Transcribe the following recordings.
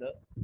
the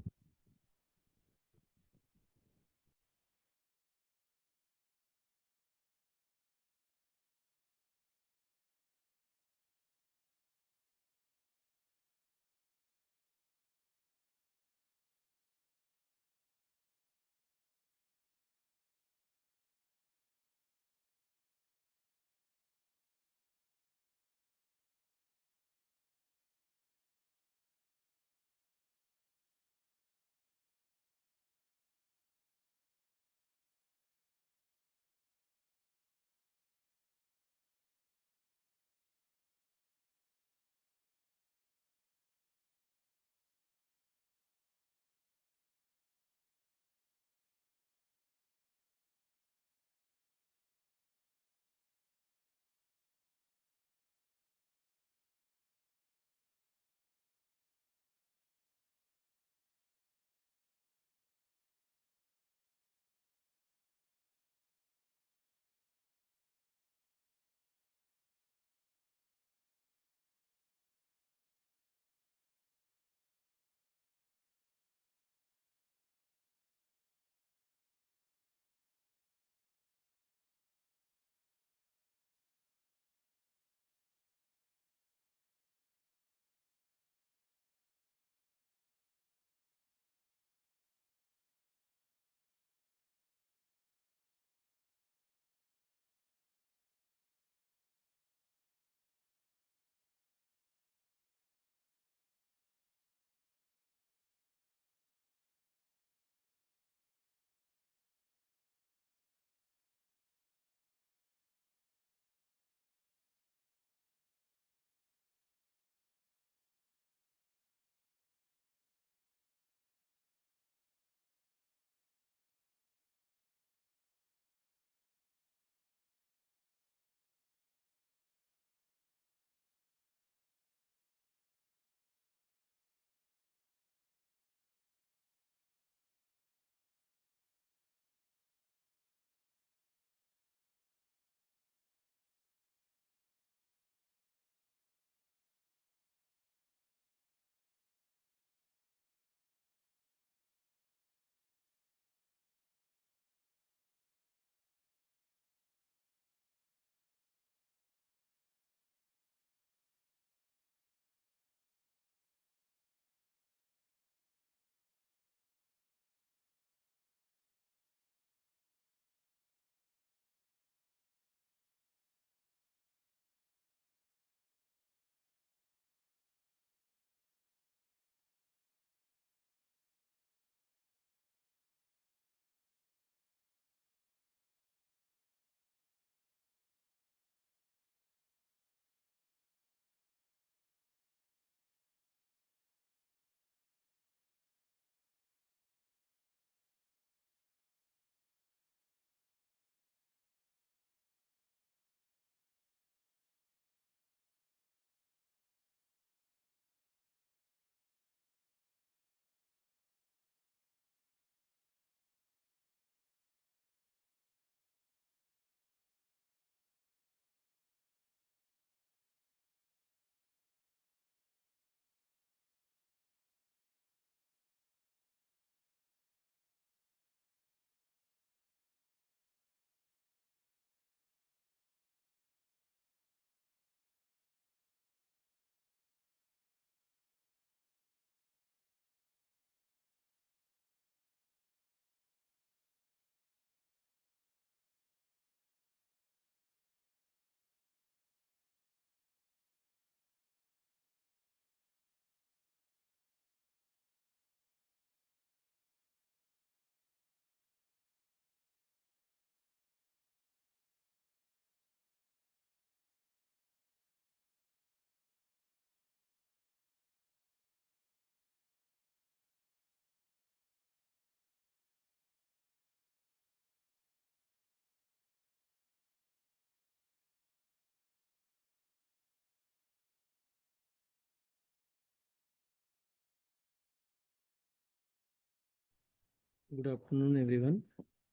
Good afternoon, everyone.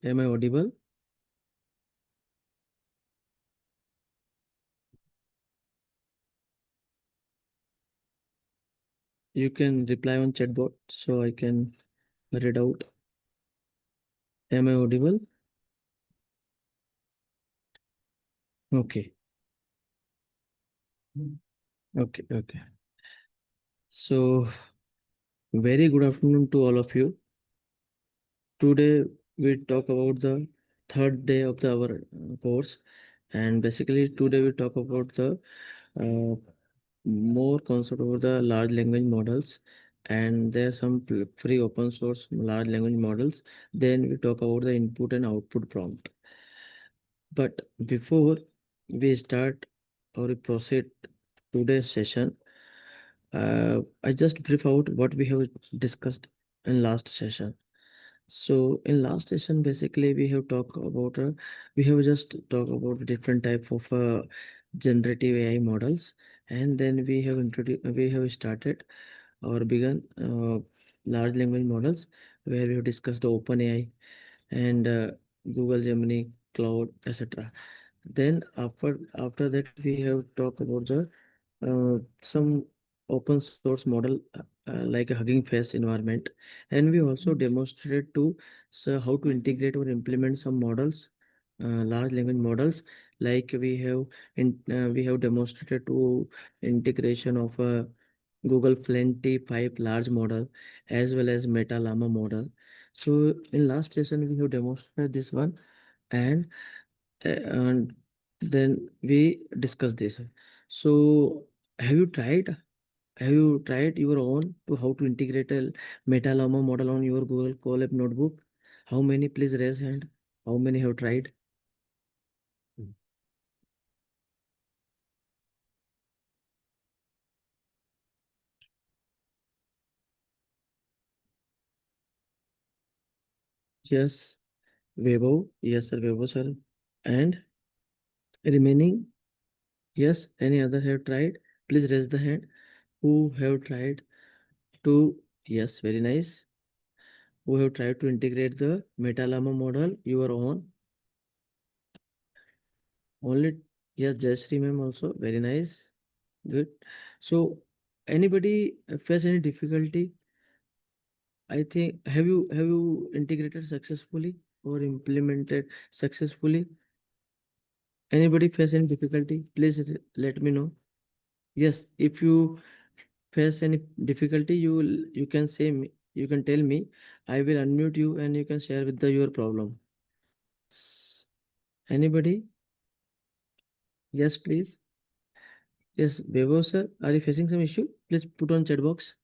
Am I audible? you can reply on chatbot so I can read out. Am I audible? Okay. Okay. Okay. So, very good afternoon to all of you. Today we talk about the third day of our course, and basically today we talk about the uh, more concept over the large language models, and there are some free open source large language models. Then we talk about the input and output prompt. But before we start or we proceed today's session, I just brief out what we have discussed in last session. So in last session, basically we have talked about we have just talked about different type of generative AI models, and then we have started or begun large language models where we have discussed the OpenAI and Google Gemini, Cloud, etc. Then after that we have talked about the some open source model like a Hugging Face environment, and we also demonstrated to so how to integrate or implement some models, large language models, like we have demonstrated to integration of a Google Plenty Pipe large model as well as Meta Llama model. So in last session we have demonstrated this one, and and then we discuss this. So have you tried? Have you tried your own to how to integrate a Metalama model on your Google Colab notebook? How many? Please raise hand. How many have tried? Yes, Webo. Yes, sir. Webo, sir. And remaining? Yes. Any other have tried? Please raise the hand. Who have tried to? Yes, very nice. Who have tried to integrate the Metalama model your own? Only yes, Jayashree ma'am also. Very nice. Good. So anybody face any difficulty? I think have you integrated successfully or implemented successfully? Anybody face any difficulty? Please let me know. Yes, if you face any difficulty, you can say me, you can tell me. I will unmute you and you can share with your problem. S- Anybody? Yes, please. Yes, Bebo sir, are you facing some issue? Please put on chat box.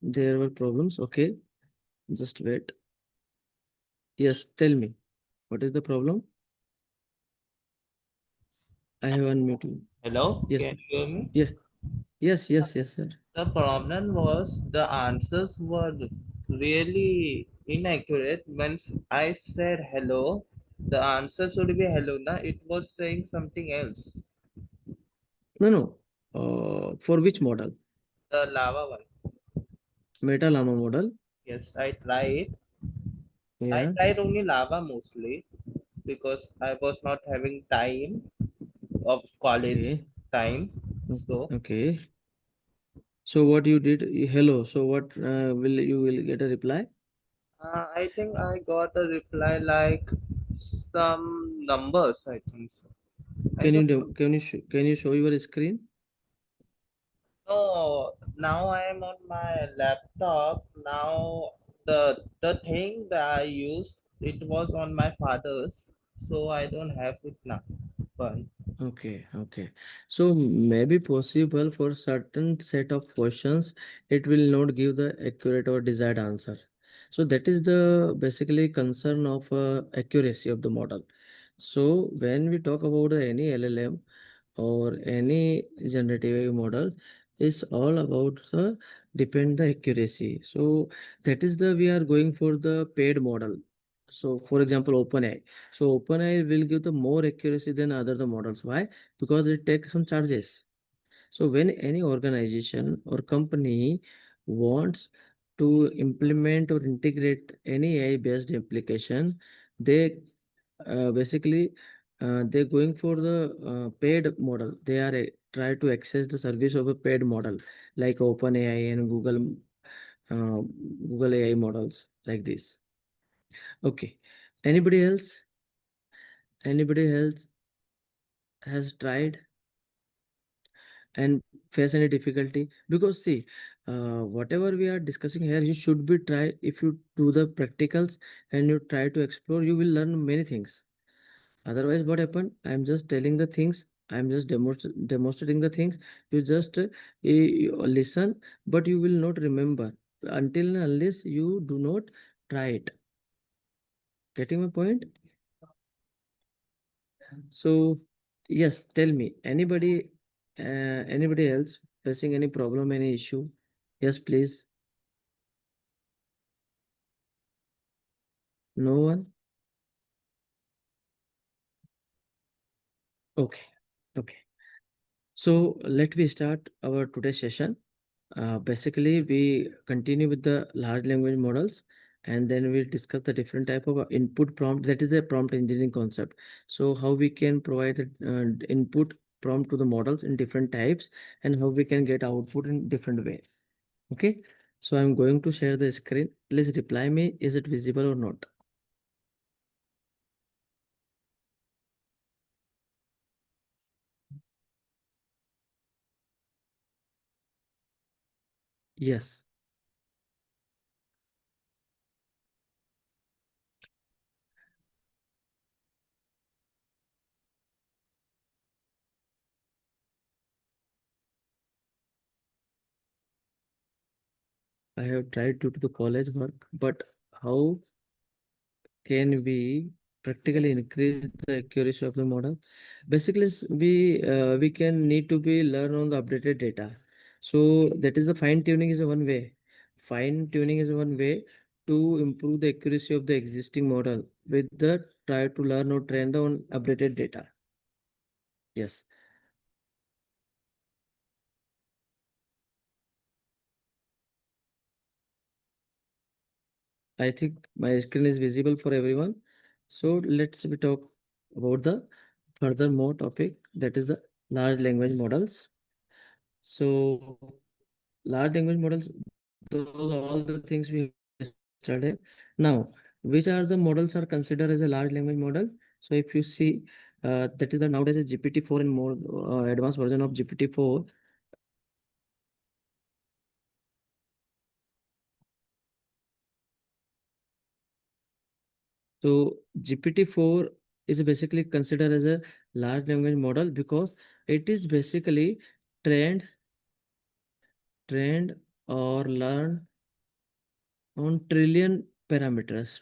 There were problems. Okay, just wait. Yes, tell me. What is the problem? I have unmuted. Hello, Yes, can sir. you hear me? Yeah. Yes, sir. The problem was the answers were really inaccurate. When I said hello, the answer should be hello. Now it was saying something else. No, no. For which model? The lava one. Meta Llama model. Yes, I tried. I Yeah. tried only lava mostly because I was not having time of college Okay. time. So Okay. So what you did? Hello. So what will you will get a reply? I think I got a reply like some numbers. I think so. I don't know. Can you show your screen? No, now I am on my laptop. Now the thing that I used it was on my father's, so I don't have it now. But Okay, okay. So maybe possible for certain set of questions, it will not give the accurate or desired answer. So that is the basically concern of accuracy of the model. So when we talk about any LLM or any generative AI model, is all about the depend the accuracy. So that is the we are going for the paid model. So for example, OpenAI. So OpenAI will give the more accuracy than other the models. Why? Because it takes some charges. So when any organization or company wants to implement or integrate any AI based application, they basically they're going for the paid model. They are try to access the service of a paid model like OpenAI and Google AI models like this. Okay. Anybody else? Anybody else has tried and face any difficulty? Because see, whatever we are discussing here, you should be try. If you do the practicals and you try to explore, you will learn many things. Otherwise, what happened? I'm just telling the things. I'm just demonstrating the things. You just you listen, but you will not remember until and unless you do not try it. Getting my point? So, yes, tell me, anybody else facing any problem, any issue? Yes, please. No one? Okay. Okay. So let me start our today's session. Basically, we continue with the large language models, and then we'll discuss the different type of input prompt. That is a prompt engineering concept. So how we can provide input prompt to the models in different types, and how we can get output in different ways. Okay. So I'm going to share the screen. Please reply me. Is it visible or not? Yes. I have tried due to the college work, but how can we practically increase the accuracy of the model? Basically, we can need to be learn on the updated data. So that is the fine tuning is one way. Fine tuning is one way to improve the accuracy of the existing model with the try to learn or train on updated data. Yes, I think my screen is visible for everyone. So let's we talk about the further more topic, that is the large language models. So large language models, those are all the things we have studied. Now, which are the models are considered as a large language model? So if you see, that is the nowadays a GPT-4 and more advanced version of GPT-4. So GPT-4 is basically considered as a large language model because it is basically trained, trained or learned on trillion parameters.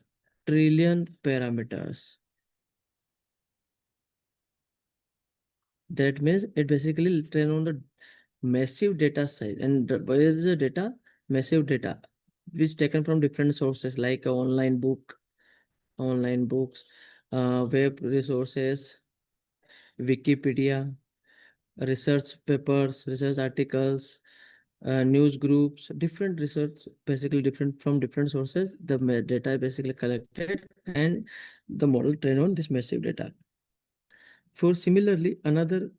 That means it basically train on the massive data size. And where is the data? Massive data, which taken from different sources like online books, web resources, Wikipedia, research papers, research articles, news groups, different research, basically different from different sources. The data is basically collected and the model trained on this massive data. For similarly, another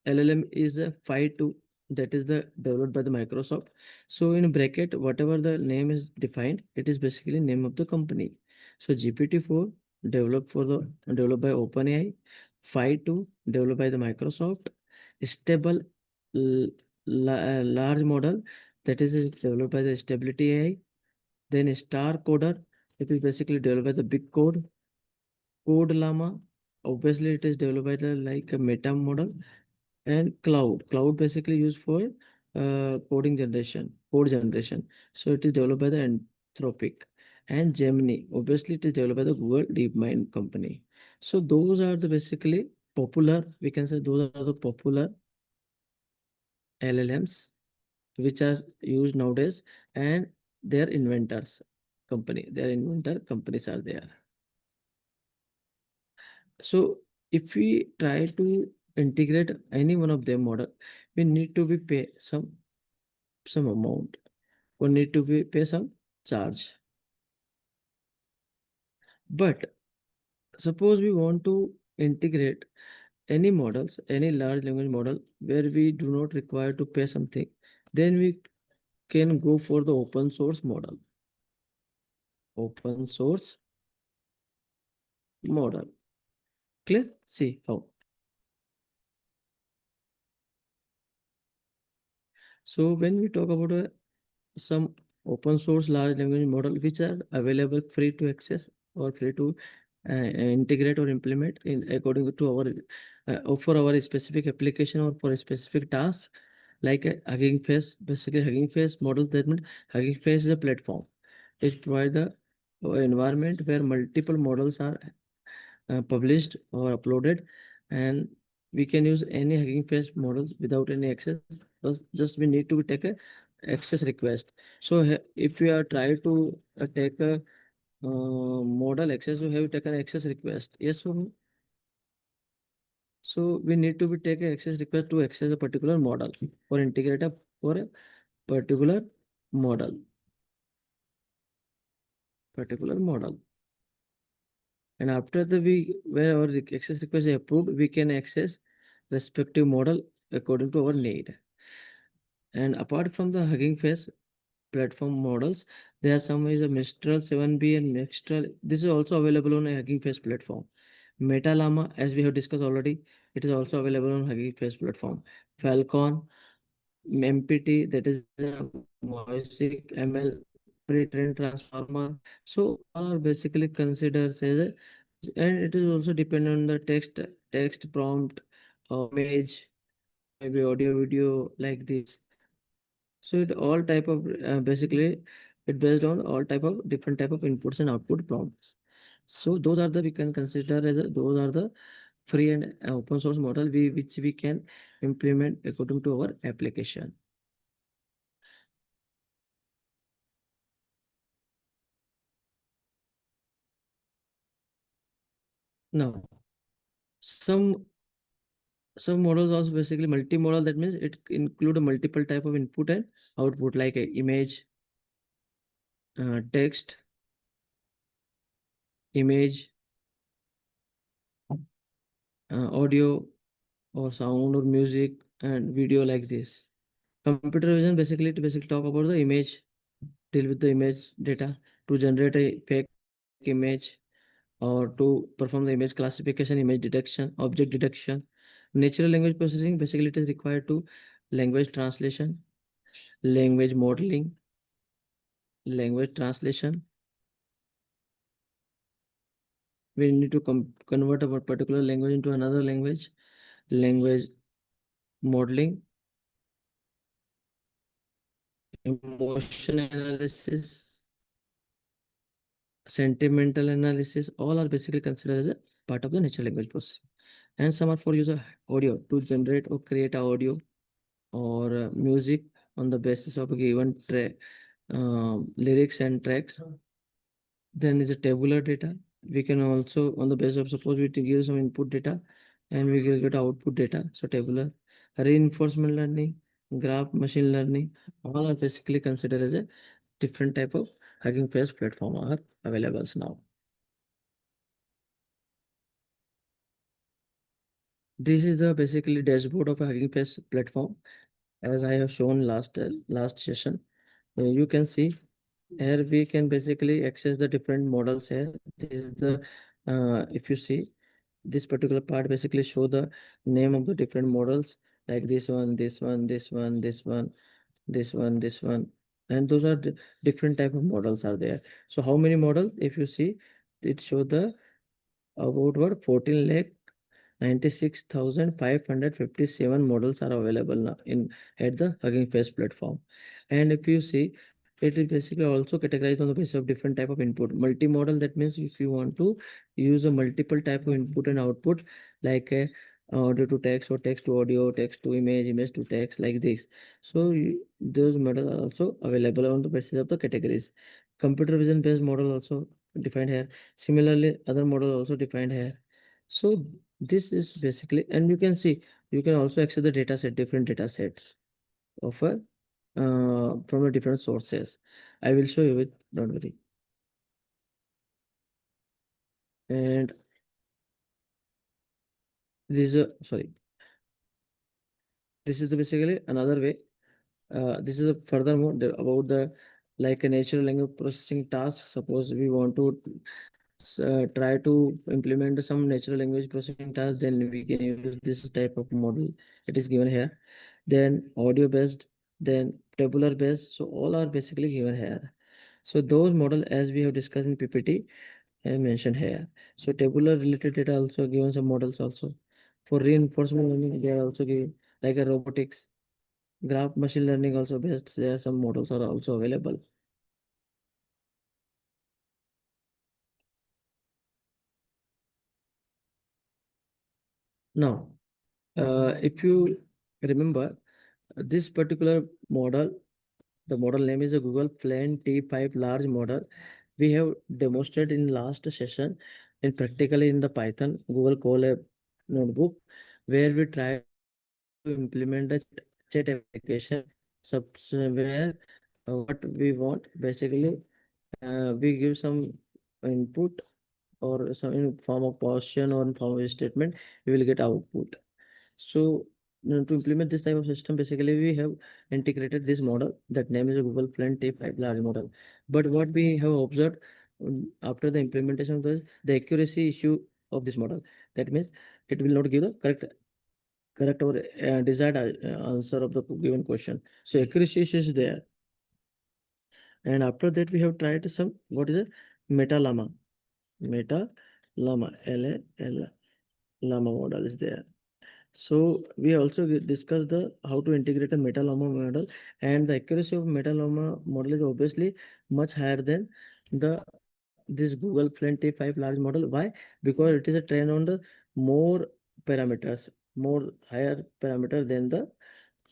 LLM is a Phi 2, that is the developed by the Microsoft. So in bracket, whatever the name is defined, it is basically name of the company. So GPT-4 developed by OpenAI, Phi 2 developed by the Microsoft, stable l- large model that is developed by the Stability AI, then Star Coder, it is basically developed by the Big Code, Code Llama, obviously it is developed by the like a Meta model, and cloud basically used for code generation. So it is developed by the Anthropic, and Gemini obviously it is developed by the Google DeepMind company. So those are the basically popular, we can say those are the popular LLMs which are used nowadays, and their inventors their inventor companies are there. So if we try to integrate any one of their model, we need to be pay some amount, or need to be pay some charge. But suppose we want to integrate any models, any large language model where we do not require to pay something, then we can go for the open source model. Open source model. Clear? See how. So when we talk about some open source large language model which are available free to access or free to integrate or implement in according to our for our specific application or for a specific task, like Hugging Face. Basically, Hugging Face model, that means Hugging Face is a platform. It provides a environment where multiple models are published or uploaded, and we can use any Hugging Face models without any access. Just we need to take a access request. So if we are trying to take a model access, we have to take an access request. Yes or no? So we need to be take a access request to access a particular model or integrate a for a particular model. Particular model. And after the we where our access request is approved, we can access respective model according to our need. And apart from the Hugging Face platform models, there are some is a Mistral 7B and Mistral. This is also available on a Hugging Face platform. Metalama, as we have discussed already, it is also available on Hugging Face platform. Falcon, MPT, that is Mosaic ML pre-trained transformer. So all are basically considered as a, and it is also dependent on the text prompt, image, maybe audio, video like this. So it all type of basically it based on all type of different type of inputs and output prompts. So those are the we can consider as those are the free and open source model which we can implement according to our application. Now some models also basically multi-modal. That means it include a multiple type of input and output like a image, text, image, audio or sound or music and video like this. Computer vision basically to basically talk about the image, deal with the image data to generate a fake image or to perform the image classification, image detection, object detection. Natural language processing basically it is required to language translation, language modeling, language translation. We need to convert a particular language into another language, language modeling, emotion analysis, sentimental analysis, all are basically considered as a part of the natural language processing. And some are for use of audio to generate or create audio or music on the basis of a given lyrics and tracks. Then is a tabular data. We can also, on the basis of suppose we give some input data and we will get output data. So tabular, reinforcement learning, graph machine learning, all are basically considered as a different type of Hugging Face platform are available now. This is the basically dashboard of a Hugging Face platform, as I have shown last session. You can see here we can basically access the different models here. This is the if you see this particular part basically show the name of the different models like this one, this one, this one, this one, this one, this one, and those are different type of models are there. So how many models? If you see, it show the about what 14 lakh 96,557 models are available now in at the Hugging Face platform. And if you see, it is basically also categorized on the basis of different type of input. Multi-modal, that means if you want to use a multiple type of input and output, like a audio to text or text to audio, text to image, image to text, like this. So those models are also available on the basis of the categories. Computer vision based model also defined here. Similarly, other model also defined here. So this is basically, and you can see, you can also access the data set, different data sets of a from the different sources. I will show you it, don't worry. And This is a sorry. This is the basically another way. This is a furthermore about the like a natural language processing task. Suppose we want to try to implement some natural language processing task, then we can use this type of model. It is given here. Then audio based, then tabular based. So all are basically given here. So those model as we have discussed in PPT I mentioned here. So tabular related data also given some models also. For reinforcement learning, they are also given like a robotics, graph machine learning also based. There are some models are also available. Now, if you remember this particular model, the model name is a Google Plan T5 large model. We have demonstrated in last session in practically in the Python Google Colab notebook where we try to implement a chat application where what we want basically we give some input or some in form of question or in form of a statement, we will get output. So to implement this type of system, basically we have integrated this model that name is a Google Plan T5 large model. But what we have observed after the implementation of this, the accuracy issue of this model. That means it will not give the correct or desired answer of the given question. So accuracy issue is there. And after that, we have tried some what is it? Meta Llama. Meta Llama. L Llama model is there. So we also discussed the how to integrate a Meta-Llama model, and the accuracy of Meta-Llama model is obviously much higher than the this Google Plenty 5 large model. Why? Because it is a train on the more parameters, more higher parameter than the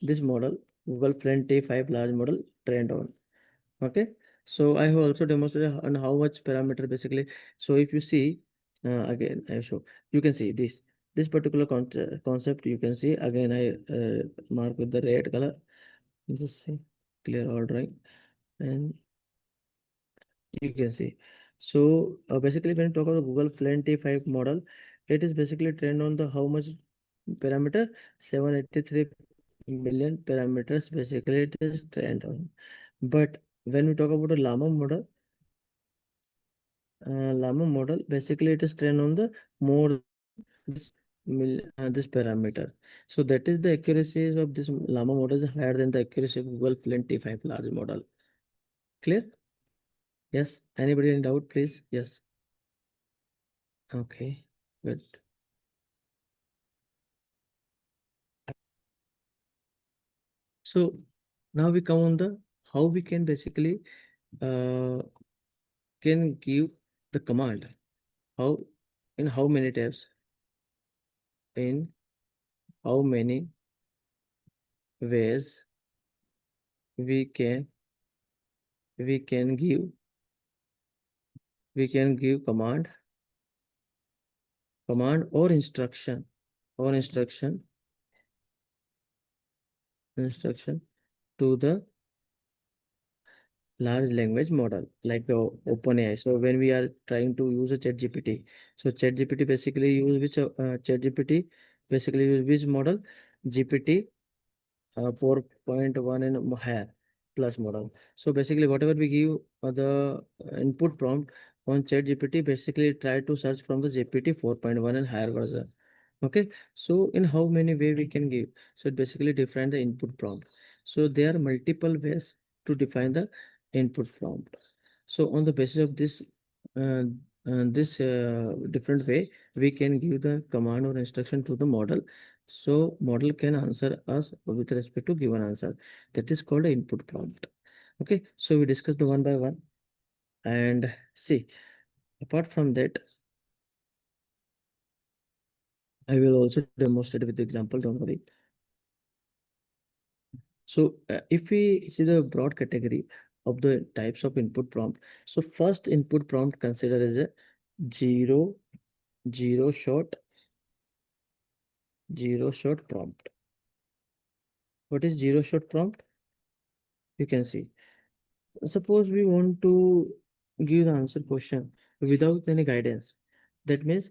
this model Google Plenty 5 large model trained on. Okay, so I have also demonstrated on how much parameter basically. So if you see again, I show you can see this particular concept. You can see again. I mark with the red color. Just see clear ordering, and you can see. So basically, when you talk about Google Plenty 5 model, it is basically trained on the how much parameter 783 million parameters. Basically, it is trained on. But when we talk about the Llama model, basically it is trained on the more this this parameter. So that is the accuracy of this Llama model is higher than the accuracy of Google Plenty 5 large model. Clear? Yes. Anybody in doubt, please? Yes. Okay. Good. So now we come on the how we can basically uh, can give the command. How in how many tabs? In how many ways we can we can give we can give command or instruction to the large language model like the OpenAI. So when we are trying to use a ChatGPT, so ChatGPT basically use which ChatGPT basically use which model? GPT 4.1 and higher plus model. So basically, whatever we give the input prompt on ChatGPT, basically try to search from the GPT 4.1 and higher version. Okay, so in how many way we can give? So it basically define the input prompt. So there are multiple ways to define the input prompt. So on the basis of uh, this different way, we can give the command or instruction to the model. So model can answer us with respect to given answer. That is called an input prompt. Okay, so we discuss the one by one and see. Apart from that, I will also demonstrate with the example. Don't worry. So if we see the broad category of the types of input prompt, so first input prompt consider as a zero zero shot zero shot prompt. What is zero shot prompt? You can see. Suppose we want to give the answer question without any guidance. That means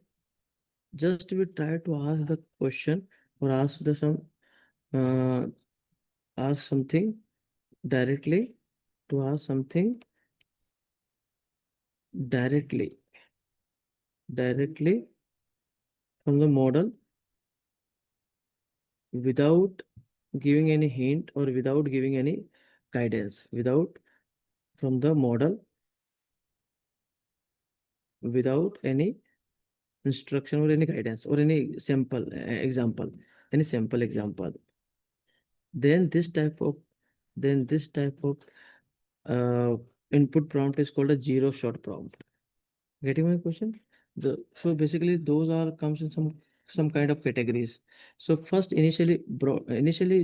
just we try to ask the question or uh, ask something directly, to ask something directly directly from the model without giving any hint or without giving any guidance, without from the model, without any instruction or any guidance or any sample example, any sample example. Then this type of then this type of uh, input prompt is called a zero shot prompt. Getting my question? So basically those are comes in some kind of categories. So first, initially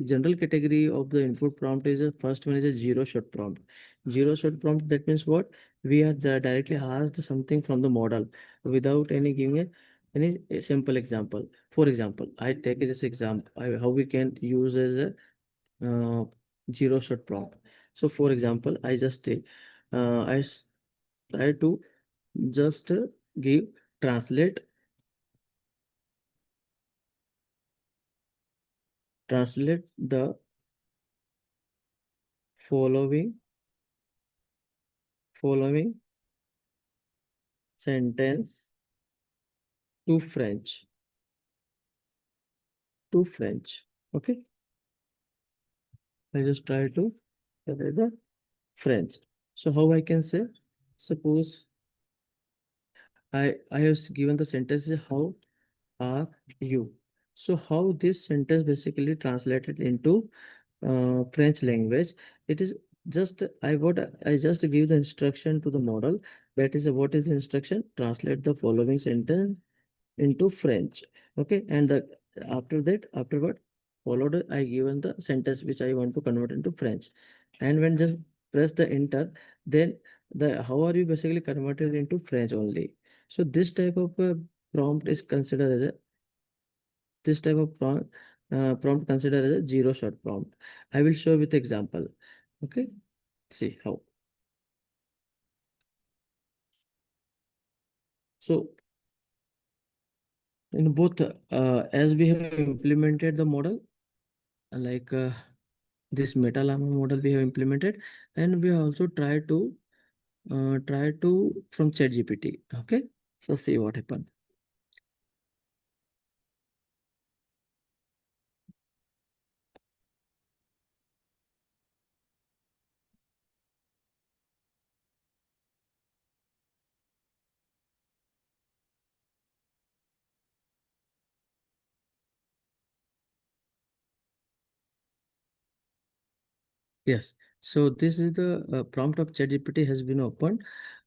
general category of the input prompt is a first one is a zero shot prompt. Zero shot prompt, that means what? We are directly asked something from the model without any giving any simple example. For example, I take this example, how we can use as a zero shot prompt. So for example, try to just give translate translate the following following sentence to French. Okay, I just try to say the French. So how I can say, suppose I have given the sentence how are you. So how this sentence basically translated into French language, it is just I just give the instruction to the model. That is what is the instruction? Translate the following sentence into French. Okay, and the after that, afterward, followed I given the sentence which I want to convert into French, and when just press the enter, then the how are you basically converted into French only. So this type of prompt is considered as a this type of prompt considered as a zero shot prompt. I will show with example. Okay, see how. So in both, as we have implemented the model, like this Meta Llama model we have implemented, and we also try to from ChatGPT. Okay, so see what happened. Yes. So this is the prompt of ChatGPT has been opened.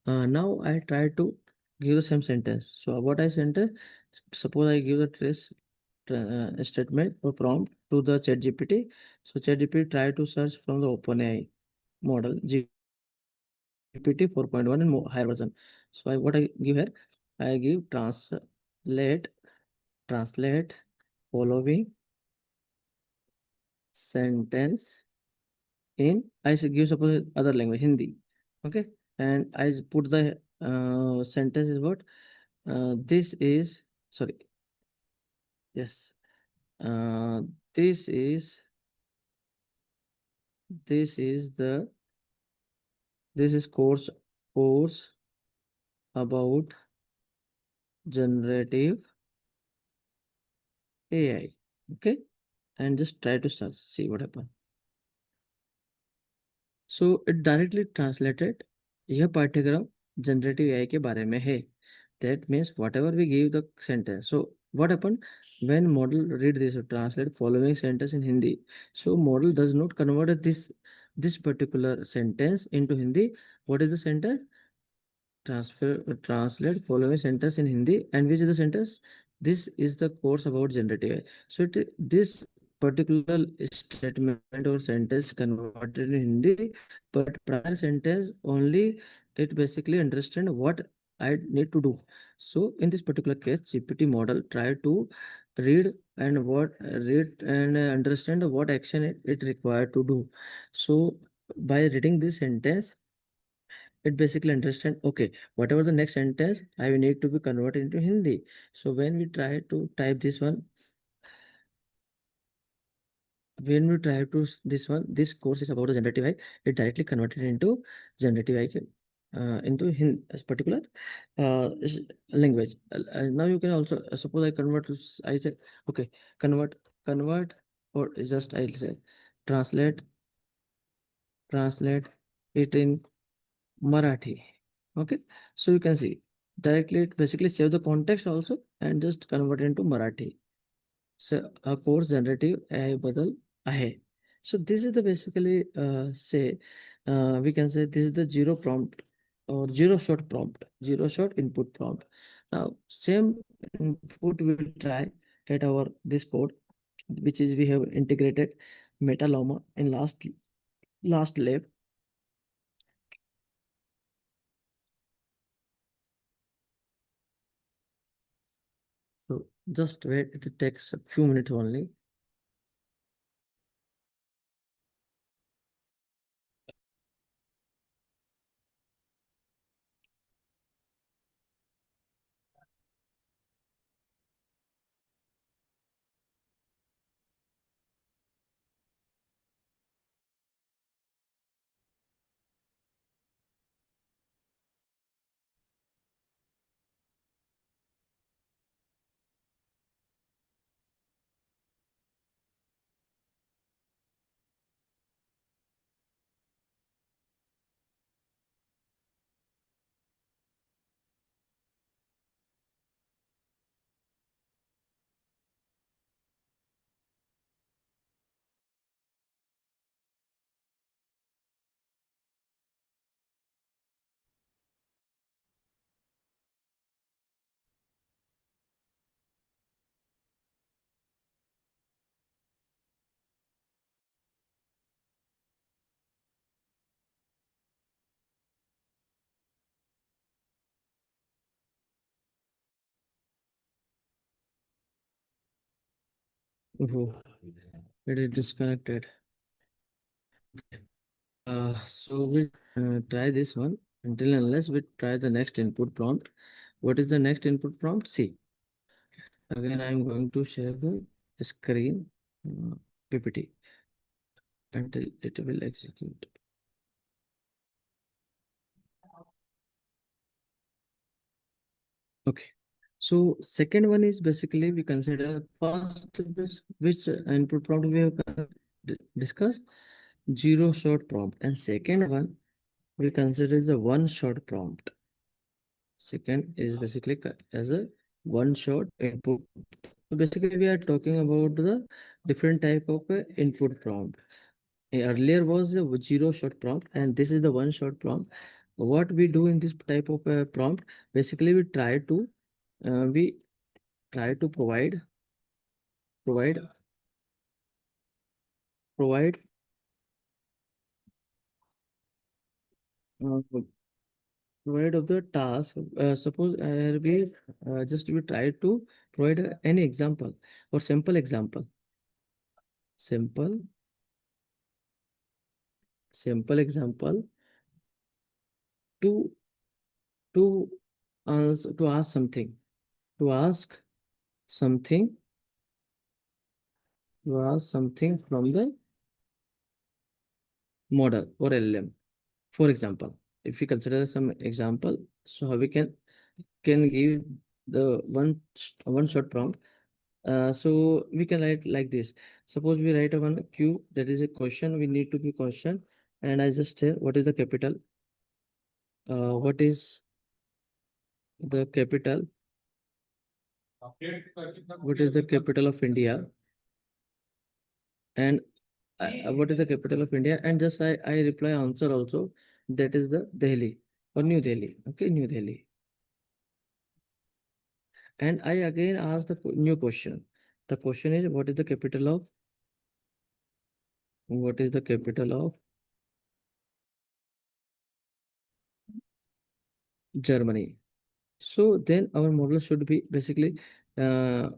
Now I try to give the same sentence. So what I sentence? Suppose I give the trace statement or prompt to the ChatGPT. So ChatGPT try to search from the OpenAI model GPT 4.1 and more higher version. So what I give here, I give translate following sentence in, I should give suppose other language, Hindi. Okay, and put the sentence is what this is sorry, yes, uh, this is this is the this is course about generative AI. Okay, and just try to start, see what happens. So it directly translated, यह पाठ्यक्रम generative AI के बारे में है. That means whatever we give the sentence. So what happened when model read this translate following sentence in Hindi? So model does not convert this particular sentence into Hindi. What is the sentence? Translate following sentence in Hindi, and which is the sentence? This is the course about generative AI. So this particular statement or sentence converted in Hindi, but prior sentence only it basically understand what I need to do. So in this particular case, GPT model try to read and understand what action it required to do. So by reading this sentence, it basically understand, okay, whatever the next sentence I will need to be converted into Hindi. So when we try to type this one, when we try to this one, this course is about the generative AI. It directly converted into generative AI, into Hindi as particular language. Now you can also suppose I convert to I say, okay, convert, or just I'll say translate translate it in Marathi. Okay, so you can see directly it basically save the context also and just convert into Marathi. So a course generative AI बदल आहे. So this is the basically say we can say this is the zero prompt or zero shot prompt, zero shot input prompt. Now same input we will try at our this code, which is we have integrated Metaloma in last lab. So just wait, it takes a few minutes only. Oh, it is disconnected. So we try this one until unless we try the next input prompt. What is the next input prompt? See, again, I'm going to share the screen uh, PPT until it will execute. Okay. So second one is basically we consider first which input prompt we have discussed, zero shot prompt, and second one we consider is a one shot prompt. Second is basically as a one shot input. So basically, we are talking about the different type of input prompt. Earlier was a zero shot prompt, and this is the one shot prompt. What we do in this type of prompt, basically, we try to provide provide uh, provide of the task. Suppose we just we try to provide any example or simple simple example to to to ask something, to ask something from the model or LLM. For example, if we consider some example, so how we can give the one shot prompt. So we can write like this. Suppose we write a one Q, that is a question. We need to be question, and I just say what is the capital? What is the capital? What is the capital of India? And what is the capital of India? And just I reply answer also. That is the Delhi or New Delhi. Okay, New Delhi. And I again ask the new question. The question is what is the capital of Germany? So then our model should be basically uh,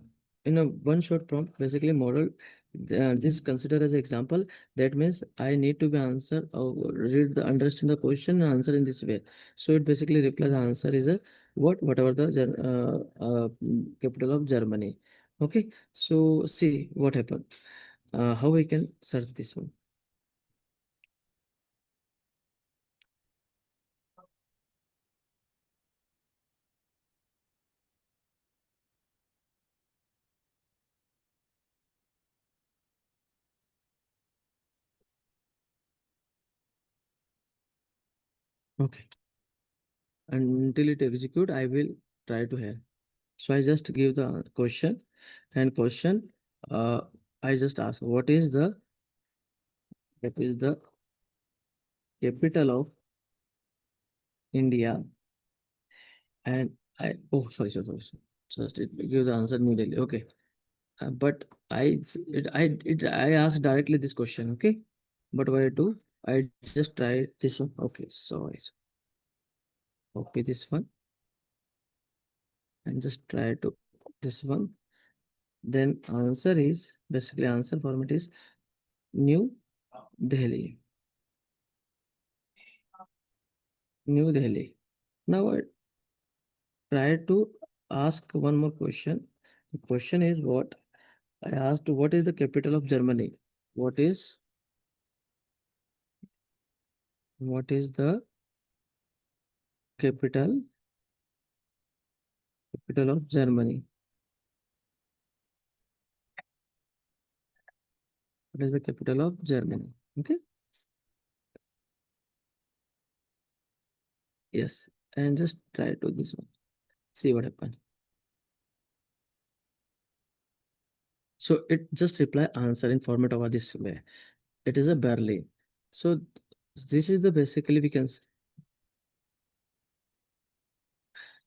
in a one short prompt. Basically, model this consider as example. That means I need to be answer or read the understand the question and answer in this way. So it basically reply the answer is a whatever the capital of Germany. Okay, so see what happened. How we can search this one. Okay, until it execute, I will try to help. So I just give the question and question. Uh, I just ask what is the capital of India? And I oh sorry. Just it give the answer immediately. Okay, but I asked directly this question. Okay, but what I do, I just try this one. Okay, so I copy this one and just try to this one. Then answer is basically answer format is New Delhi. New Delhi. Now I try to ask one more question. The question is what I asked, what is the capital of Germany? What is the capital of Germany? What is the capital of Germany? Okay. Yes. And just try to this one. See what happens. So it just reply answer in format over this way. It is a Berlin. So this is the basically we can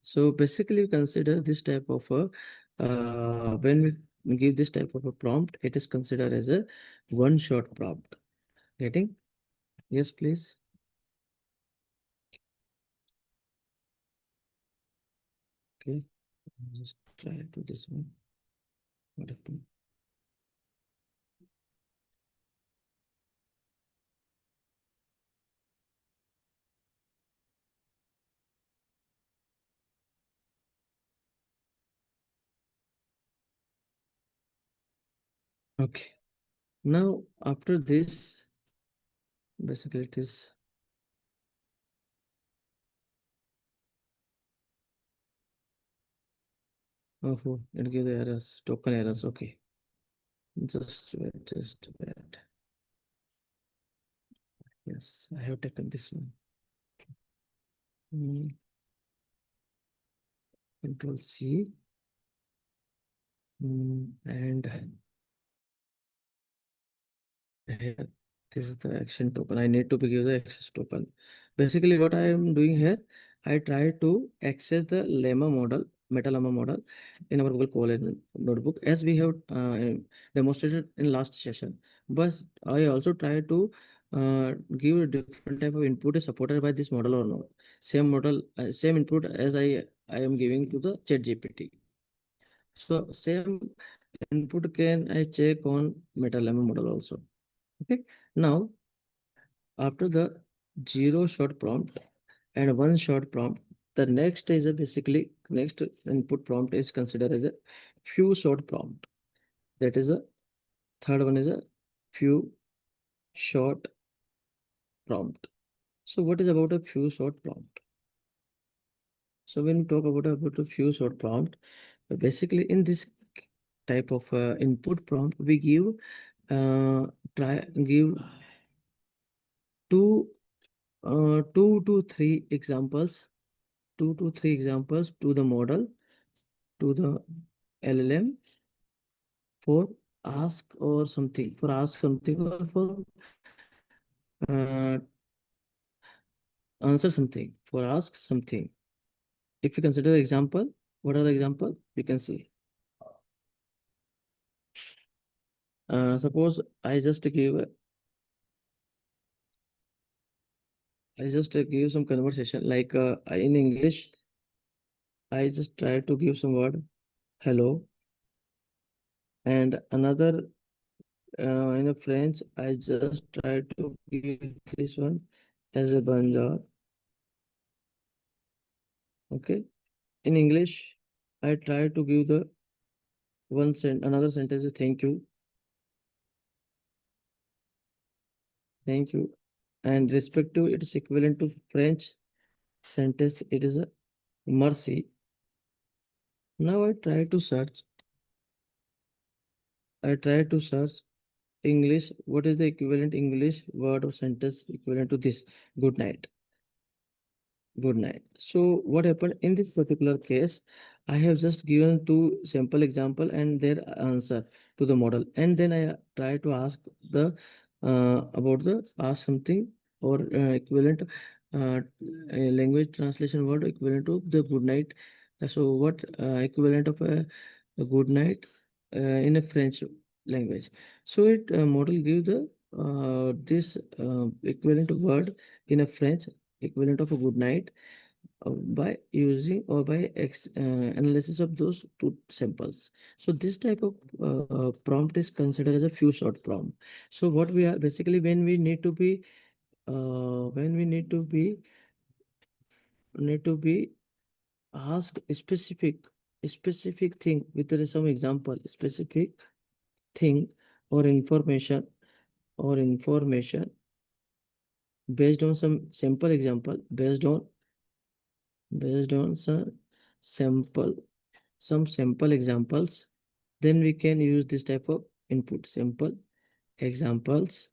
so basically we consider this type of a when we give this type of a prompt, it is considered as a one shot prompt. Getting? Yes, please. Okay. Just try to this one. What happened? Okay. Now after this, basically it is oh it give the errors, token errors. Okay. Just wait. Yes, I have taken this one. Mm, Control C. And here, this is the action token. I need to give the access token. Basically, what I am doing here, I try to access the Llama model, Meta Llama model in our Google Colab notebook, as we have demonstrated in last session. But I also try to give a different type of input is supported by this model or not. Same model, same input as I am giving to the ChatGPT. So same input can I check on Meta Llama model also. Okay. Now, after the zero shot prompt and one shot prompt, the next is a basically next input prompt is considered as a few shot prompt. That is a third one is a few short prompt. So what is about a few short prompt? So when we talk about a few short prompt, basically in this type of input prompt, we give try give two two to three examples to the model, to the LLM for ask something or for uh, answer something, for ask something. If you consider the example, what are the example? You can see. Suppose I just give some conversation like in English. I just try to give some word hello and another. in a French, I just try to give this one as a bonjour. Okay. In English, I try to give the another sentence is thank you, and respective it is equivalent to French sentence. It is a mercy. Now I try to search English. What is the equivalent English word or sentence equivalent to this? Good night. Good night. So what happened in this particular case? I have just given two sample example and their answer to the model, and then I try to ask the about the ask something or equivalent language translation word equivalent to the good night. So what equivalent of a good night in a French language? So it model give the this equivalent word in a French equivalent of a good night by using or by analysis of those two samples. So this type of prompt is considered as a few shot prompt. So what we are basically when we need to be asked specific thing with some example specific thing or information based on some sample example based on sample some sample examples, then we can use this type of input sample examples,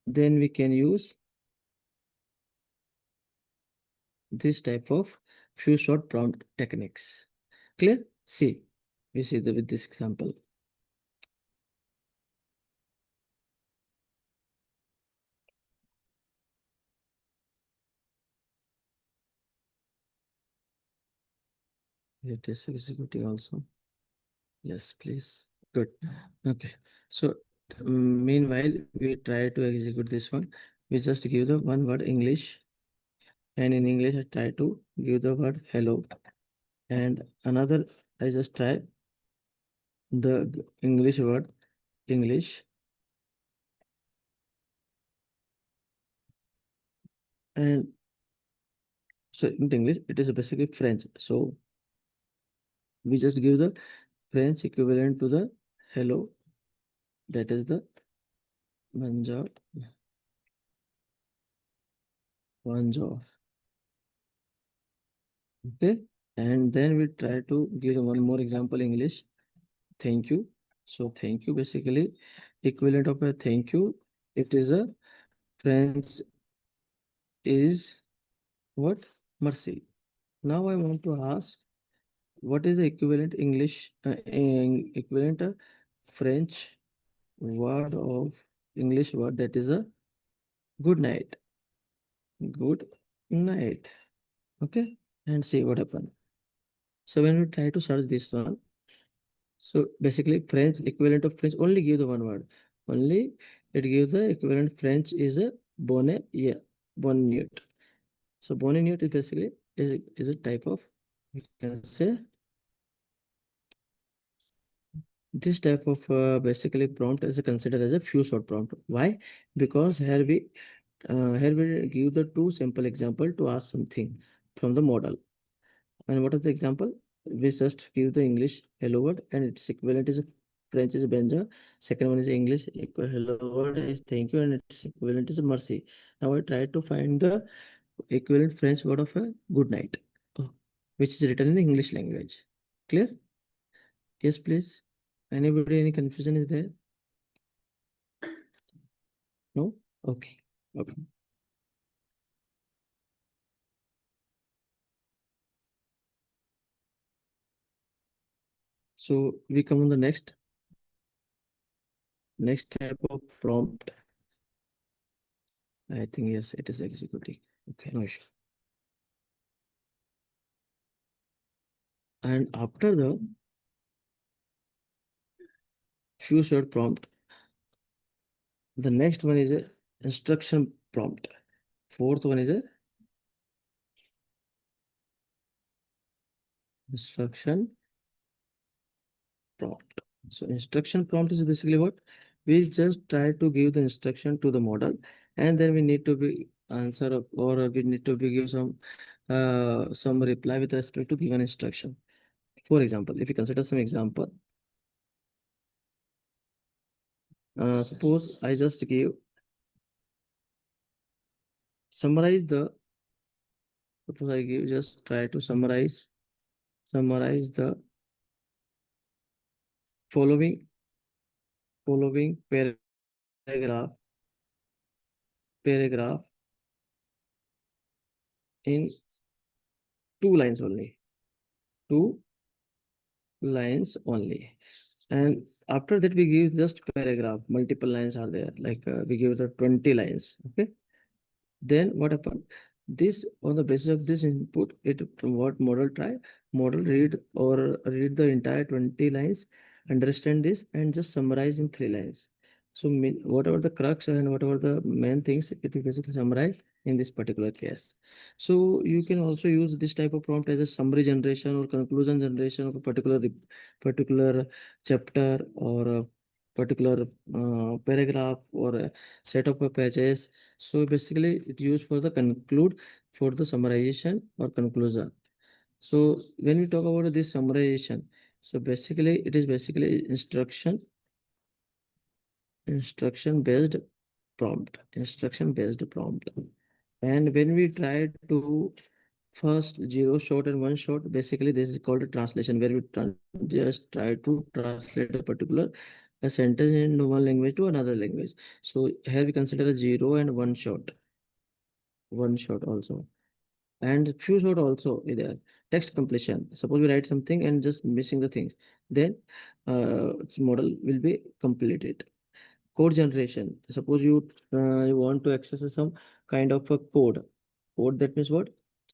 then we can use this type of few short prompt techniques. Clear? See, we see with this example. It is executing also. Yes, please. Good. Okay. So meanwhile, we try to execute this one. We just give the one word English, and in English, I try to give the word hello, and another I just try the English word English, and so in English it is basically French. So we just give the French equivalent to the hello, that is the bonjour, bonjour. Okay, and then we try to give one more example English. Thank you. So thank you basically equivalent of a thank you. It is a French is what? Mercy. Now I want to ask what is the equivalent English equivalent French word of English word that is a good night. Good night. Okay, and see what happen. So when we try to search this one, so basically French equivalent of French only give the one word. Only it gives the equivalent French is a bonnet, yeah, bonnet. So bonnet is basically is a type of, we can say, this type of basically prompt is considered as a few short prompt. Why? Because here we give the two simple example to ask something from the model. And what is the example? We just give the English hello word and its equivalent is French is benja. Second one is English hello word is thank you and its equivalent is mercy. Now I try to find the equivalent French word of a good night, oh, which is written in English language. Clear? Yes, please. Anybody, any confusion is there? No? Okay. Okay. So we come on the next type of prompt. I think yes, it is executing. Okay, no issue. And after the few short prompt, the next one is a instruction prompt. Fourth one is a instruction prompt. So instruction prompt is basically what? We just try to give the instruction to the model, and then we need to be answer or we need to be give some reply with respect to given instruction. For example, if you consider some example, suppose I just give summarize the suppose I give just try to summarize the following paragraph in 2 lines only. 2 lines only. And after that, we give just paragraph. Multiple lines are there. Like we give the 20 lines. Okay. Then what happened? This on the basis of this input, it what model try? Model read the entire 20 lines, understand this, and just summarize in 3 lines. So whatever the crux and whatever the main things, it will basically summarize in this particular case. So you can also use this type of prompt as a summary generation or conclusion generation of a particular chapter or a particular paragraph or a set of pages. So basically, it used for the conclude for the summarization or conclusion. So when we talk about this summarization, so basically it is basically instruction based instruction based prompt. And when we try to first zero shot and one shot, basically this is called a translation where we just try to translate a particular a sentence in one language to another language. So here we consider a zero and one shot also, and few shot also is there. Text completion, suppose we write something and just missing the things, then model will be completed. Code generation, suppose you want to access some kind of a code that means what,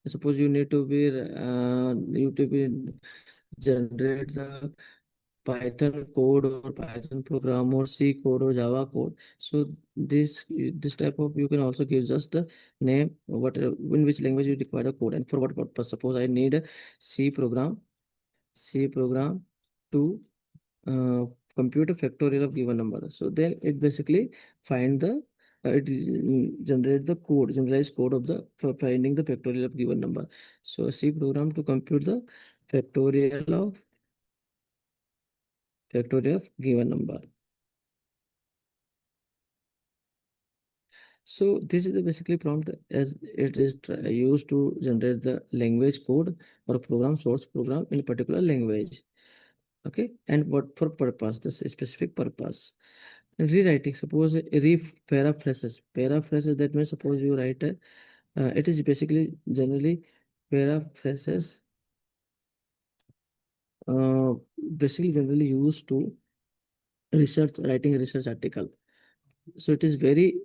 suppose you to be generate the Python code or Python program or C code or Java code. So this type of you can also give just the name what in which language you require the code and for what purpose. Suppose I need a C program, C program to uh, compute a factorial of given number. So then it basically find the generate the code, generalized code of the for finding the factorial of given number. So C program to compute the factorial of given number. So this is the basically prompt as it is used to generate the language code or program source program in a particular language. Okay, and what for purpose? This specific purpose. And rewriting. Suppose paraphrases. That means suppose you write it is basically generally paraphrases. Uh, Basically generally used to writing a research article. So it is very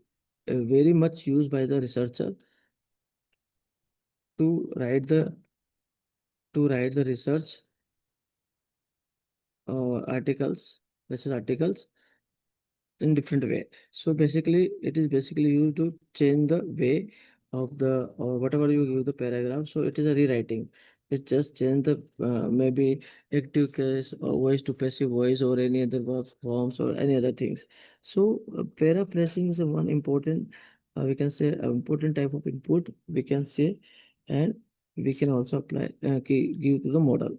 much used by the researcher to write the research articles, research articles in different way. So basically, it is basically used to change the way of the or whatever you give the paragraph. So it is a rewriting. It just change the maybe active case or voice to passive voice or any other verb forms or any other things. So paraphrasing is a one important we can say important type of input we can say, and we can also apply give to the model.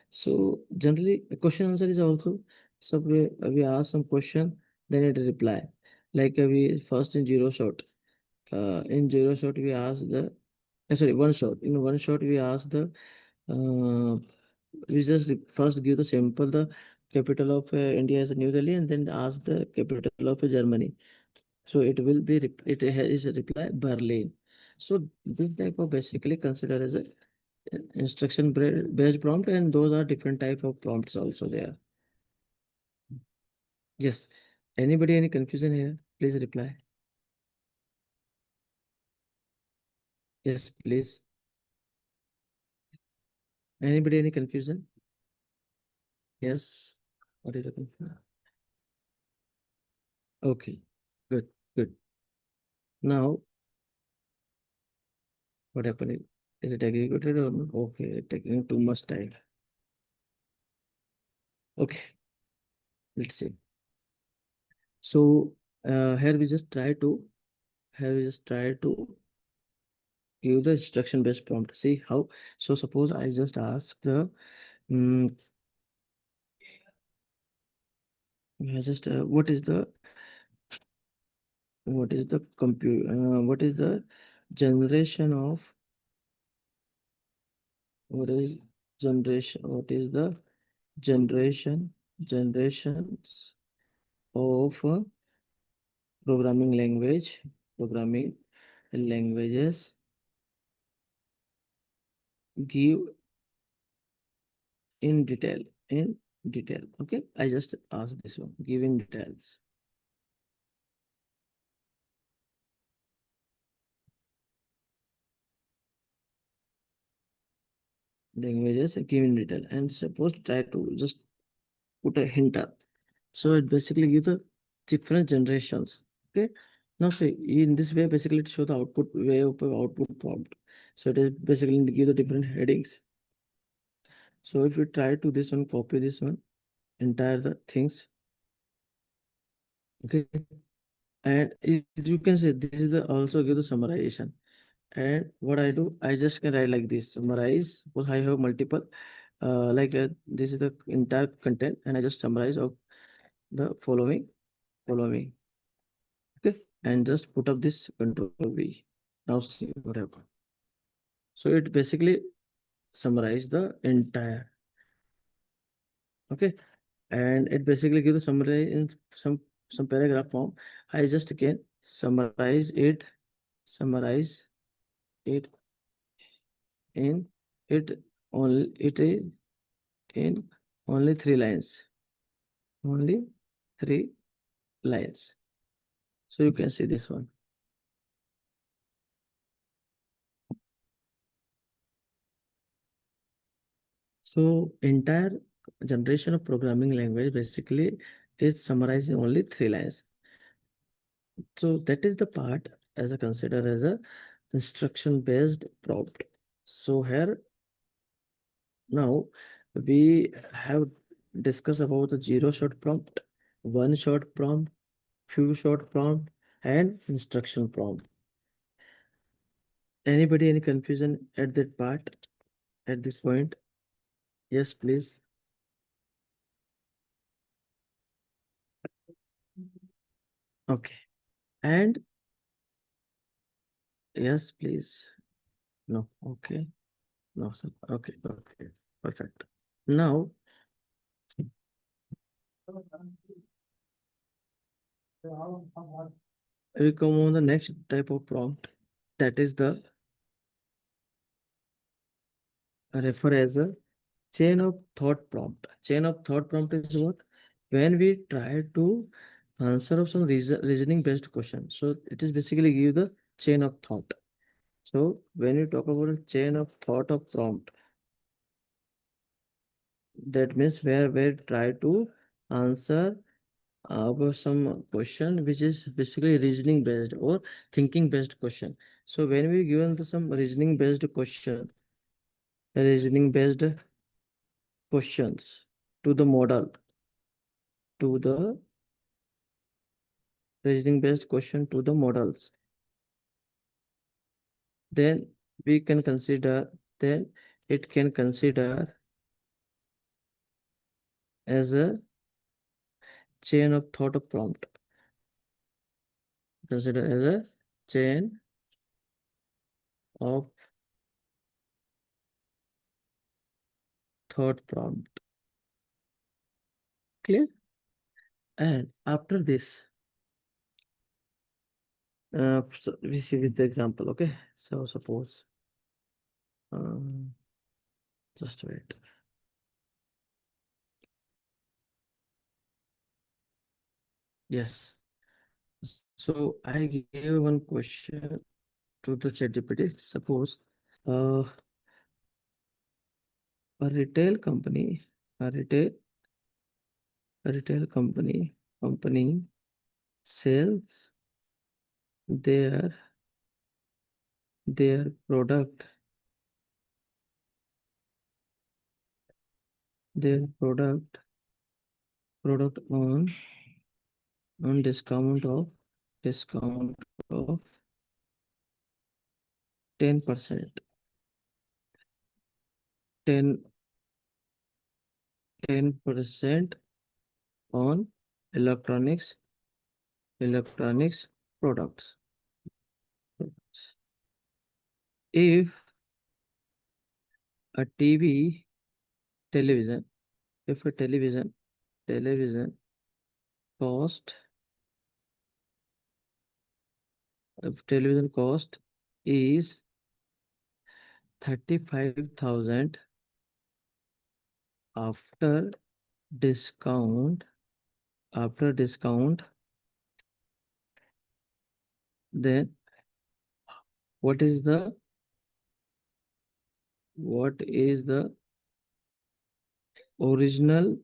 So generally, a question answer is also, so we ask some question, then it reply. Like we first in zero shot. In zero shot we ask the sorry one shot. In one shot we ask the we just first give the sample the capital of India as New Delhi and then ask the capital of Germany. So it will be is a reply Berlin. So this type of basically considered as a instruction based prompt, and those are different type of prompts also there. Yes. Anybody any confusion here? Please reply. Yes, please. Anybody any confusion? Yes. What is the confusion? Okay. Good. Good. Now, what happened? Is it executed or not? Okay, taking too much time. Okay. Let's see. So here we just try to give the instruction based prompt. See how. So suppose I just ask the mm, I just what is the compute what is the generation of what is what is the generations of programming programming languages give in detail in detail. Okay, I just asked this one, give in details. Languages give in detail, and suppose try to just put a hint up. So it basically gives the different generations. Okay. Now see, in this way, basically it show the output way of output prompt. So it is basically give the different headings. So if you try to this one, copy this one, entire the things. Okay. And you can say this is the also give the summarization. And what I do, I just can write like this, summarize, because I have multiple, this is the entire content, and I just summarize of the following. Okay, and just put up this control V. Now see what happened. So it basically summarize the entire. Okay, and it basically gives the summary in some paragraph form. I just can summarize it in it it is in only 3 lines. Only 3 lines. So you can see this one. So entire generation of programming language basically is summarized in only 3 lines. So that is the part as a consider as a instruction based prompt. So here now we have discussed about the 0 shot prompt, 1 shot prompt, few shot prompt, and instruction prompt. Anybody any confusion at that part at this point? Yes, please. Okay. And yes, please. No. Okay. No, sir. Okay. Okay. Perfect. Now we come on the next type of prompt. That is the refer as a chain of thought prompt. Chain of thought prompt is what? When we try to answer of some reasoning based question. So it is basically give the chain of thought. So when you talk about a chain of thought of prompt, that means where we try to answer about some question which is basically reasoning based or thinking based question. So when we given the some reasoning based questions to the model, to the reasoning based question to the models, then we can consider, then it can consider as a chain of thought of prompt. Consider as a chain of thought prompt. Clear? And after this, so we see with the example. Okay, so suppose um, just wait. Yes. So I gave one question to the ChatGPT. Suppose uh, a retail company, a retail, a retail company sells their their product product on discount of 10%. 10 10% on electronics products. If a television, if a television cost, if television cost is 35,000 after discount, after discount, then what is the original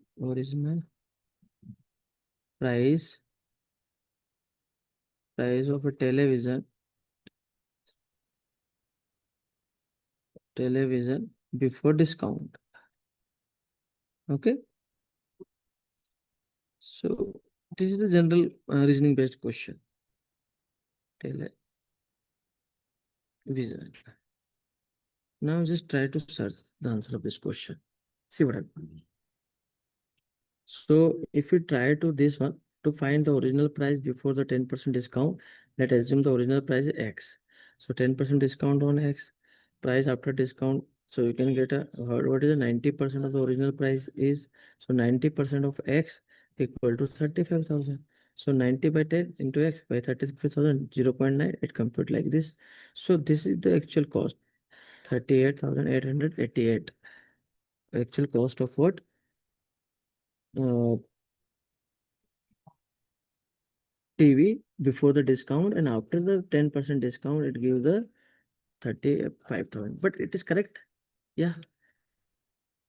price of a television before discount? Okay, so this is the general reasoning based question. Television. Now just try to search the answer of this question. See what happens. So if you try to this one to find the original price before the 10% discount, let's assume the original price is X. So 10% discount on X, price after discount. So you can get a what is the 90% of the original price is. So 90% of X equal to 35,000. So 90 by 10 into X by 35,000, 0.9, it compute like this. So this is the actual cost, 38,888. Actual cost of what? Uh, TV before the discount, and after the 10% discount, it gives the 35,000. But it is correct? Yeah.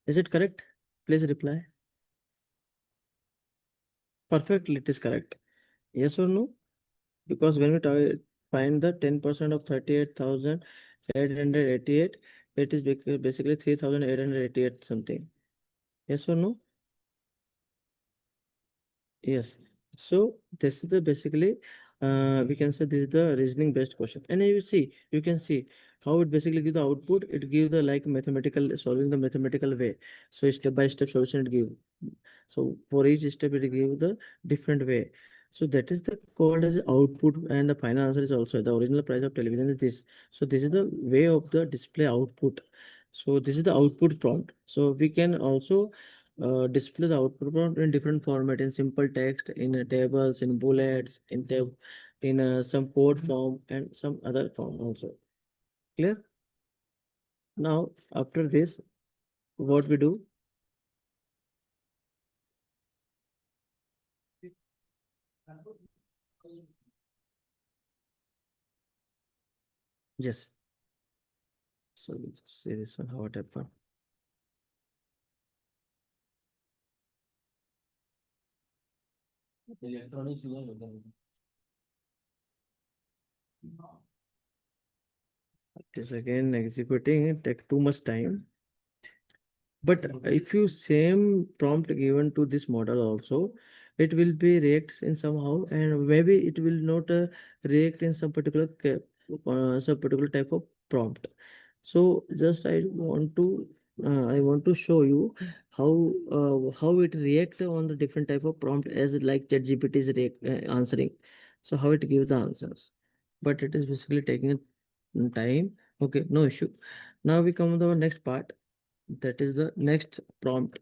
Is it correct? Please reply. Perfectly, it is correct. Yes or no? Because when we find the 10% of 38,888, it is basically 3,888 something. Yes or no? Yes. So this is the basically we can say this is the reasoning based question. And you can see how it basically give the output. It give the like mathematical solving the mathematical way. So step by step solution it give. So for each step it give the different way. So that is the called as output, and the final answer is also the original price of television is this. So this is the way of the display output. So this is the output prompt. So we can also display the output prompt in different format, in simple text, in tables, in bullets, in some code form and some other form also. Clear? Now after this, what we do? Yes. So let's see this one, how it happened. It is again executing, it take too much time. But if you same prompt given to this model also, it will be reacts in somehow, and maybe it will not react in some particular type of prompt. So just I want to show you how it react on the different type of prompt as like ChatGPT is answering. So how it gives the answers, but it is basically taking time. Okay, no issue. Now we come to the next part, that is the next prompt,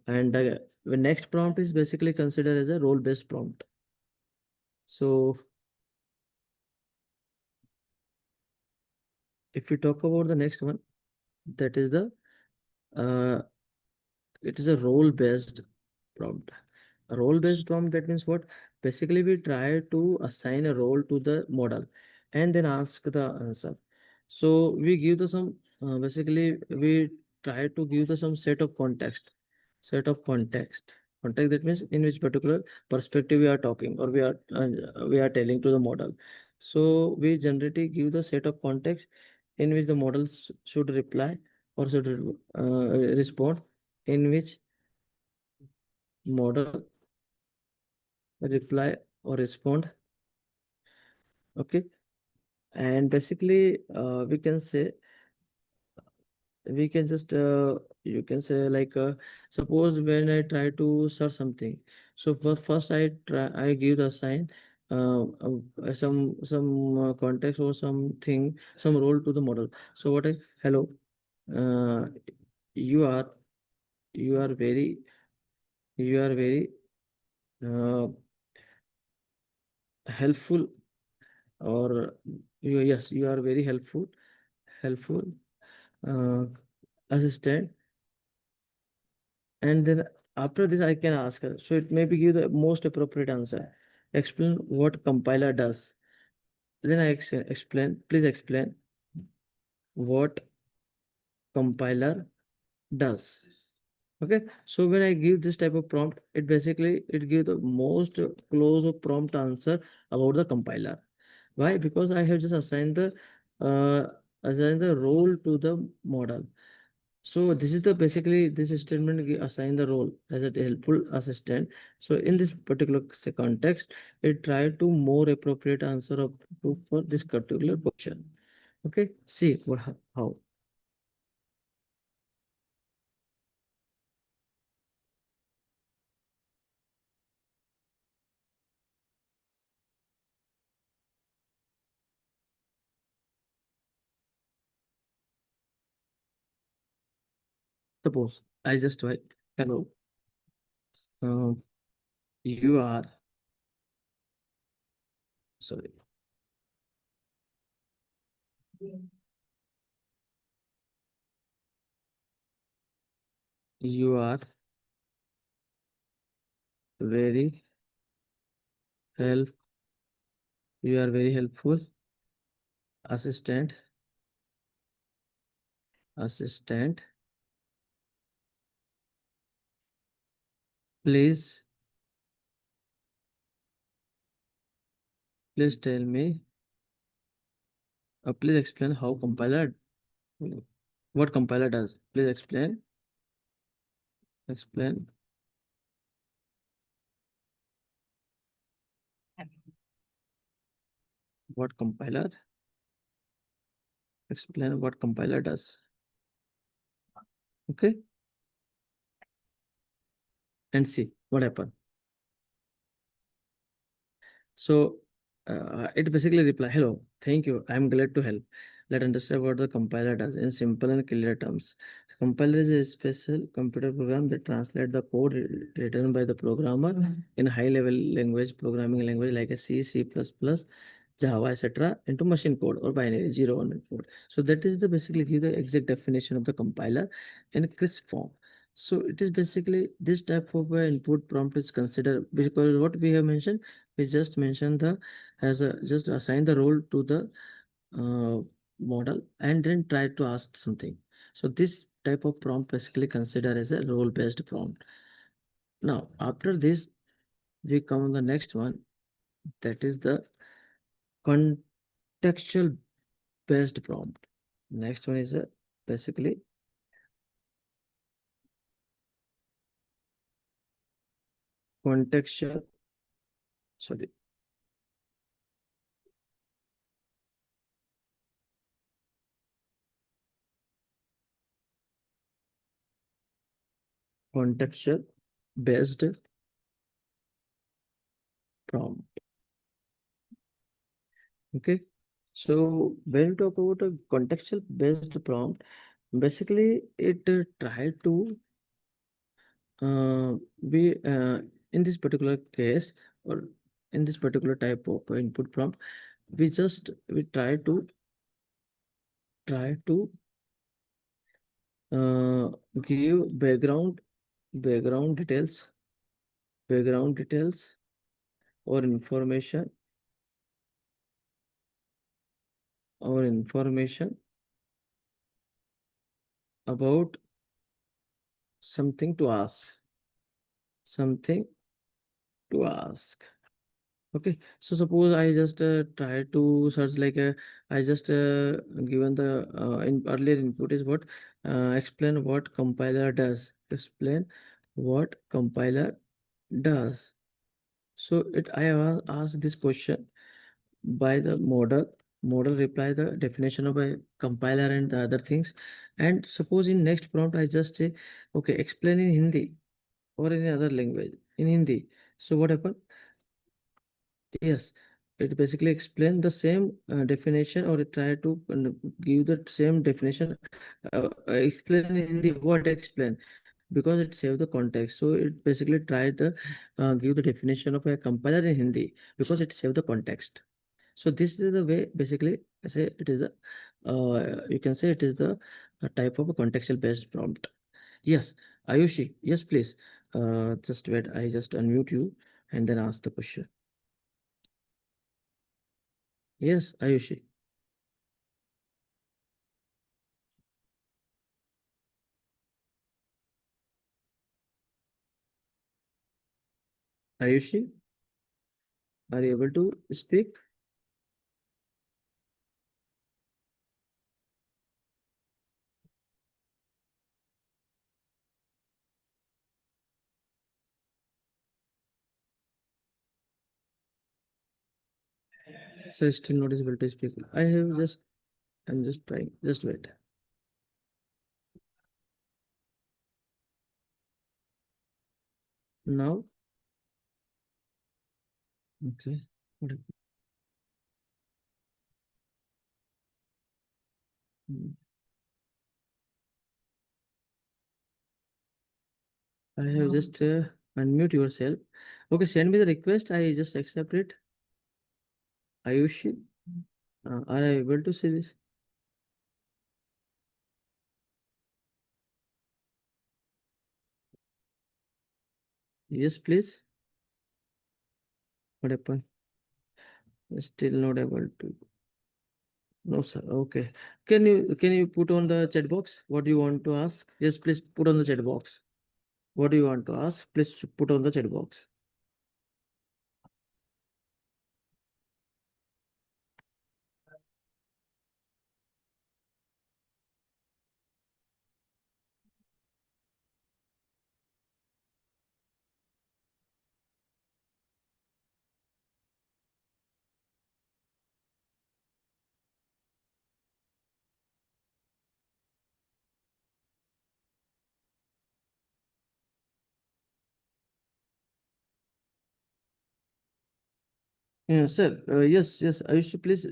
and the next prompt is basically considered as a role based prompt. So if we talk about the next one, that is the uh, it is a role based prompt. A role based prompt, that means what? Basically we try to assign a role to the model and then ask the answer. So we give the some basically we try to give the some set of context. That means in which particular perspective we are talking, or we are telling to the model. So we generally give the set of context in which the model should reply or should respond, in which model reply or respond. Okay, and basically we can just you can say like suppose when I try to search something, so first I give the sign some context or something, some role to the model. So what I hello, uh, you are you are very you are very uh, helpful, or yes, you are very helpful uh, assistant. And then after this I can ask her, so it may be give the most appropriate answer. Explain what compiler does. Then I explain, please explain what compiler does. Okay, so when I give this type of prompt, it basically it gives the most close of prompt answer about the compiler. Why? Because I have just uh, assigned the role to the model. So this is the basically this statement assign the role as a helpful assistant. So in this particular context, it try to more appropriate answer of for this particular question. Okay, see what how. Suppose I just write hello. Uh, you are sorry. You are very help. You are very helpful assistant. Assistant, please tell me. Please explain how compiler what compiler does. Please explain what compiler explain what compiler does. Okay, and see what happen. So it basically reply, hello, thank you. I'm glad to help. Let's understand what the compiler does in simple and clear terms. Compiler is a special computer program that translates the code written by the programmer in high-level language, programming language like a C, C++, Java, etc., into machine code or binary 0 1 code. So that is the basically give the exact definition of the compiler in a crisp form. So it is basically this type of input prompt is considered because what we have mentioned, we just mentioned the as a just assign the role to the uh, model and then try to ask something. So this type of prompt basically considered as a role based prompt. Now after this we come on the next one, that is the contextual based prompt. Next one is a basically contextual, sorry, contextual based prompt. Okay. So when we talk about a contextual based prompt, basically it try to be in this particular case or in this particular type of input prompt, we try to uh, give background details, background details or information about something to ask, something to ask. Okay, so suppose I just try to search like I just given the in earlier input is what explain what compiler does. Explain what compiler does. So I asked this question by the model. Model reply the definition of a compiler and the other things. And suppose in next prompt I just say, okay, explain in Hindi or any other language in Hindi. So what happened? Yes, it basically explain the same definition, or it try to give the same definition. Explain in Hindi. What explain? Because it save the context. So it basically try to give the definition of a compiler in Hindi because it save the context. So this is the way basically I say it is a you can say it is the type of a contextual based prompt. Yes, Ayushi. Yes, please. Just wait. I just unmute you and then ask the question. Yes, Ayushi. Ayushi, are you able to speak? So still not able to speak. I'm just trying. Just wait. Now, okay. What happened? Hmm. I have just unmute yourself. Okay, send me the request. I just accept it. Ayushi, are you able to see this? Yes, please. What happened? Still not able to. No, sir. Okay. Can you put on the chat box? What do you want to ask? Yes, please put on the chat box. What do you want to ask? Please put on the chat box. Yeah, sir. Yes. I should please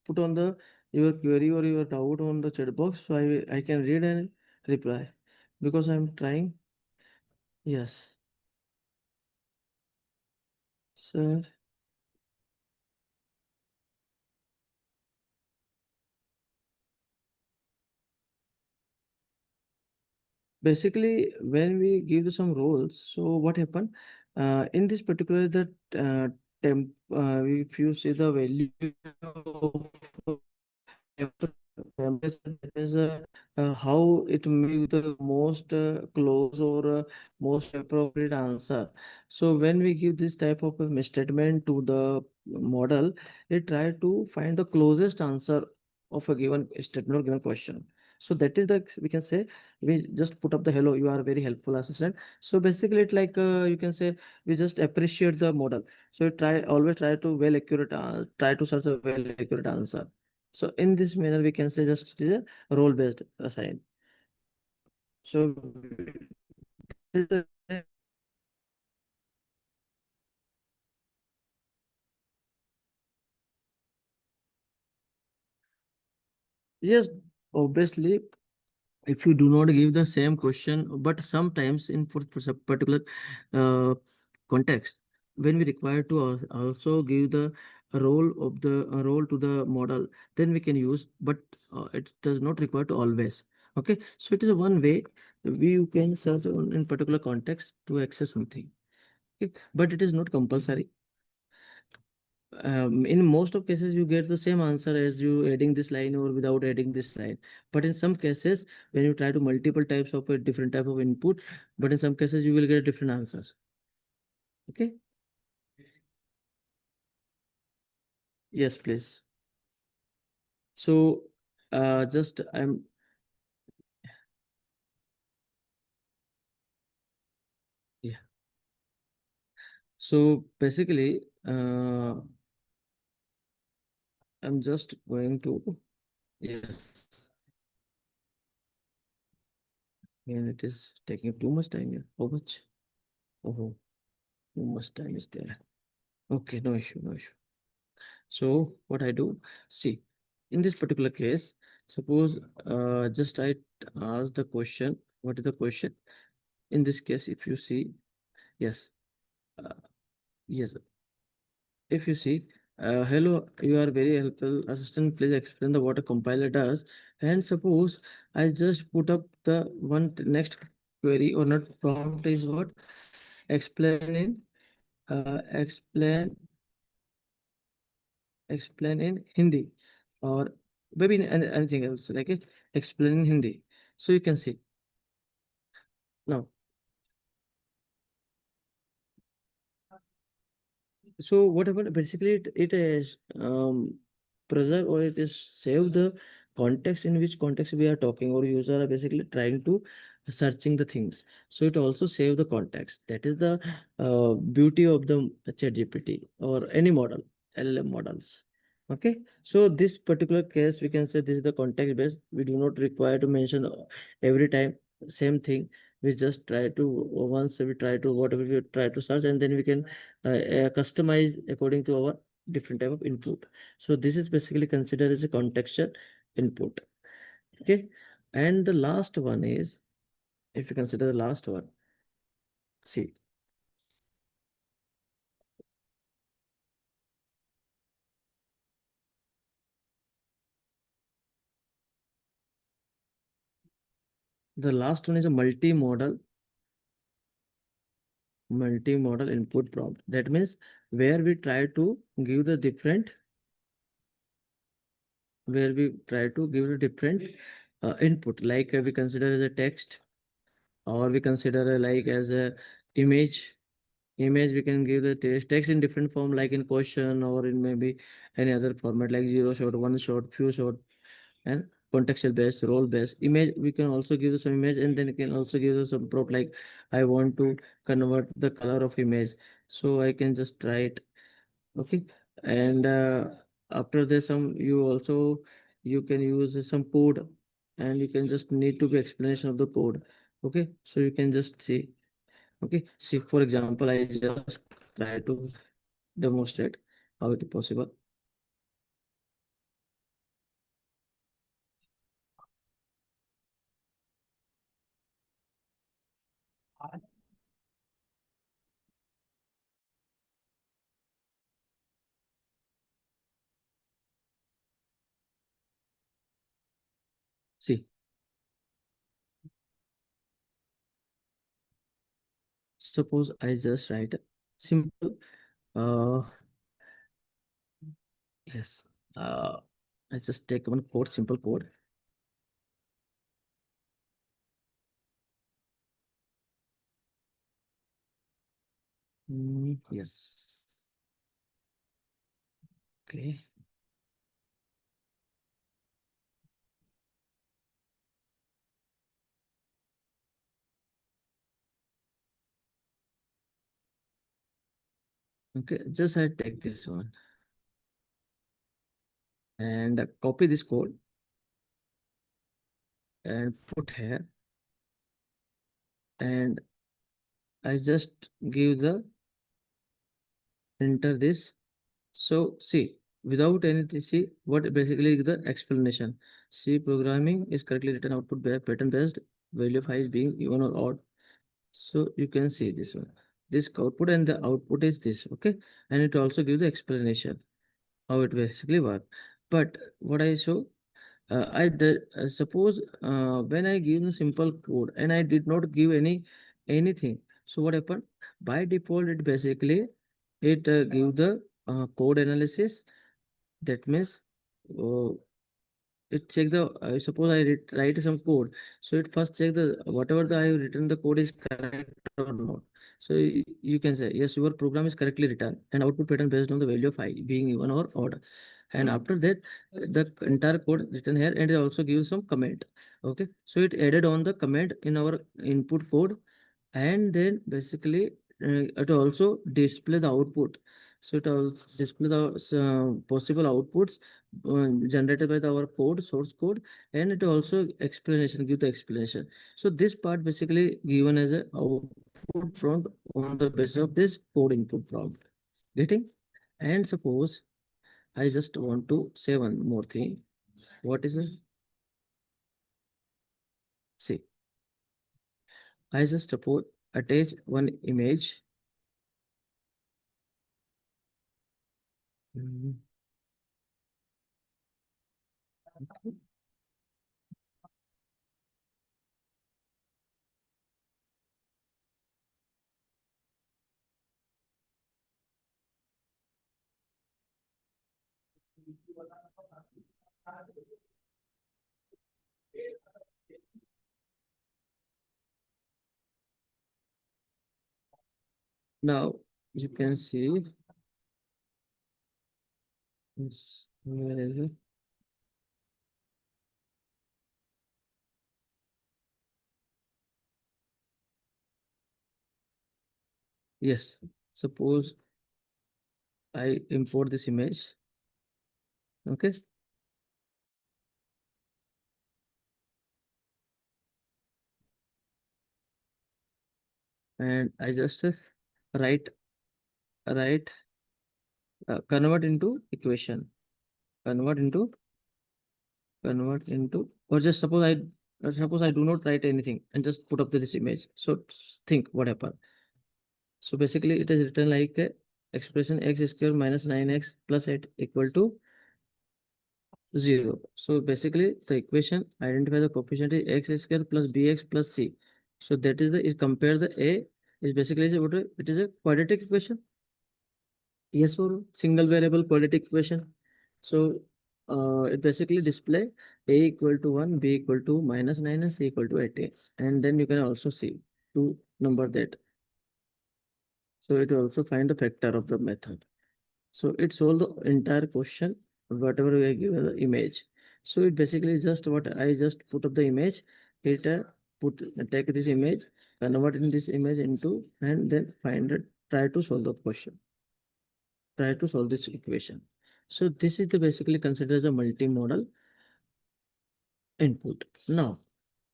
put on the your query or your doubt on the chat box so I can read and reply because I'm trying. Yes, sir. Basically, when we give some roles, so what happened? In this particular that if you see the value of temperature, that is how it make the most close or most appropriate answer. So when we give this type of a statement to the model, it try to find the closest answer of a given statement or given question. So that is the we can say we just put up the hello. You are a very helpful assistant. So basically, it like you can say we just appreciate the model. So try always try to well accurate try to search a well accurate answer. So in this manner, we can say just it is a role-based assign. So this is yes, obviously, if you do not give the same question, but sometimes in for some particular uh, context, when we require to also give the role of the role to the model, then we can use, but it does not require to always. Okay, so it is one way we you can search on in particular context to access something. Okay? But it is not compulsory. In most of cases you get the same answer as you adding this line or without adding this line, but in some cases when you try to multiple types of a different type of input, but in some cases you will get different answers. Okay. Yes, please. So just I'm yeah. So basically, I'm just going to, yes, and it is taking too much time here. How much? Oh, too much time is there. Okay, no issue, no issue. So what I do, see, in this particular case, suppose just I ask the question, what is the question? In this case, if you see, yes, uh, yes, if you see, hello, you are very helpful. Assistant, please explain the what a compiler does. And suppose I just put up the next query or not prompt is what? Explain in, explain, explain in Hindi, or maybe in anything else, like it, explain in Hindi. So you can see now. So whatever basically it is preserve or it is save the context in which context we are talking, or user are basically trying to searching the things. So it also save the context. That is the beauty of the ChatGPT or any model, LLM models. Okay, so this particular case we can say this is the context based. We do not require to mention every time same thing. We just try to once we try to whatever we try to search, and then we can customize according to our different type of input. So this is basically considered as a contextual input. Okay, and the last one is, if you consider the last one, see, the last one is a multi-modal input prompt. That means where we try to give the different, where we try to give a different input, like we consider as a text, or we consider like as a image. Image we can give the text in different form, like in question or in maybe any other format, like zero shot, one shot, few shot, and contextual based, role based. Image we can also give some image, and then you can also give some prompt, like I want to convert the color of image, so I can just try it. Okay, and after this some you also you can use some code, and you can just need to be explanation of the code. Okay, so you can just see. Okay, see, for example, I just try to demonstrate how it is possible. See, suppose I just write a simple, uh, yes, uh, I just take one code, simple code. Yes, okay, okay, just I take this one and copy this code and put here, and I just give the enter this. So see, without anything, see what basically is the explanation. See, programming is correctly written output pattern based, value of I is being even or odd. So you can see this one. This output and the output is this, okay? And it also gives the explanation how it basically work. But what I show, suppose when I give a simple code and I did not give anything. So what happened? By default, it basically it give the code analysis. That means uh, it check the suppose I write some code, so it first check the whatever the I have written the code is correct or not. So you can say yes, your program is correctly written, and output pattern based on the value of I being even or odd. And after that, the entire code written here, and it also gives some comment. Okay, so it added on the comment in our input code, and then basically it also display the output. So it also display the possible outputs generated by our code, source code, and it also explanation, give the explanation. So this part basically given as a output prompt on the basis of this code input prompt. Getting? And suppose I just want to say one more thing. What is it? See, I just suppose attach one image. Mhm. Now you can see this. Where is it? Yes. Suppose I import this image. Okay. And I just write write convert into equation. Convert into convert into or just suppose I do not write anything and just put up this image. So think what happened. So basically it is written like expression x square minus 9x plus 8 equal to 0. So basically the equation identify the coefficient is x square plus bx plus c. So that is the is compare the a is basically is what it is a quadratic equation. Yes or no? Single variable quadratic equation. So it basically display a equal to 1, b equal to minus 9 and c equal to 18. And then you can also see two number that. So it will also find the factor of the method. So it solve the entire question, whatever we are given the image. So it basically just what I just put up the image, it put take this image, convert in this image into, and then find it, try to solve the question, try to solve this equation. So this is the basically considered as a multimodal input. Now,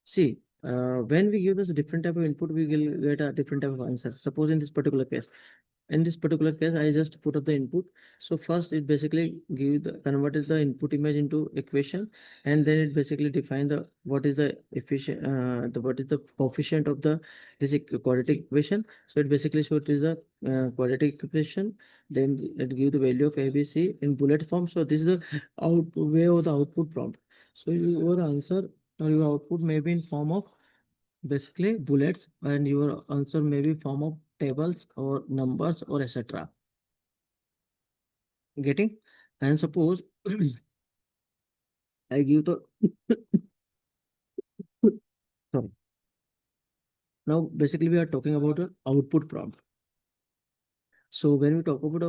see, when we give this different type of input, we will get a different type of answer. Suppose in this particular case, I just put up the input. So first it basically give the converted the input image into equation, and then it basically define the what is the efficient what is the coefficient of the this quadratic equation. So it basically show it is the quadratic equation. Then it give the value of ABC in bullet form. So this is the out way of the output prompt. So your answer or your output may be in form of basically bullets, and your answer may be form of tables or numbers or etc. Getting? And suppose I give the sorry. Now basically we are talking about an output prompt. So when we talk about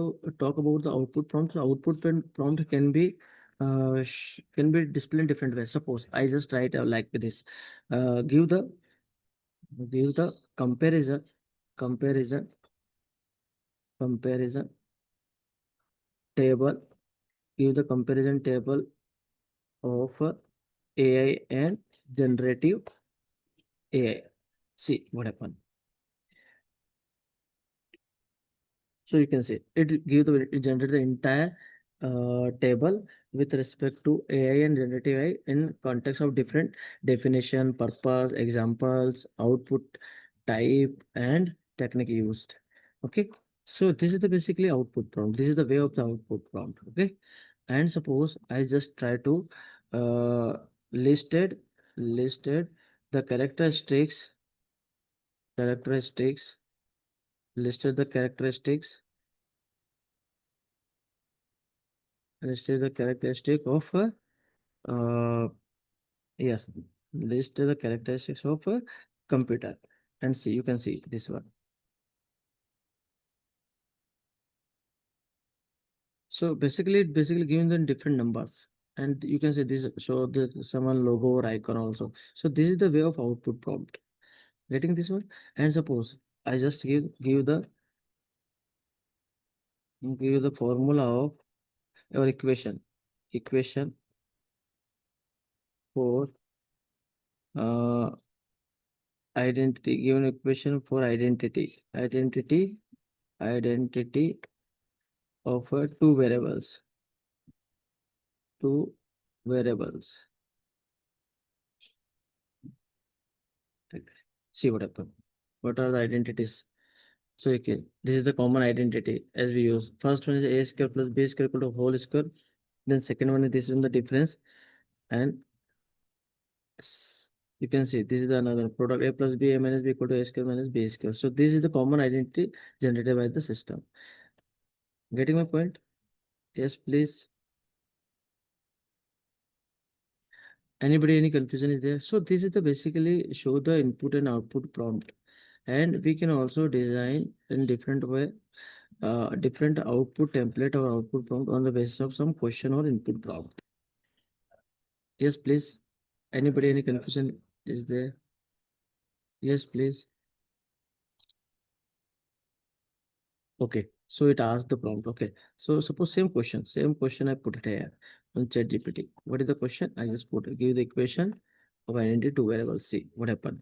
the output prompt, the prompt can be can be displayed in different ways. Suppose I just write like this, give the comparison comparison table, give the comparison table of AI and generative AI. See what happened. So you can see it generate the entire table with respect to AI and generative AI in context of different definition, purpose, examples, output type, and technique used. Okay. So this is the basically output prompt. This is the way of the output prompt. Okay. And suppose I just try to uh, listed listed the characteristics listed the characteristics listed the characteristic of uh, yes, listed the characteristics of a computer. And see, you can see this one. So basically it basically giving them different numbers, and you can say this show the someone logo or icon also. So this is the way of output prompt. Getting this one? And suppose I just give the formula of or equation for uh identity, given equation for identity of two variables. Right. See what happened. What are the identities? So okay, this is the common identity as we use. First one is a square plus b square equal to whole square. Then second one is this one the difference, and you can see this is the another product a plus b a minus b equal to a square minus b square. So this is the common identity generated by the system. Getting my point? Yes, please. Anybody any confusion is there? So this is the basically show the input and output prompt, and we can also design in different way different output template or output prompt on the basis of some question or input prompt. Yes, please. Anybody any confusion is there? Yes, please. Okay, so it asks the prompt. Okay, so suppose same question I put it here on ChatGPT. What is the question? I just put give the equation of identity to variable. See what happened.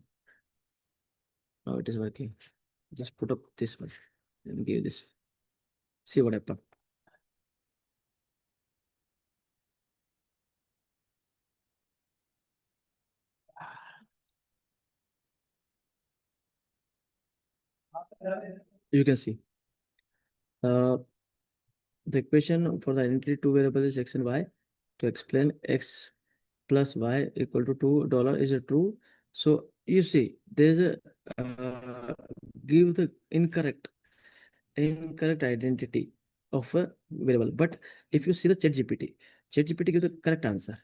Now it is working. Just put up this one and give this. See what happened. You can see. Uh, the equation for the identity two variable is x and y. To explain x plus y equal to $2 is a true. So you see, there's a give the incorrect identity of a variable. But if you see the ChatGPT gives the correct answer,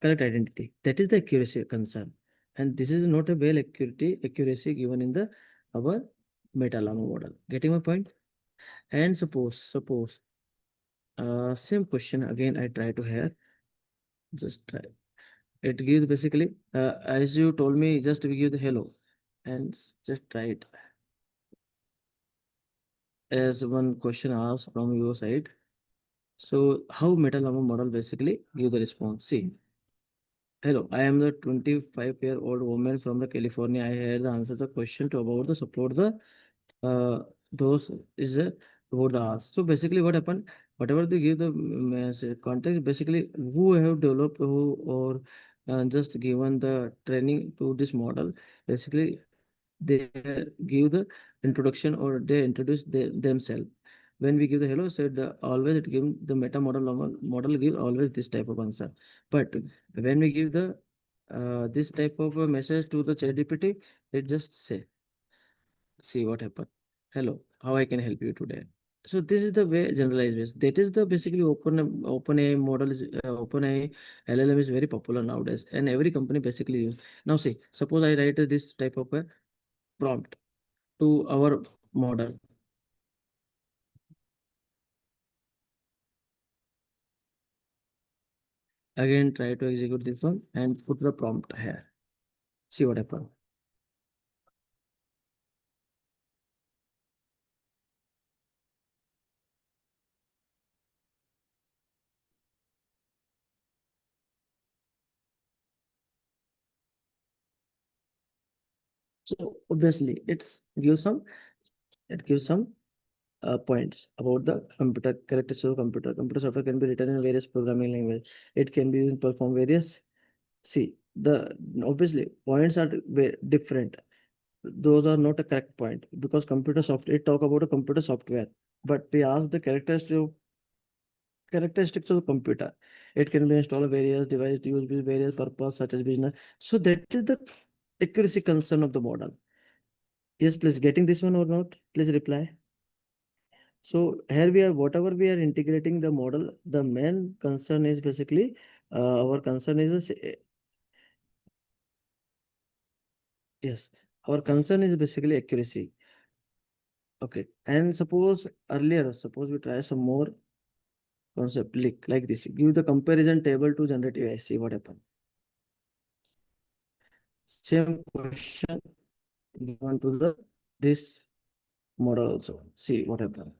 correct identity. That is the accuracy concern. And this is not a well accuracy given in the our Meta-Llama model. Getting my point? And suppose same question again I try to hear. Just try. It gives basically as you told me, just we give the hello and just try it as one question asked from your side. So how Meta-Llama model basically give the response? See, hello, I am the 25-year-old woman from the California. I had the answer the question to about the support the those is about the ask. So basically what happened, whatever they give the context, basically who have developed who or just given the training to this model, basically they give the introduction or they introduce themselves. When we give the hello, so the always it give the meta model give always this type of answer. But when we give the this type of a message to the ChatGPT, it just say, see what happened. Hello, how I can help you today. So this is the way generalized ways. That is the basically open AI model is open AI LLM is very popular nowadays, and every company basically use. Now see, suppose I write this type of a prompt to our model. Again, try to execute this one and put the prompt here. See what happens. So obviously, it gives some points about the computer characteristics of computer. Computer software can be written in various programming language. It can be used to perform various. See the obviously points are different. Those are not a correct point because computer software. It talk about a computer software, but we ask the characteristics of the computer. It can be installed various devices used with various purpose such as business. So that is the accuracy concern of the model. Yes, please getting this one or not? Please reply. So here we are, whatever we are integrating the model, the main concern is basically our concern is yes, our concern is basically accuracy. Okay, and suppose we try some more concept like this. Give the comparison table to generative AI. See what happen. Same question given to the this. model also. See what happened.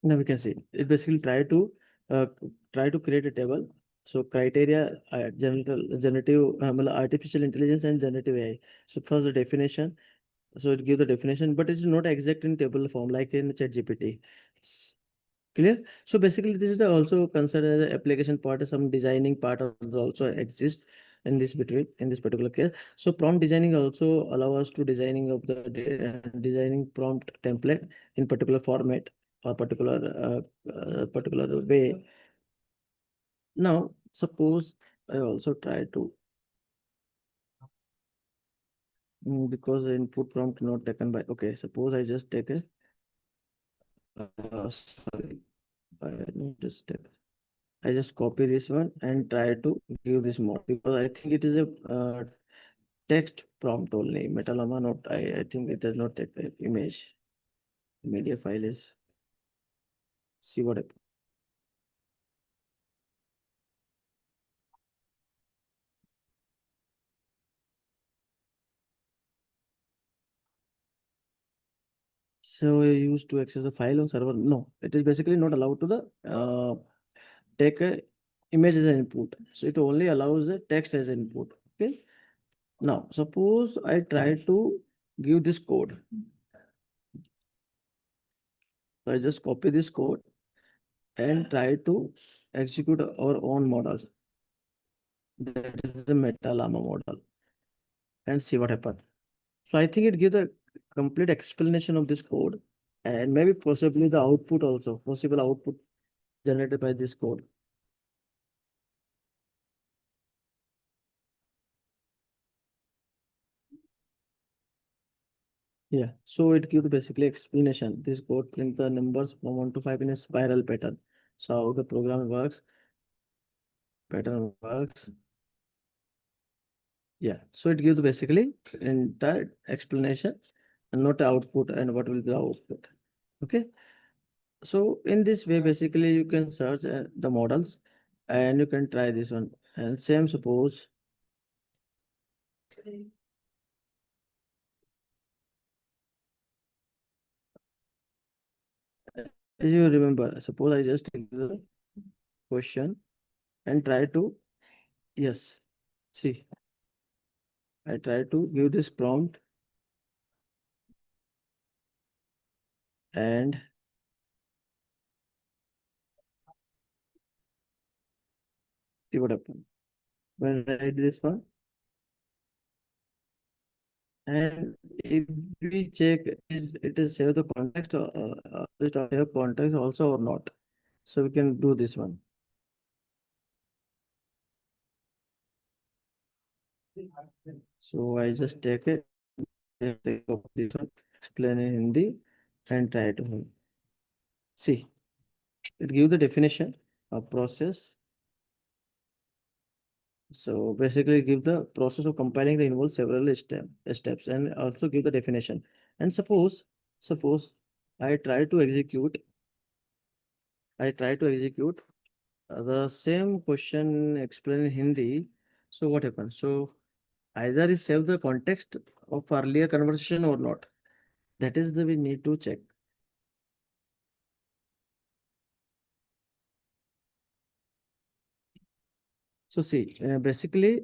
Now we can see it basically uh, try to create a table. So criteria, artificial intelligence and generative AI. So first the definition. So it gives the definition, but it's not exact in table form like in ChatGPT. S- Clear? So basically, this is the also considered as a application part. Some designing part also exist in this between in this particular case. So prompt designing also allow us to designing of the designing prompt template in particular format or particular way. Now, suppose I also try to because the input prompt not taken by. Okay, suppose I just take a sorry, I not just take. I just copy this one and try to give this more because I think it is a text prompt only. Metalama not I think it does not take a image. Media file is see what happens. So I used to access the file on server. No, it is basically not allowed to the take a image as an input. So it only allows the text as input. Okay. Now suppose I try to give this code. So I just copy this code and try to execute our own model. That is the Meta Llama model and see what happens. So I think it gives a complete explanation of this code and maybe possibly the output also, possible output generated by this code. Yeah, so it gives basically explanation. This code print the numbers from 1 to 5 in a spiral pattern. So how the program works, pattern works. Yeah, so it gives basically entire explanation and not output and what will be the output. Okay. So in this way, basically you can search the models and you can try this one. And same suppose, as you remember, suppose I just take the question and try to, yes, see, I try to give this prompt and see what happens. When I write this one, and if we check is it is save the context or just save context also or not. So we can do this one. So I just take it, take of this one, explain in Hindi and try to see. It gives the definition of process. So basically give the process of compiling the involves several steps and also give the definition. And suppose I try to execute, I try to execute the same question explained in Hindi. So what happens? So either is save the context of earlier conversation or not. That is the we need to check. So see, basically,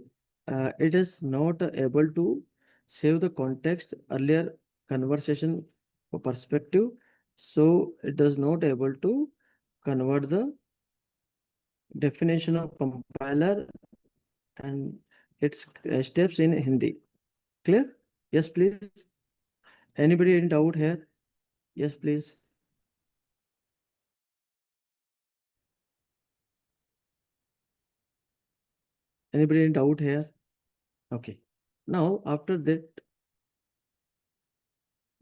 it is not able to save the context earlier conversation or perspective. So it does not able to convert the definition of compiler and its steps in Hindi. Clear? Yes, please. Anybody in doubt here? Yes, please. Anybody in doubt here? Okay. Now, after that,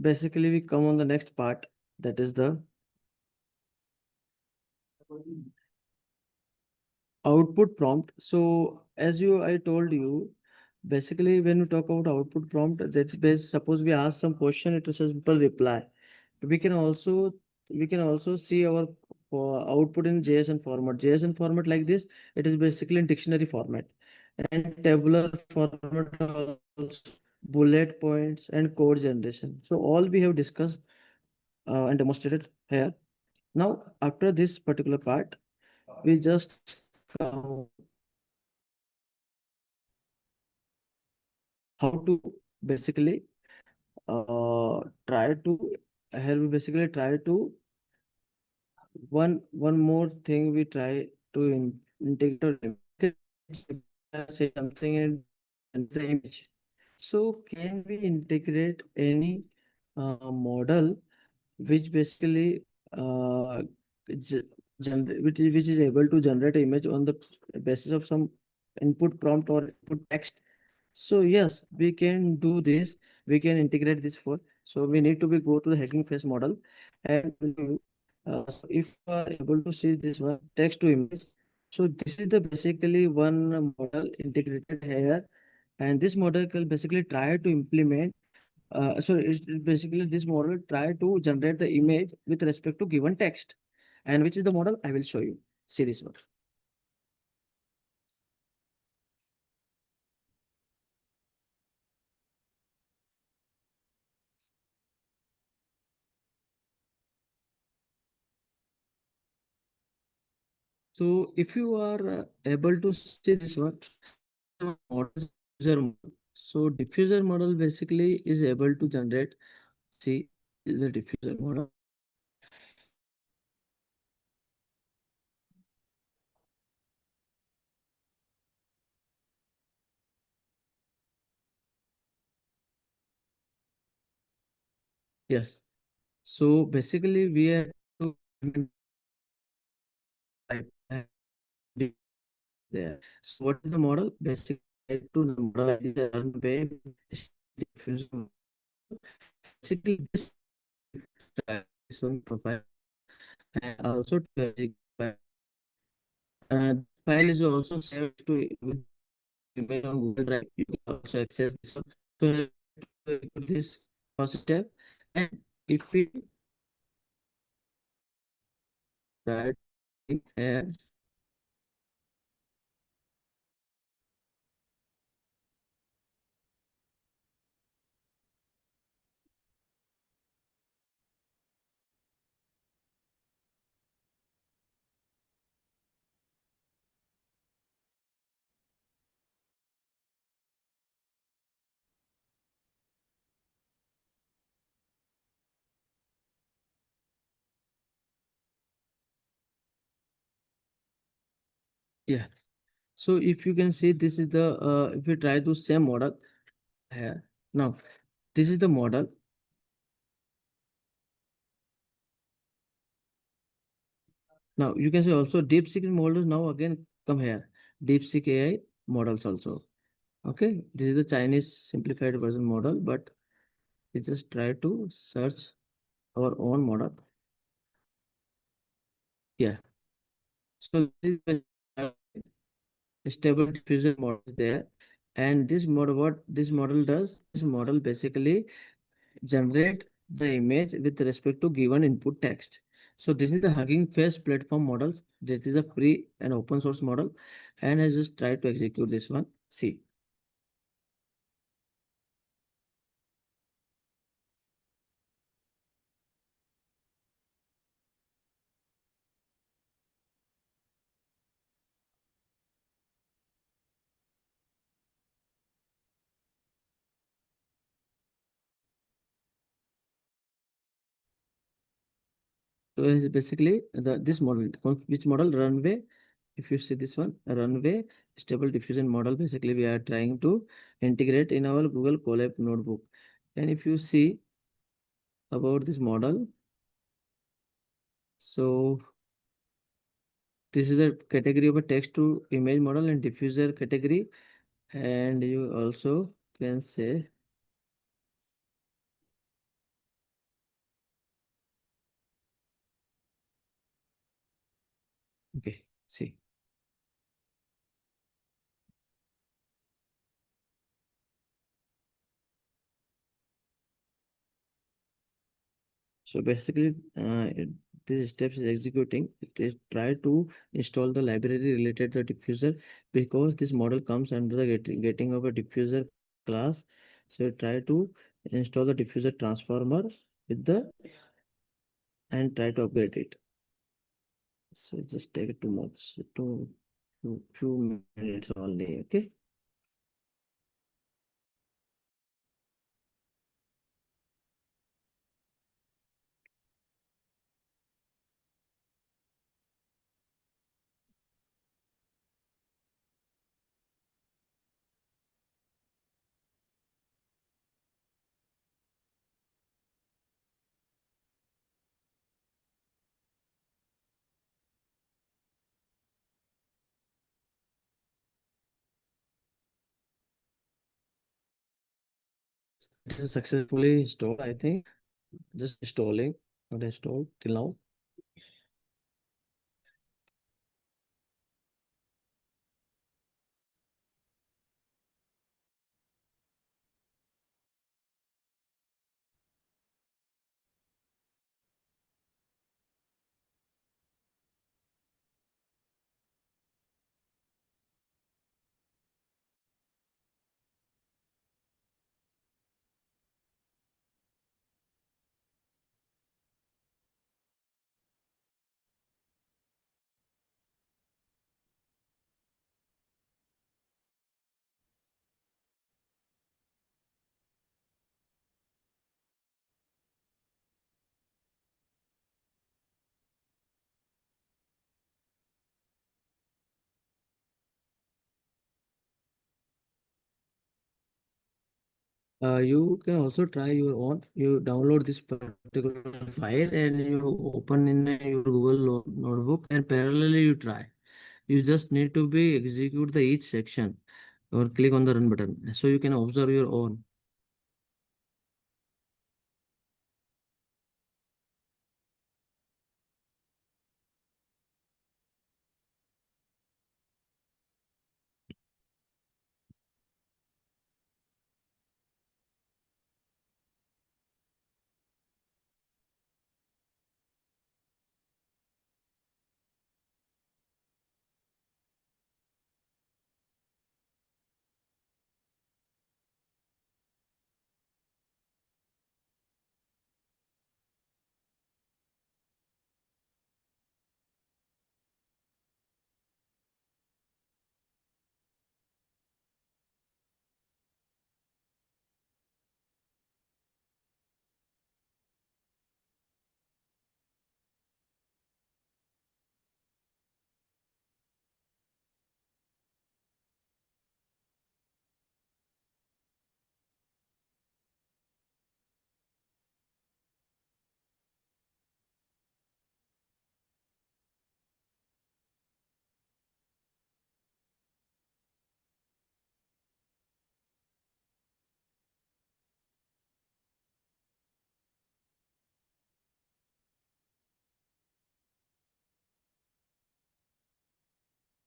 basically we come on the next part. That is the Output prompt. So as I told you, basically when we talk about output prompt, that's based, suppose we ask some question, it is a simple reply. We can also we can also see our output in JSON format. JSON format like this, it is basically in dictionary format and tabular format also, bullet points and code generation. So all we have discussed and demonstrated here. Now after this particular part, we just come how to basically try to here we basically try to one more thing we try to integrate say something and the image. So can we integrate any model which basically ge- which is able to generate image on the basis of some input prompt or input text. So yes, we can do this. We can integrate this for. So we need to be go to the Hugging Face model, and so if you are able to see this one text to image, so this is the basically one model integrated here, and this model can basically try to implement. So it's basically this model try to generate the image with respect to given text, and which is the model I will show you. See this one. So if you are able to see this one, model is diffuser model. So diffuser model basically is able to generate. See, is a diffuser model. Yes. So basically, we are to type there. So what is the model? Basically, type to the model ID the run way diffuser model. Basically, this one profile and also to execute. File is also saved to with image on Google Drive. You can also access this one. So this first step, and if we write here, yeah. So if you can see, this is the if we try to same model here. Now, this is the model. Now you can see also DeepSeek models now again come here. DeepSeek AI models also. Okay, this is the Chinese simplified version model, but we just try to search our own model. Yeah. So this is the stable diffusion model is there, and this model, what this model does, this model basically generate the image with respect to given input text. So this is the Hugging Face platform models. That is a free and open source model, and I just try to execute this one. See. So it's basically this model, which model runway. If you see this one, runway stable diffusion model, basically we are trying to integrate in our Google Colab notebook. And if you see about this model, so this is a category of a text to image model and diffuser category. And you also can say, Okay, see. So basically, this steps is executing. It is try to install the library related to diffuser because this model comes under the getting of a diffuser class. So try to install the diffuser transformer with the and try to upgrade it. So just take it too much, to few minutes only. Okay. It is successfully installed, I think. Just installing, not installed till now. You can also try your own. You download this particular file and you open in your Google notebook and parallelly you try. You just need to be execute the each section or click on the run button so you can observe your own.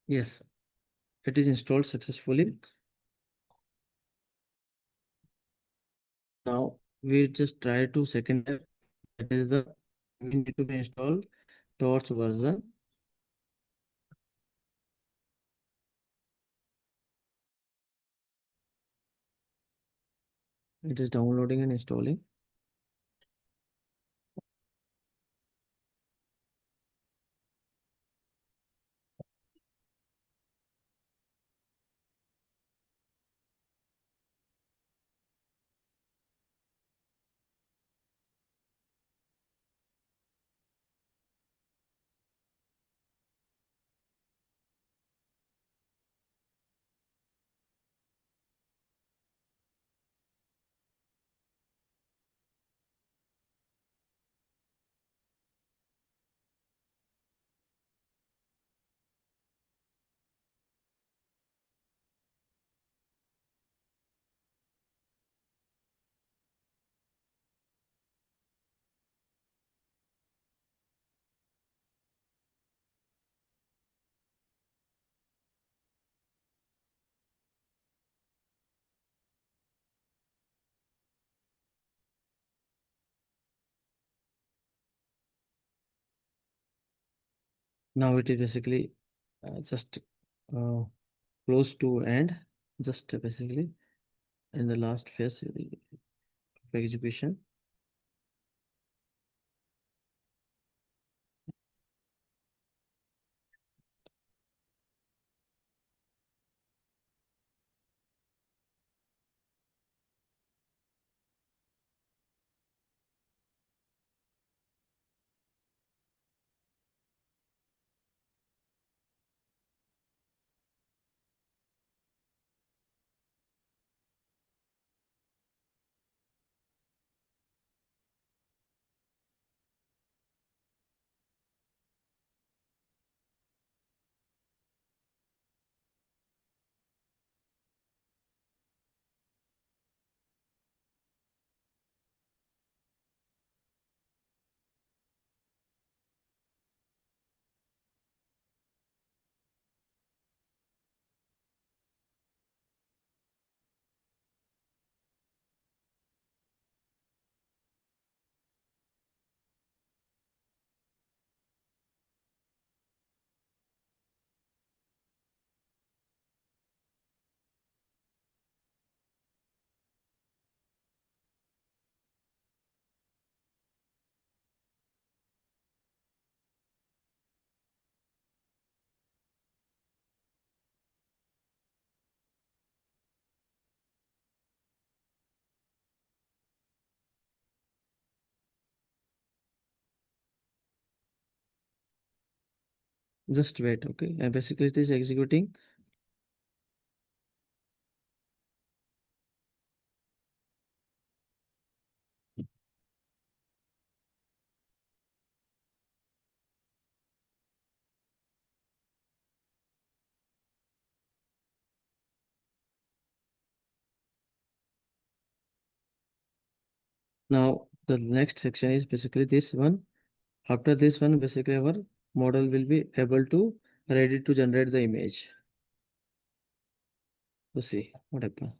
Yes, it is installed successfully. Now we just try to second step. That is the we need to be installed Torch version. It is downloading and installing. Now it is basically just uh, close to end, just basically in the last phase of execution. Just wait, okay? And basically it is executing. Now the next section is basically this one. After this one, basically our model will be able to ready to generate the image. To see what happens.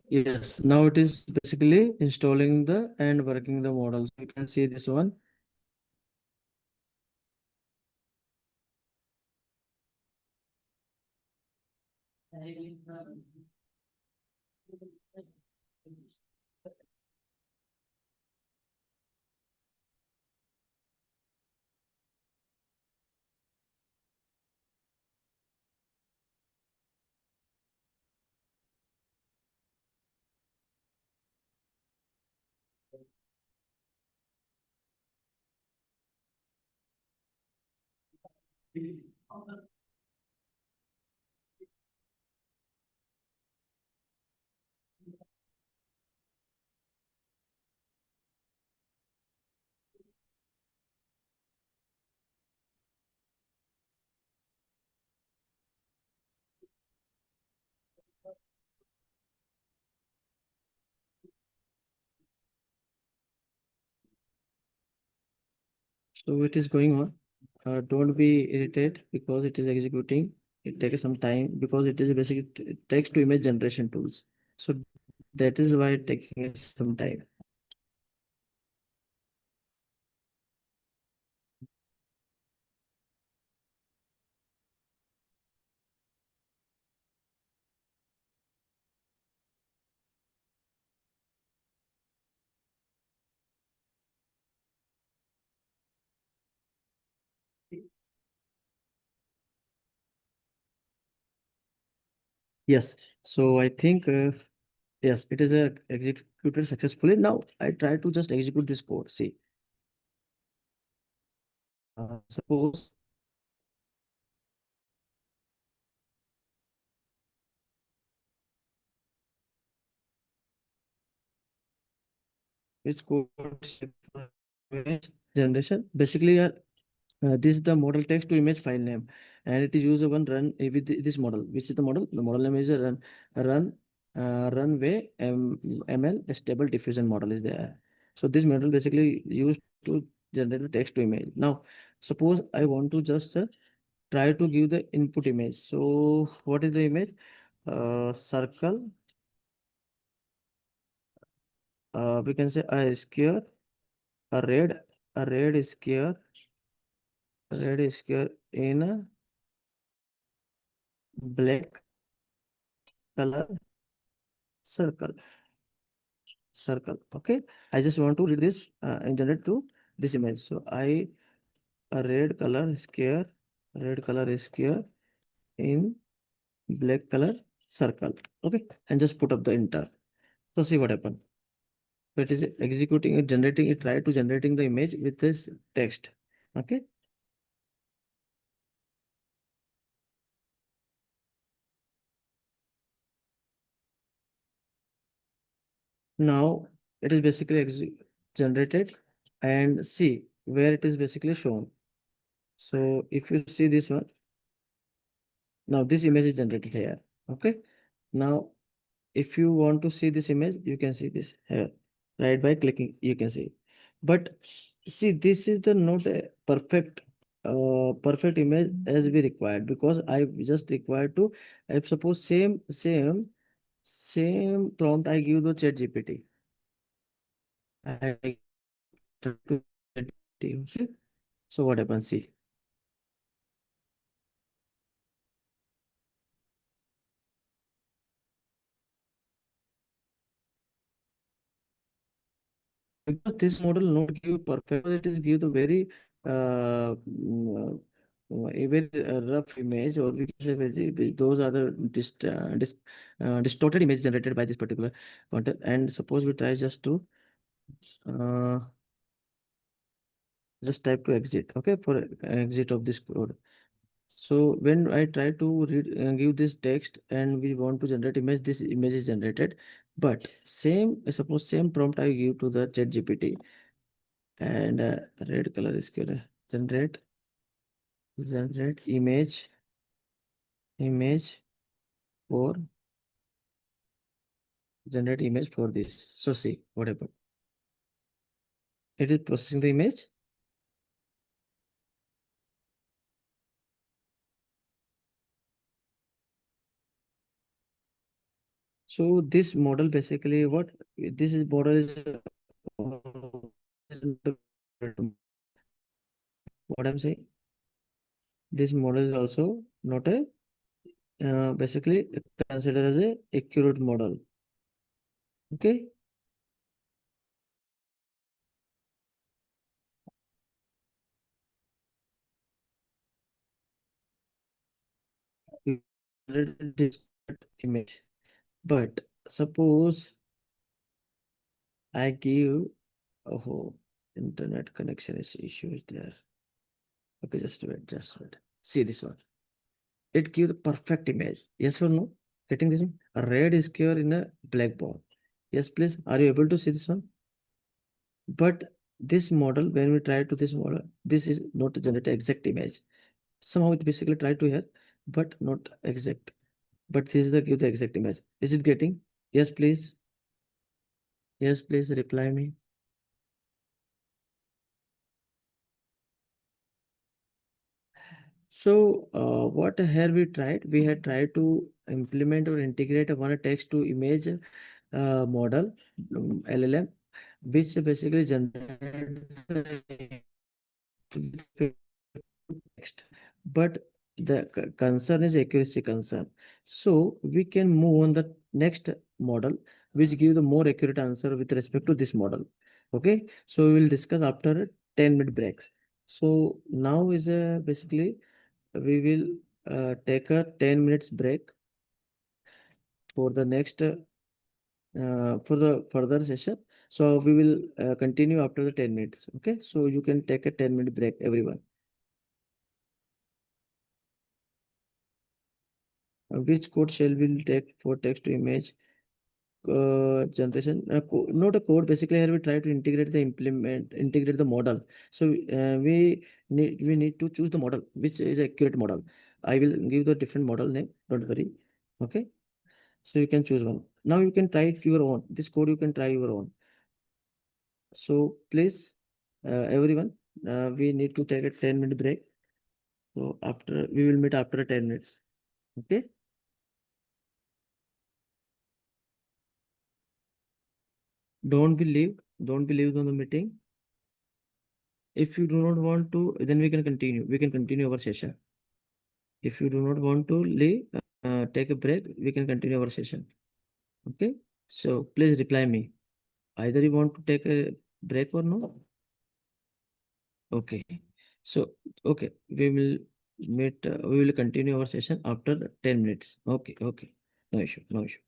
Yes, now it is basically installing the and working the models. You can see this one. So it is going on. Don't be irritated because it is executing. It takes some time because it is basically it takes to image generation tools. So that is why it taking some time. Yes. So I think Yes, it is executed successfully. Now I try to just execute this code. See, suppose which code is image generation. Basically, this is the model text to image file name, and it is used one run with this model. Which is the model? The model name is a run, runway ML stable diffusion model is there. So this model basically used to generate the text to image. Now, suppose I want to just try to give the input image. So what is the image? Circle. We can say a square, a red, a red square, red square in a black color circle. Circle. Okay. I just want to read this and generate to this image. So I a red color square in black color circle. Okay. And just put up the enter. So see what happened. So it is executing it, generating it, try to generating the image with this text. Okay. Now it is basically generated and see where it is basically shown. So if you see this one, now this image is generated here. Okay. Now if you want to see this image, you can see this here, right? By clicking, you can see. But see, this is the not a perfect image as we required, because I just required to, if suppose same prompt I give the chat GPT. I try to okay? So what happens? See, because this model not give perfect, it is give the very a very rough image, or we can say those are the distorted image generated by this particular content. And suppose we try uh, just type to exit, okay, for exit of this code. So when I try to read give this text and we want to generate image, this image is generated. But suppose same prompt I give to the chat GPT, and red color is good. Generate image for generate image for this. So see what happened. It is processing the image. So this model basically what this is model is what I'm saying. This model is also not a basically considered as a accurate model. Okay. We generated this image. But suppose I give, oh, internet connection is issue is there. Okay, just wait. See this one. It gives the perfect image. Yes or no? Getting this one? A red square in a black ball. Yes, please. Are you able to see this one? But this model, when we try to this model, this is not to generate exact image. Somehow it basically try to here, but not exact. But this is the give the exact image. Is it getting? Yes, please. Yes, please reply me. So, what here we tried? We had tried to implement or integrate one text to image model, LLM, which basically generates text. But the concern is accuracy concern. So we can move on the next model, which give the more accurate answer with respect to this model. Okay, so we will discuss after a 10-minute breaks. So now is basically we will take a 10 minutes break for the next for the further session. So we will continue after the 10 minutes. Okay. So you can take a 10-minute break, everyone. Which code shall we take for text to image generation? Not a code. Basically, here we try to integrate the model. So we need to choose the model, which is accurate model. I will give the different model name. Don't worry. Okay. So you can choose one. Now you can try it your own. This code you can try your own. So please, everyone, we need to take a 10-minute break. So after we will meet after 10 minutes. Okay. Don't be leave. Don't be leave on the meeting. If you do not want to, then we can continue. We can continue our session. If you do not want to leave, take a break. We can continue our session. Okay. So please reply me. Either you want to take a break or no. Okay. So okay, we will meet. We will continue our session after 10 minutes. Okay. Okay. No issue. No issue.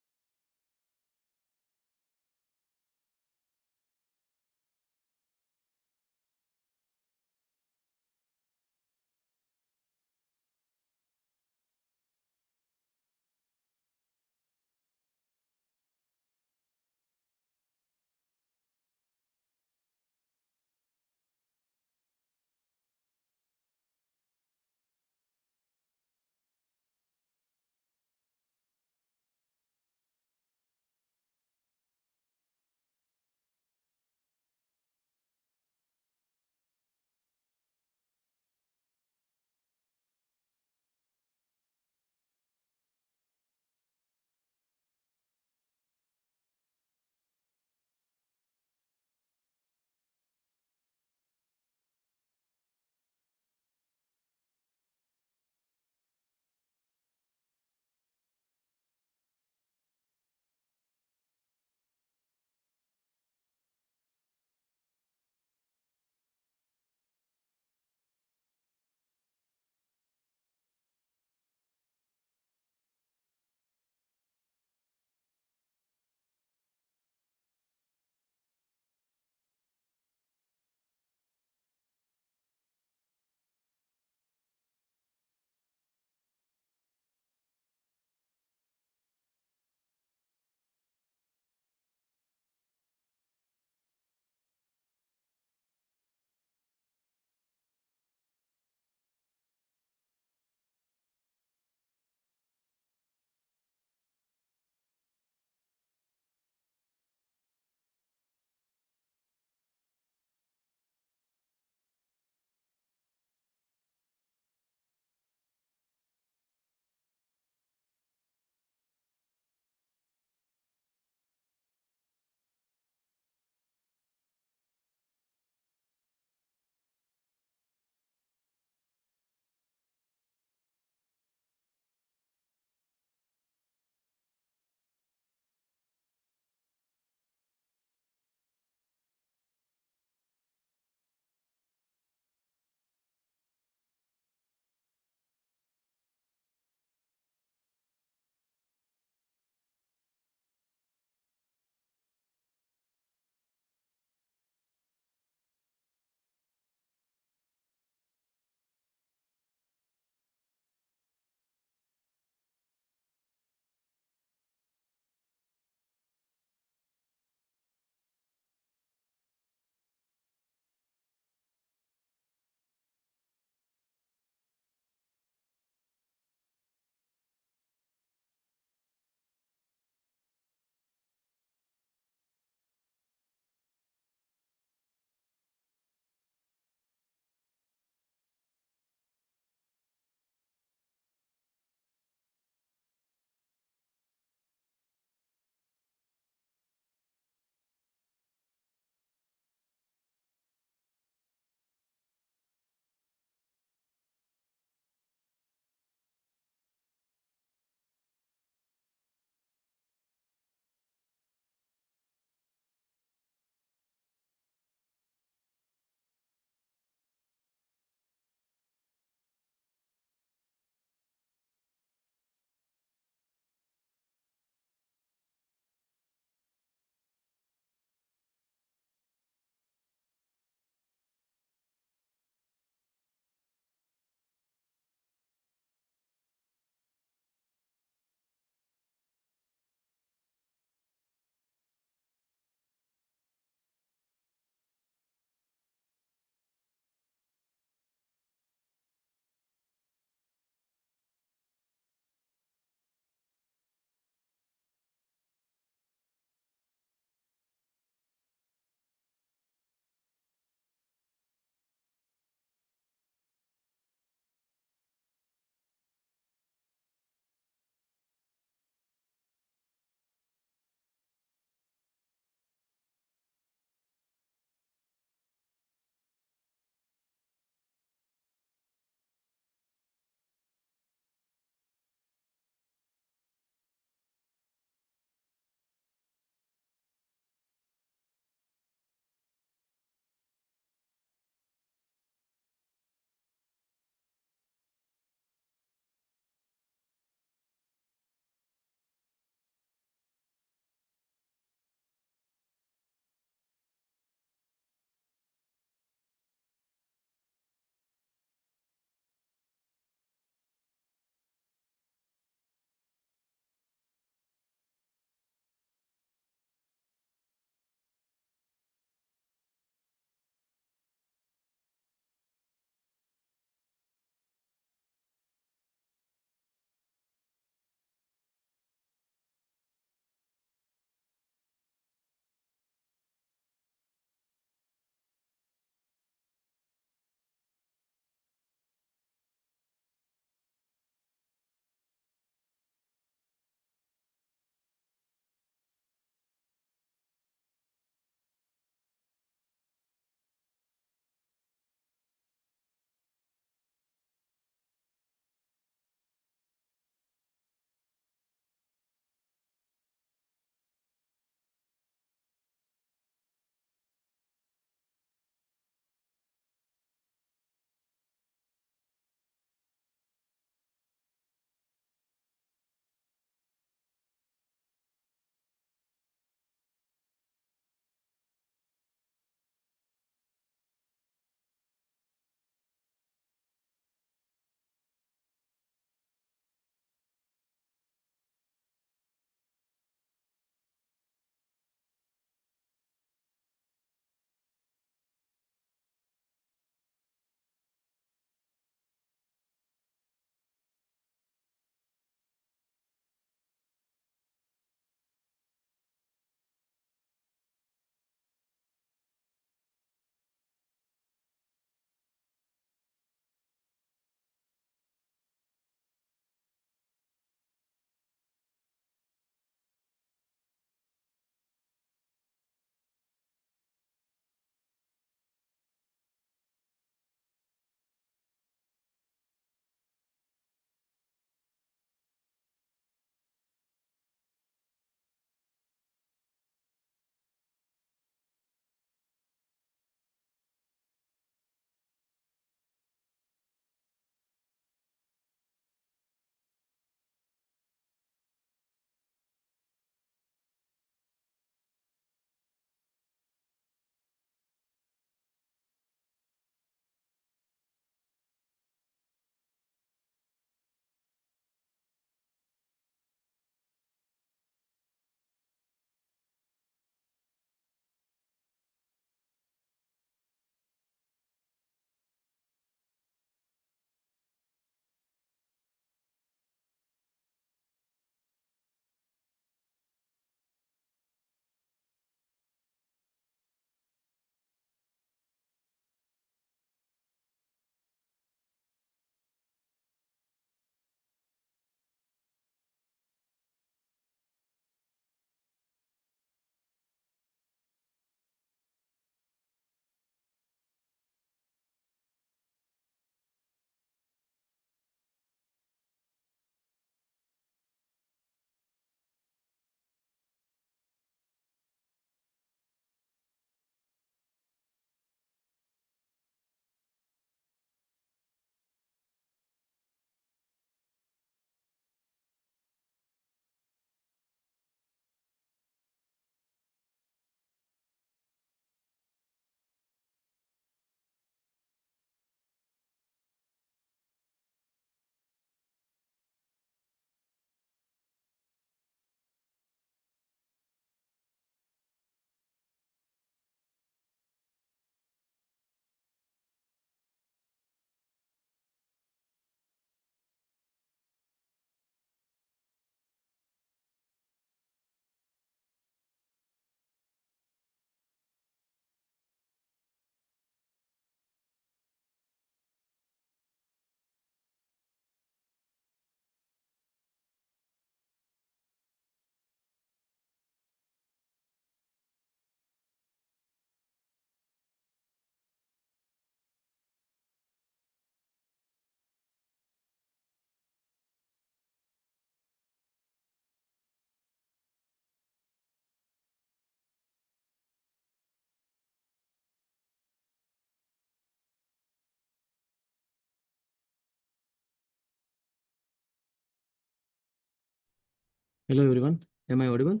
Hello everyone. Am I audible?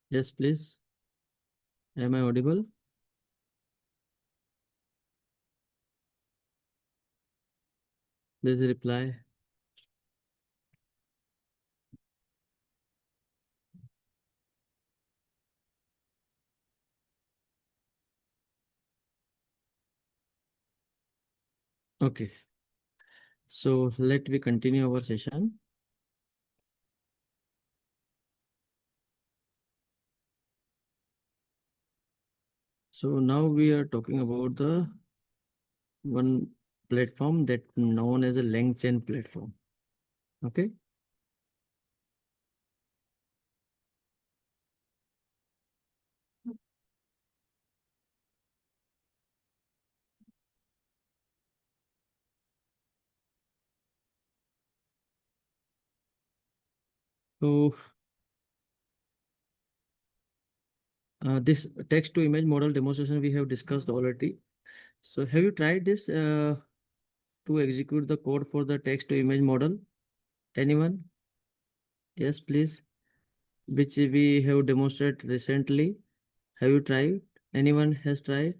Yes, please. Am I audible? Please reply. Okay. So let me continue our session. So now we are talking about the one platform that known as a LangChain platform. Okay. So this text to image model demonstration we have discussed already. So have you tried this to execute the code for the text to image model? Anyone? Yes, please. Which we have demonstrated recently. Have you tried? Anyone has tried?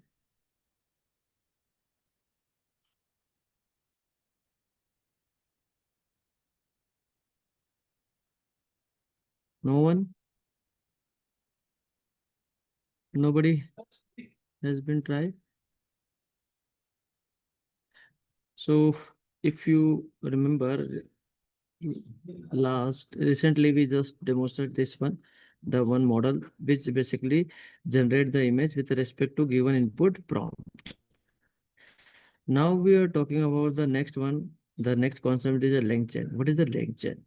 No one? Nobody has been tried? So if you remember last recently we just demonstrated this one, the one model which basically generate the image with respect to given input prompt. Now we are talking about the next one. The next concept is a length chain. What is the length chain?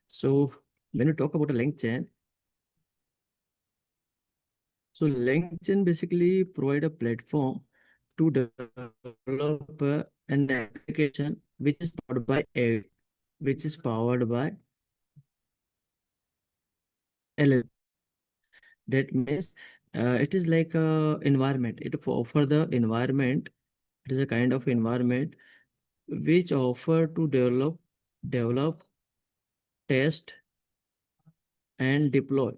So when you talk about a length chain, so length chain basically provide a platform to develop an application which is powered by AI, which is powered by LLM. That means it is like a environment. It offer the environment. It is a kind of environment which offer to develop, test, and deploy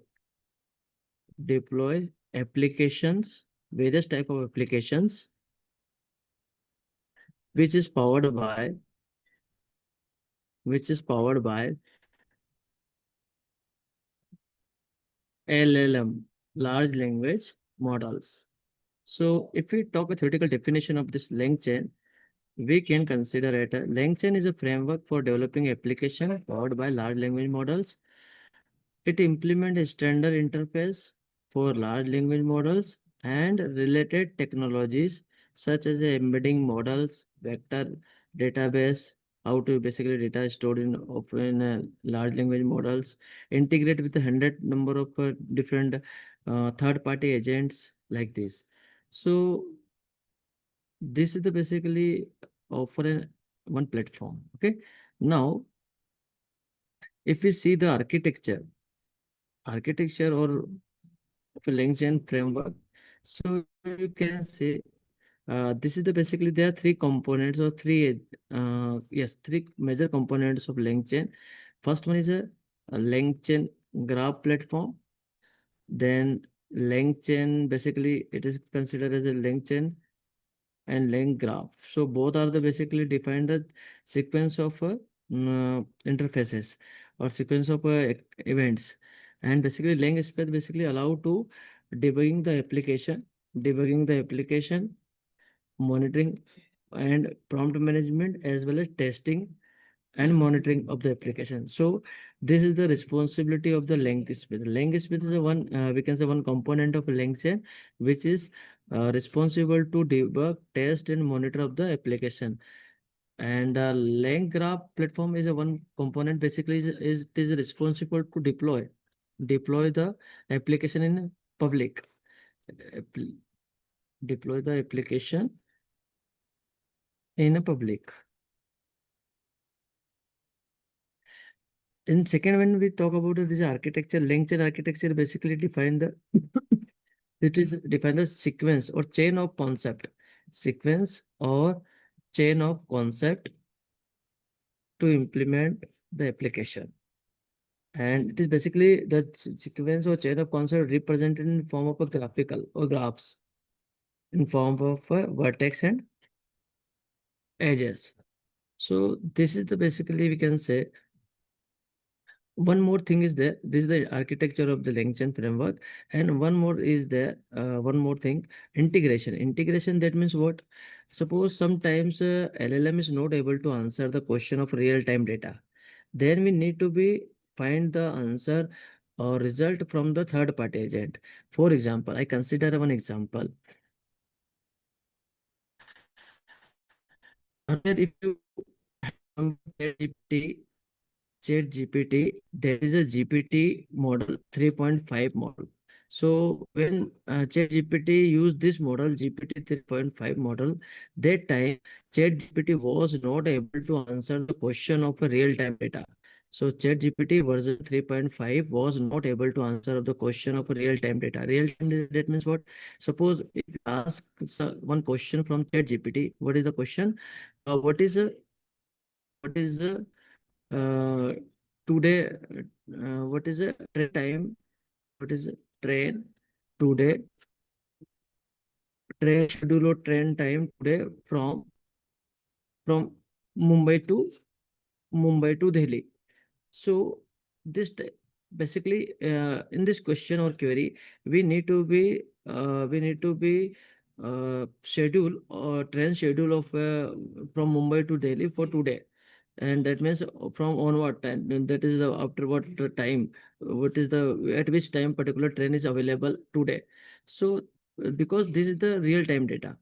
applications, various type of applications, which is powered by LLM, large language models. So if we talk a theoretical definition of this length chain, we can consider it. LangChain is a framework for developing application powered by large language models. It implements a standard interface for large language models and related technologies such as embedding models, vector database, how to basically data is stored in open large language models, integrate with a hundred number of different third-party agents like this. So this is the basically offer one platform. Okay. Now, if we see the architecture or of a LangChain framework, so you can say this is the basically there are three components or three major components of LangChain. First one is a LangChain graph platform. Then LangChain basically it is considered as a LangChain and length graph. So both are the basically define the sequence of interfaces or sequence of events. And basically length space basically allow to debugging the application, debugging the application, monitoring and prompt management as well as testing and monitoring of the application. So this is the responsibility of the length space. Length space is a one we can say one component of length chain, which is responsible to debug, test, and monitor of the application. And length graph platform is a one component. Basically, is it is responsible to deploy the application in public. App- Deploy the application in a public. In second, when we talk about this architecture, length chain architecture basically define the it is define the sequence or chain of concept, sequence or chain of concept to implement the application. And it is basically the sequence or chain of concept represented in form of a graphical or graphs in form of a vertex and edges. So this is the basically we can say one more thing is there. This is the architecture of the LangChain framework, and one more is there. One more thing, integration. Integration, that means what? Suppose sometimes LLM is not able to answer the question of real-time data. Then we need to be find the answer or result from the third-party agent. For example, I consider one example. Earlier, if you ChatGPT, that is a GPT model 3.5 model. So when ChatGPT used this model, GPT 3.5 model, that time ChatGPT was not able to answer the question of a real-time data. So ChatGPT version 3.5 was not able to answer the question of a real-time data. Real-time data, that means what? Suppose if you ask one question from ChatGPT, what is the question? What is the uh, today, what is the train time? What is the train today? Train schedule or train time today from Mumbai to Delhi. So this basically in this question or query, we need to be schedule or train schedule of from Mumbai to Delhi for today, and that means from on what time, and that is the after what the time, what is the at which time particular train is available today. So because this is the real time data,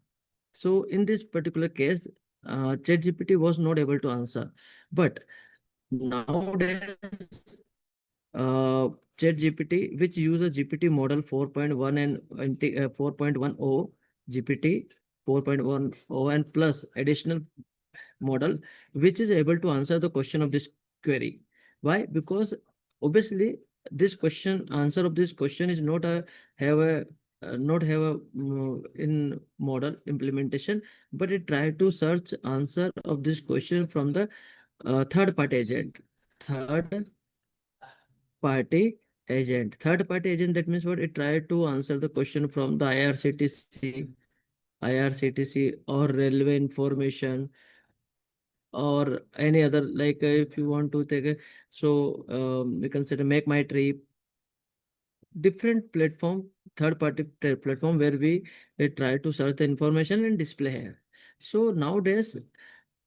so in this particular case, ChatGPT was not able to answer. But nowadays, uh, ChatGPT, which uses GPT model 4.1 and 4.10, GPT 4.10 and plus additional model, which is able to answer the question of this query. Why? Because obviously this question, answer of this question is not a have a not have a in model implementation, but it try to search answer of this question from the third party agent. Third party Third party agent, that means what? It try to answer the question from the IRCTC or railway information or any other, like if you want to take a, so we consider make my trip, different platform, third party platform where we try to search the information and display here. So nowadays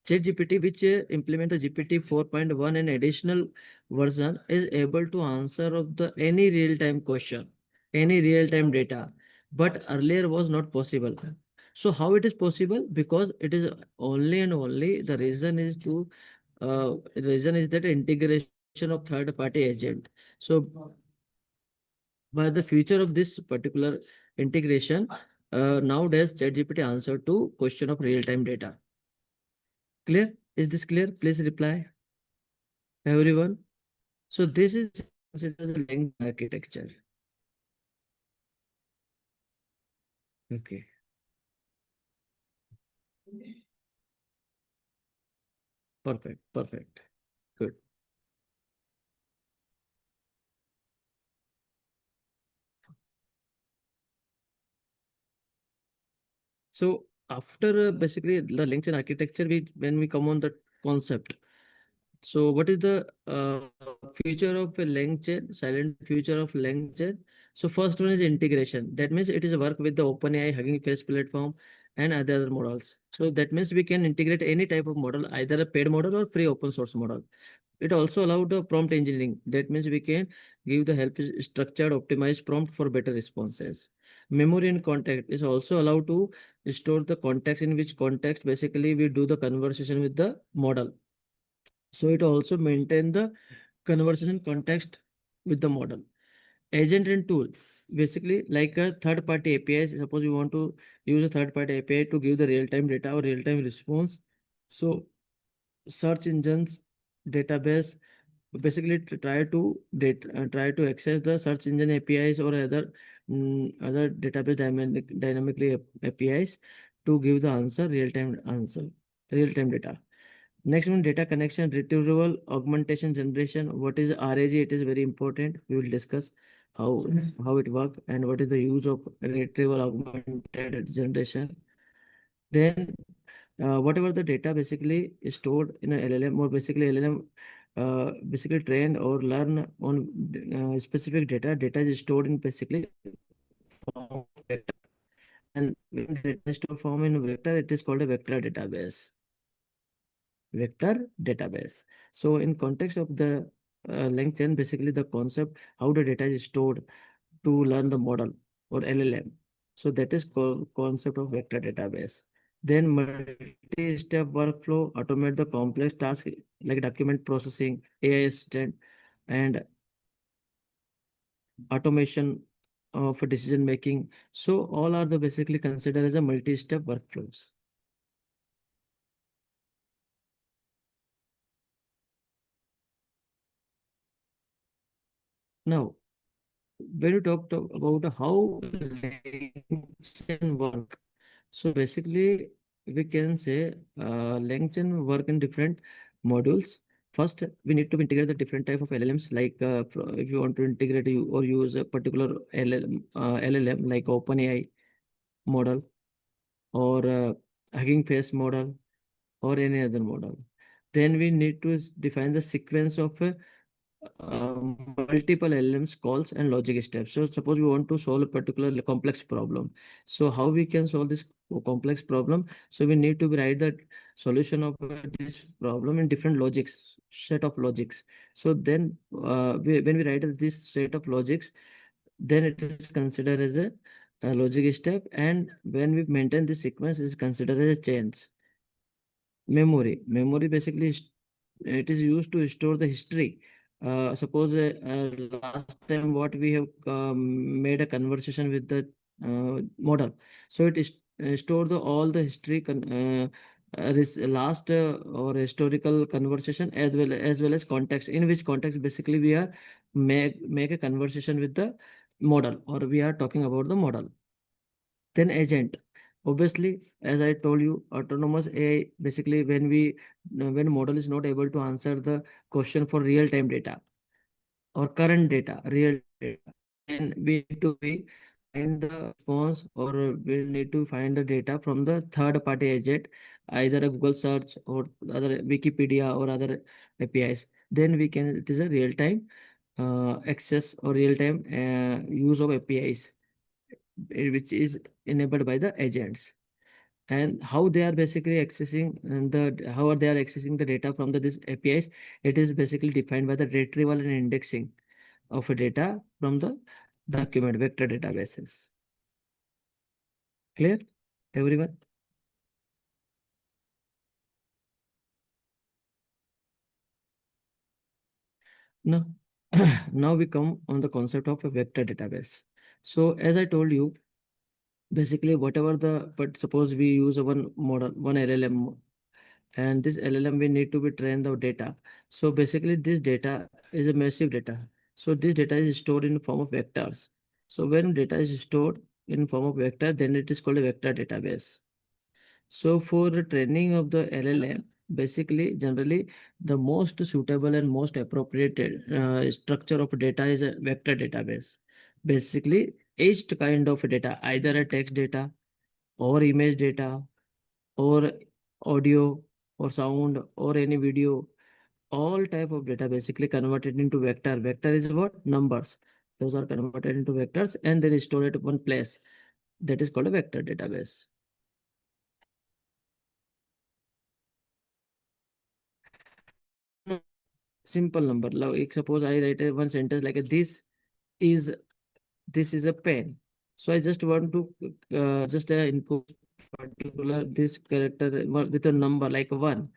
ChatGPT, which implement the GPT 4.1 and additional version, is able to answer of the any real-time question, any real-time data, but earlier was not possible. So how it is possible? Because it is only and only the reason is to reason is that integration of third-party agent. So by the future of this particular integration, nowadays ChatGPT answer to question of real-time data. Clear? Is this clear? Please reply, everyone. So this is considered as a linked architecture. Okay. Perfect. Perfect. Good. So after basically the links in architecture, we when we come on the concept. So what is the future of a length chain, silent future of length chain? So first one is integration. That means it is a work with the OpenAI Hugging Face platform and other models. So that means we can integrate any type of model, either a paid model or free open source model. It also allowed the prompt engineering. That means we can give the help structured, optimized prompt for better responses. Memory and context is also allowed to store the context, in which context basically we do the conversation with the model. So it also maintain the conversation context with the model. Agent and tool, basically like a third party API. Suppose you want to use a third party API to give the real time data or real time response. So search engines, database, basically try to access the search engine APIs or other database dynamically APIs to give the answer, real time answer. real-time data. Next one, data connection, retrieval, augmentation, generation. What is RAG? It is very important. We will discuss how it works and what is the use of retrieval augmented generation. Then whatever the data basically is stored in a LLM, or basically LLM basically trained or learn on specific data. Data is stored in basically form of vector, and when data is stored form in vector, it is called a vector database. Vector database. So in context of the LangChain, basically the concept how the data is stored to learn the model or LLM. So that is called concept of vector database. Then multi-step workflow automate the complex tasks like document processing, AI assistant, and automation of decision making. So all are the basically considered as a multi-step workflows. Now, when you talked about how LangChain work, so basically we can say LangChain work in different modules. First, we need to integrate the different type of LLMs. Like if you want to integrate or use a particular LLM like OpenAI model or Hugging Face model or any other model. Then we need to define the sequence of multiple LLMs calls and logic steps. So suppose we want to solve a particular complex problem. So how we can solve this complex problem? So we need to write the solution of this problem in different logics, set of logics. So then when we write this set of logics, then it is considered as a logic step. And when we maintain this sequence, is considered as a chains. Memory basically it is used to store the history. Suppose last time what we have made a conversation with the model, so it is store all the history last or historical conversation as well as context, in which context basically we are make a conversation with the model, or we are talking about the model. Then agent. Obviously, as I told you, autonomous AI basically when model is not able to answer the question for real-time data or current data, real data, then we need to find the response, or we need to find the data from the third-party agent, either a Google search or other Wikipedia or other APIs. Then it is a real-time access or real-time use of APIs, which is enabled by the agents. And how they are basically accessing how are they are accessing the data from this APIs, it is basically defined by the retrieval and indexing of a data from the document vector databases. Clear, everyone? Now, now we come on the concept of a vector database. So as I told you, basically whatever but suppose we use one model, one LLM, and this LLM we need to be trained the data. So basically this data is a massive data. So this data is stored in the form of vectors. So when data is stored in form of vector, then it is called a vector database. So for the training of the LLM, basically generally the most suitable and most appropriate structure of data is a vector database. Basically each kind of data, either a text data or image data or audio or sound or any video, all type of data basically converted into vector. Vector is what? Numbers. Those are converted into vectors and then stored at one place. That is called a vector database. Simple number. Like suppose I write one sentence like is this is a pen. So I just want to just input particular this character with a number like 1,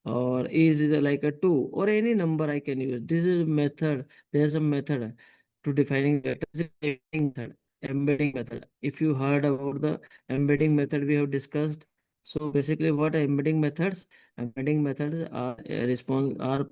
or is like a 2, or any number I can use. This is a method. There's a method to defining vector. This is embedding method. Embedding method. If you heard about the embedding method we have discussed. So basically what are embedding methods? Embedding methods are response are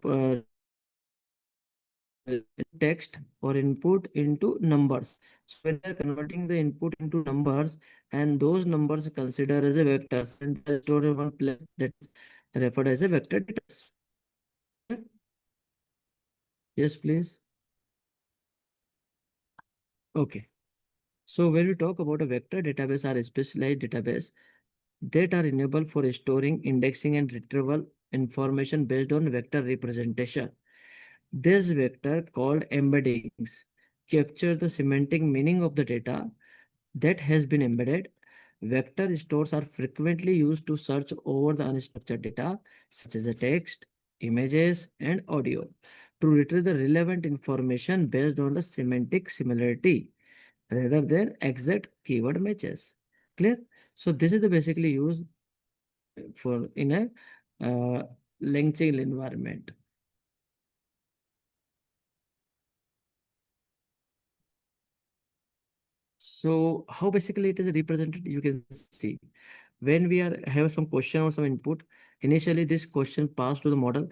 text or input into numbers. So when we are converting the input into numbers, and those numbers considered as a vectors, and they are stored in one place, that is referred as a vector data. Yes, please. Okay. So when we talk about a vector database or a specialized database that are enabled for storing, indexing, and retrieval information based on vector representation. This vector called embeddings capture the semantic meaning of the data that has been embedded. Vector stores are frequently used to search over the unstructured data, such as the text, images, and audio, to retrieve the relevant information based on the semantic similarity rather than exact keyword matches. Clear? So this is the basically used for in a LangChain environment. So how basically it is represented, you can see when we are have some question or some input. Initially, this question passed to the model.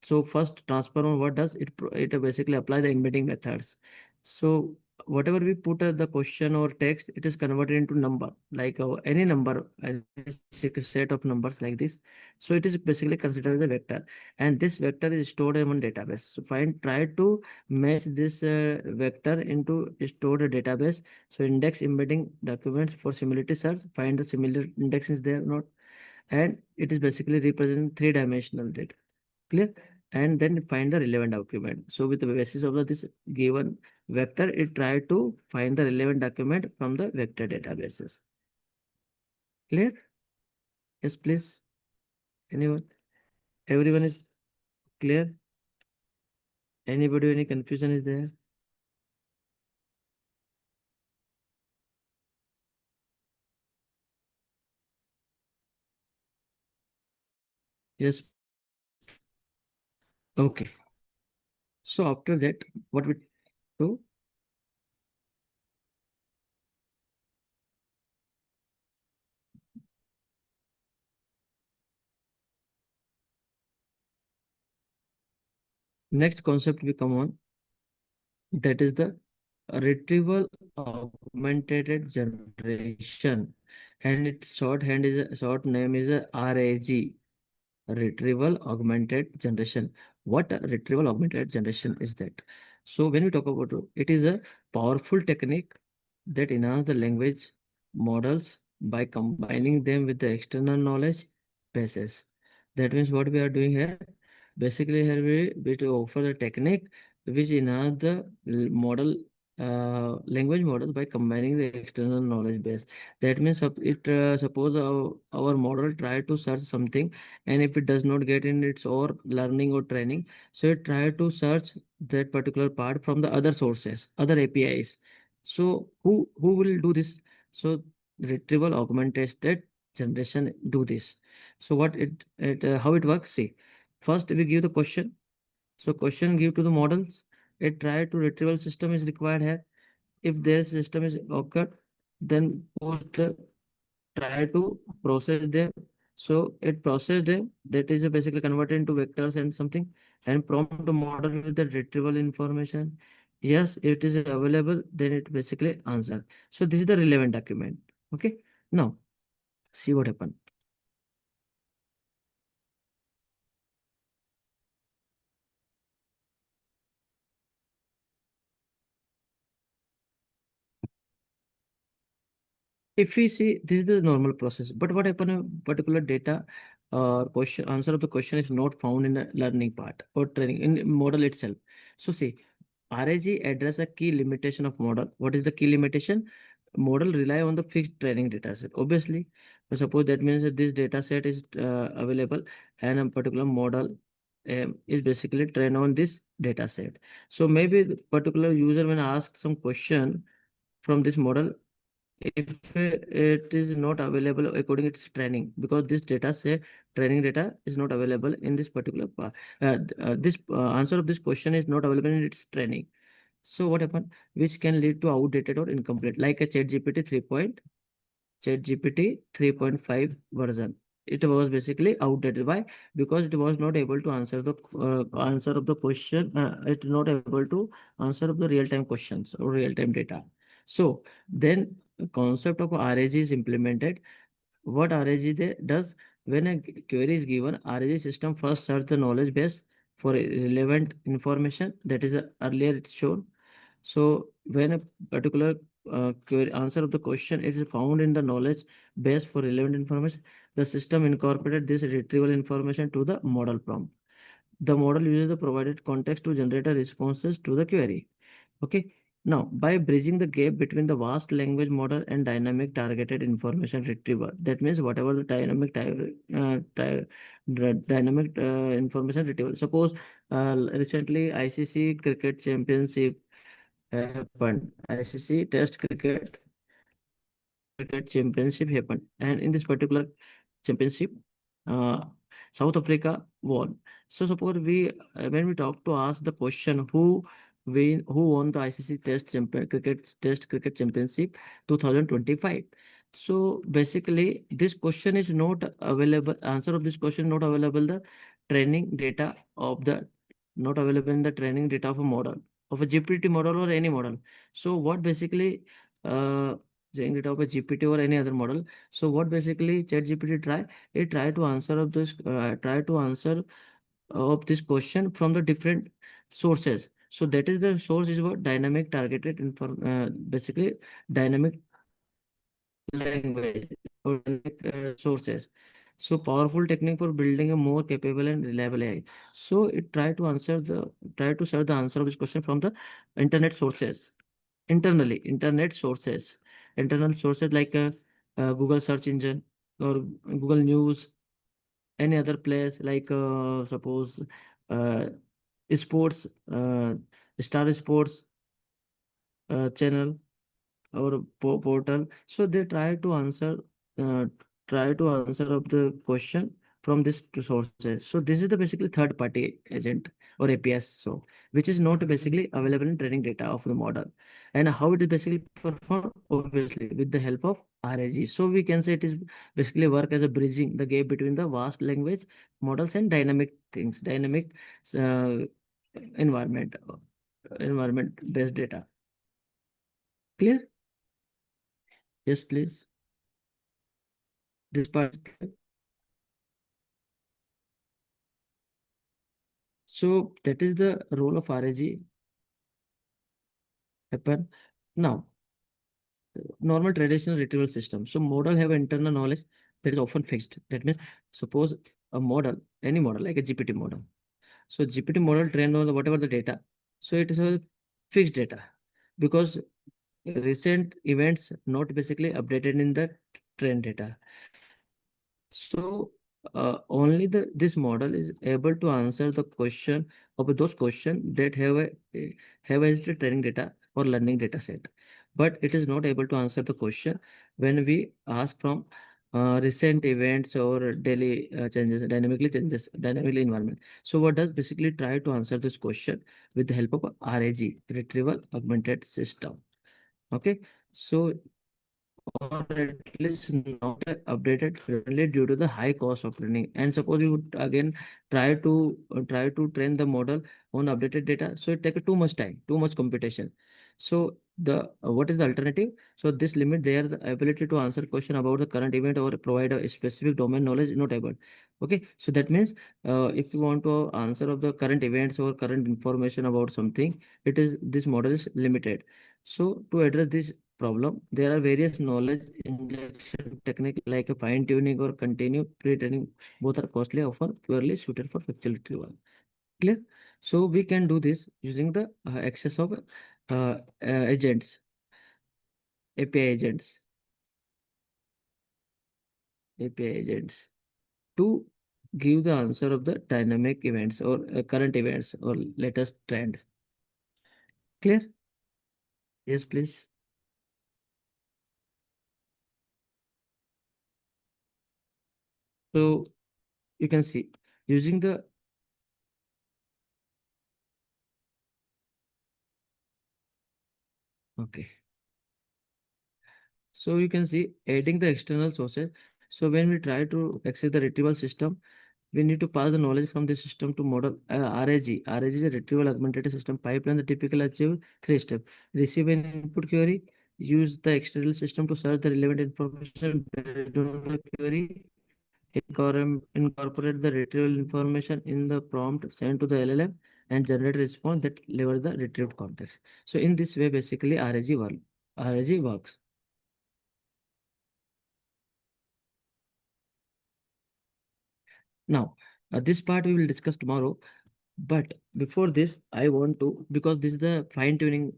So first transformer, what does it? It basically apply the embedding methods. So whatever we put the question or text, it is converted into number, like any number, any set of numbers like this. So it is basically considered as a vector, and this vector is stored in one database. So find try to match this vector into stored database. So index embedding documents for similarity search, find the similar index is there or not, and it is basically represent three-dimensional data. Clear? And then find the relevant document. So with the basis of this given vector, it try to find the relevant document from the vector databases. Clear? Yes, please. Anyone? Everyone is clear? Anybody, any confusion is there? Yes. Okay. So after that, what we do? Next concept we come on, that is the retrieval augmented generation, and its short name is a RAG. Retrieval augmented generation. What a retrieval augmented generation is that? So when we talk about it, it is a powerful technique that enhance the language models by combining them with the external knowledge bases. That means what we are doing here, basically here we to offer the technique which enhance the model language models by combining the external knowledge base. That means suppose our model try to search something, and if it does not get in its or learning or training, so it try to search that particular part from the other sources, other APIs. So who will do this? So retrieval augmented generation do this. So what it how it works? See, first we give the question. So question give to the models. A try to retrieval system is required here. If their system is occurred, then post try to process them. So it process them, that is basically converted into vectors and something, and prompt the model with the retrieval information. Yes, it is available, then it basically answer. So this is the relevant document. Okay. Now see what happened. If we see, this is the normal process, but what happen a particular data question answer of the question is not found in the learning part or training in model itself. So see, RAG address a key limitation of model. What is the key limitation? Model rely on the fixed training data set. Obviously, so suppose that means that this data set is available, and a particular model is basically trained on this data set. So maybe the particular user when ask some question from this model, if it is not available according to its training, because this data say training data is not available in this particular this answer of this question is not available in its training. So what happened, which can lead to outdated or incomplete, like a chat gpt 3 point chat gpt 3.5 version. it was basically outdated. Why? Because it was not able to answer the answer of the question. It not able to answer of the real time questions or real time data. So then the concept of RAG is implemented. What RAG does, when a query is given, RAG system first search the knowledge base for relevant information. That is earlier it's shown. So when a particular query, answer of the question is found in the knowledge base for relevant information, the system incorporated this retrieval information to the model prompt. The model uses the provided context to generate a responses to the query. Okay. Now, by bridging the gap between the vast language model and dynamic targeted information retrieval, that means whatever the dynamic information retrieval. Suppose recently ICC cricket championship happened. ICC Test cricket championship happened, and in this particular championship, uh, South Africa won. So suppose when we talk to ask the question who won the ICC Test cricket championship 2025. So basically, this question is not available. Answer of this question not available. The training data of the not available in the training data of a model of a GPT model or any model. So what basically training data of a GPT or any other model. So what basically ChatGPT try? It try to answer of this question from the different sources. So that is the source is what dynamic targeted basically dynamic language or dynamic sources. So powerful technique for building a more capable and reliable AI. So it try to search the answer of this question from the internet sources internet sources, internal sources like Google search engine or Google News, any other place like suppose uh, sports, Star Sports channel or portal. So they uh, try to answer of the question from this two sources. So this is the basically third party agent or APS. So which is not basically available in training data of the model. And how it is basically performed, obviously with the help of RAG. So we can say it is basically work as a bridging the gap between the vast language models and dynamic things, dynamic uh, environment, environment based data. Clear? Yes, please. This part. So that is the role of RAG happen. Now, normal traditional retrieval system. So model have internal knowledge that is often fixed. That means suppose a model, any model like a GPT model. So GPT model trained on whatever the data. So it is a fixed data because recent events not basically updated in the trained data. So only this model is able to answer the question of those questions that have as the training data or learning data set, but it is not able to answer the question when we ask from recent events or daily changes dynamically environment. So what does basically try to answer this question with the help of RAG, retrieval augmented system. Okay, so or at least not updated frequently due to the high cost of training. And suppose you would again try to train the model on updated data, so it take too much time, too much computation. So the what is the alternative? So this limit their the ability to answer question about the current event or provide a specific domain knowledge is not able. Okay, so that means if you want to answer of the current events or current information about something, it is this model is limited. So to address this problem, there are various knowledge injection technique like a fine tuning or continuous pre-training. Both are costly, often purely suited for factual retrieval. Clear? So we can do this using the access of agents, API agents, API agents to give the answer of the dynamic events or current events or latest trends. Clear? Yes, please. So you can see using the okay. So you can see adding the external sources. So when we try to access the retrieval system, we need to pass the knowledge from the system to model RAG. RAG is a retrieval augmented system pipeline that typically achieve three steps. Receive an input query, use the external system to search the relevant information based on the query, incorporate the retrieval information in the prompt sent to the LLM, and generate a response that leverage the retrieved context. So in this way, basically RAG works. Now, this part we will discuss tomorrow. But before this, I want to, because this is the fine tuning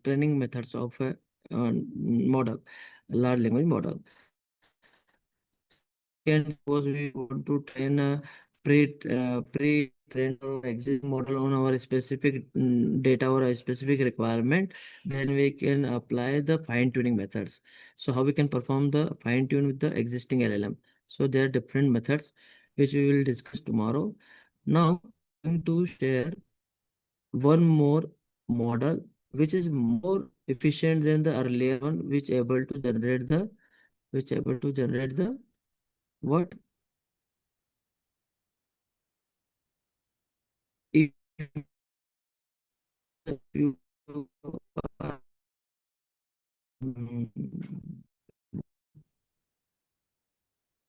training methods of a model, large language model. And suppose we want to train a pre-trained or existing model on our specific data or a specific requirement, then we can apply the fine tuning methods. So how we can perform the fine tune with the existing LLM? So there are different methods which we will discuss tomorrow. Now, I'm going to share one more model which is more efficient than the earlier one, which able to generate the what if you mm,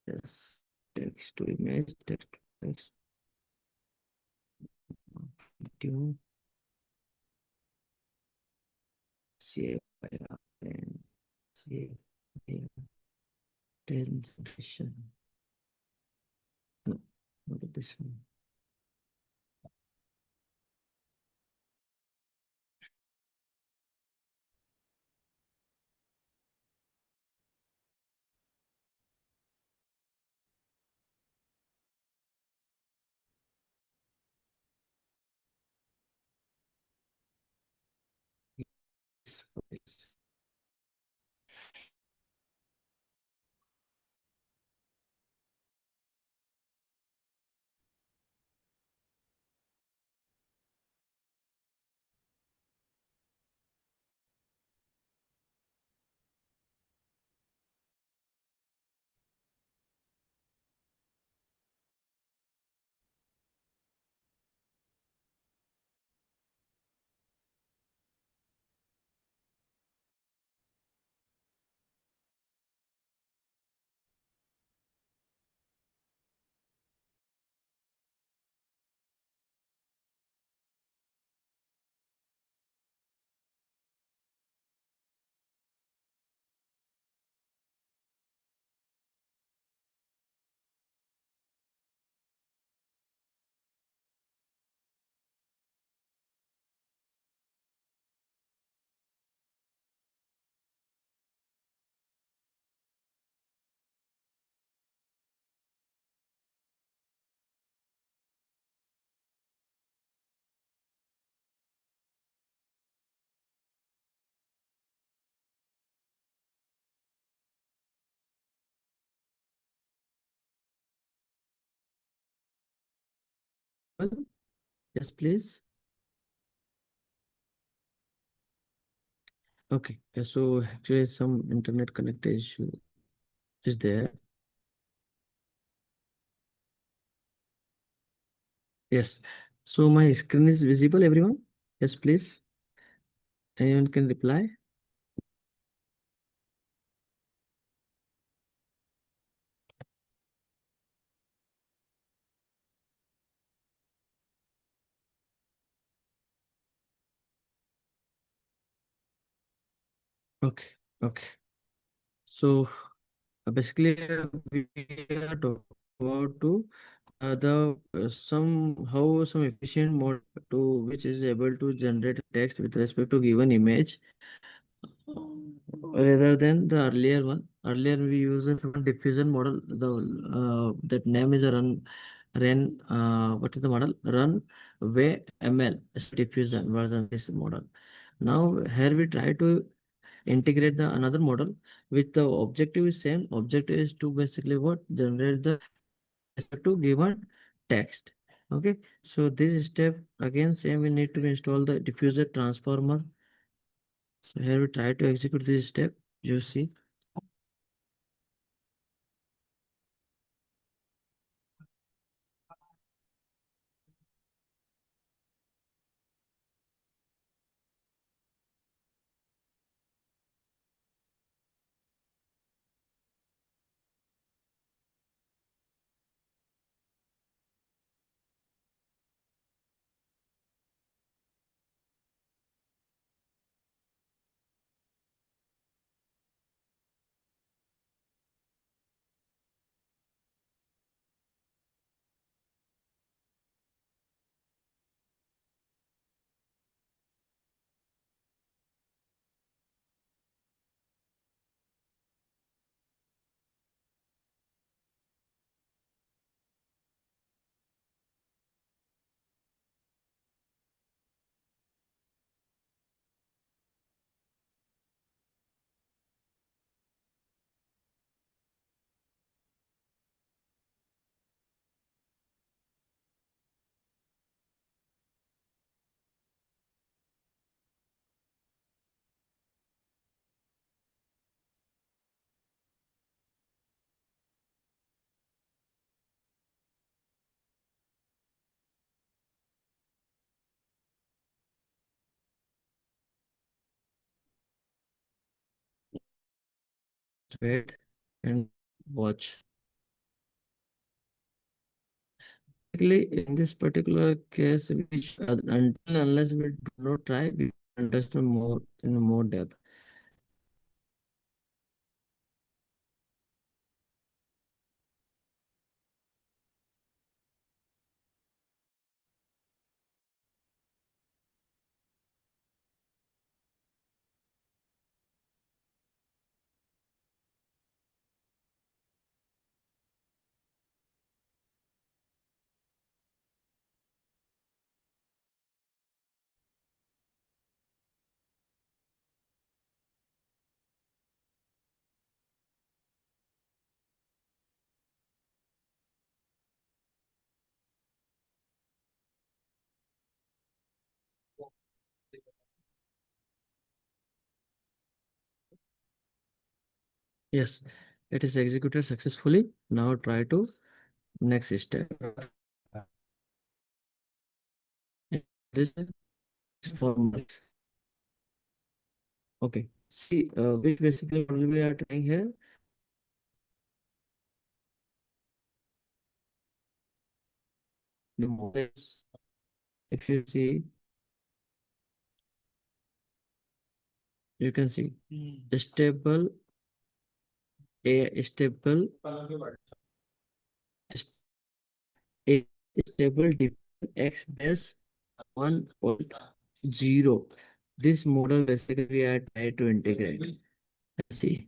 yes, text to image, text to text, video, save and save translation. No, not this one. This one. Yes, please. Okay, so actually some internet connect issue is there. Yes. So my screen is visible, everyone? Yes, please. Anyone can reply? Okay. Okay. So basically, we are talking about to the somehow some efficient mode to which is able to generate text with respect to given image rather than the earlier one. Earlier we used a diffusion model. The that name is a what is the model? Runway ML diffusion version this model. Now here we try to integrate the another model with the objective is same. Objective is to basically what generate the respect to given text. Okay, so this step again same, we need to install the diffuser transformer. So here we try to execute this step. You see, wait and watch. Basically, in this particular case, which until unless we do not try, we understand more in more depth. Yes, it is executed successfully. Now try to next step. This is formal. Okay. See, which basically what we are trying here. The models, if you see, you can see stable, a stable, st- a stable difference x base 1.0. This model basically we are trying to integrate. Let's see.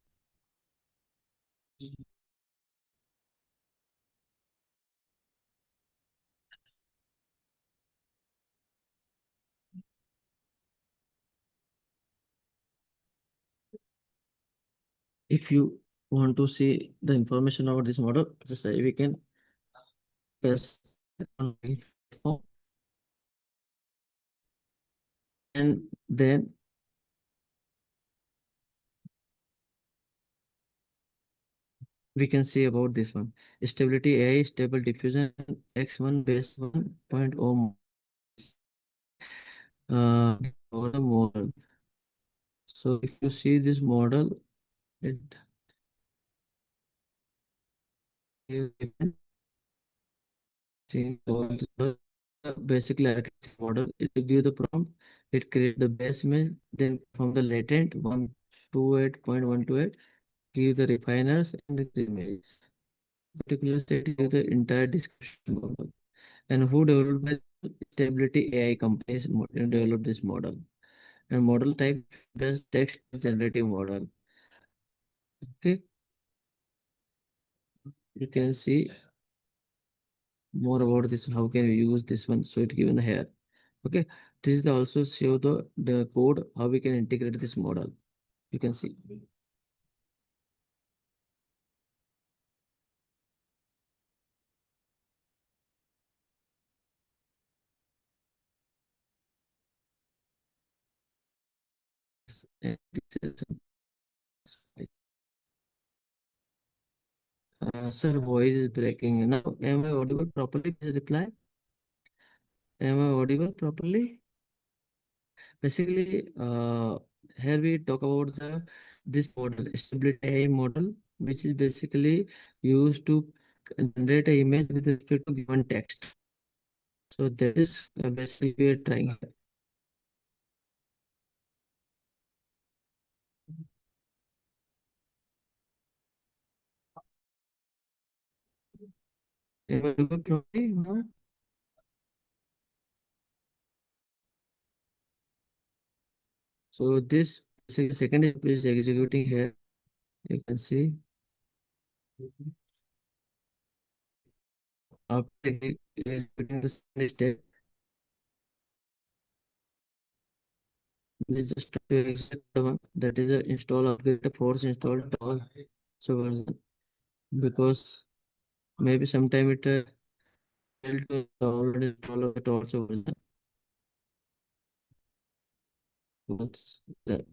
If you want to see the information about this model, just we can press on platform, and then we can see about this one. Stability AI stable diffusion X1 base 1.0 the model. So if you see this model, it you can see basically architecture model. It give the prompt, it create the base image, then from the latent 128.128, give the refiners and the image. Particular state give the entire description model. And who developed by Stability AI companies developed this model. And model type best text generative model. Okay, you can see more about this. How can we use this one? So it given here. Okay, this is also show the code how we can integrate this model. You can see. And this is- sir, voice is breaking. Now, am I audible properly? Please reply. Am I audible properly? Basically, here we talk about the this model, stability AI model, which is basically used to generate an image with respect to given text. So that is basically we are trying. Am I audible properly now? So this second step is executing here. You can see after executing the second step, this is just to execute the one that is a install upgrade the force install toggle so version, because maybe sometime it failed to already install it also version. Once the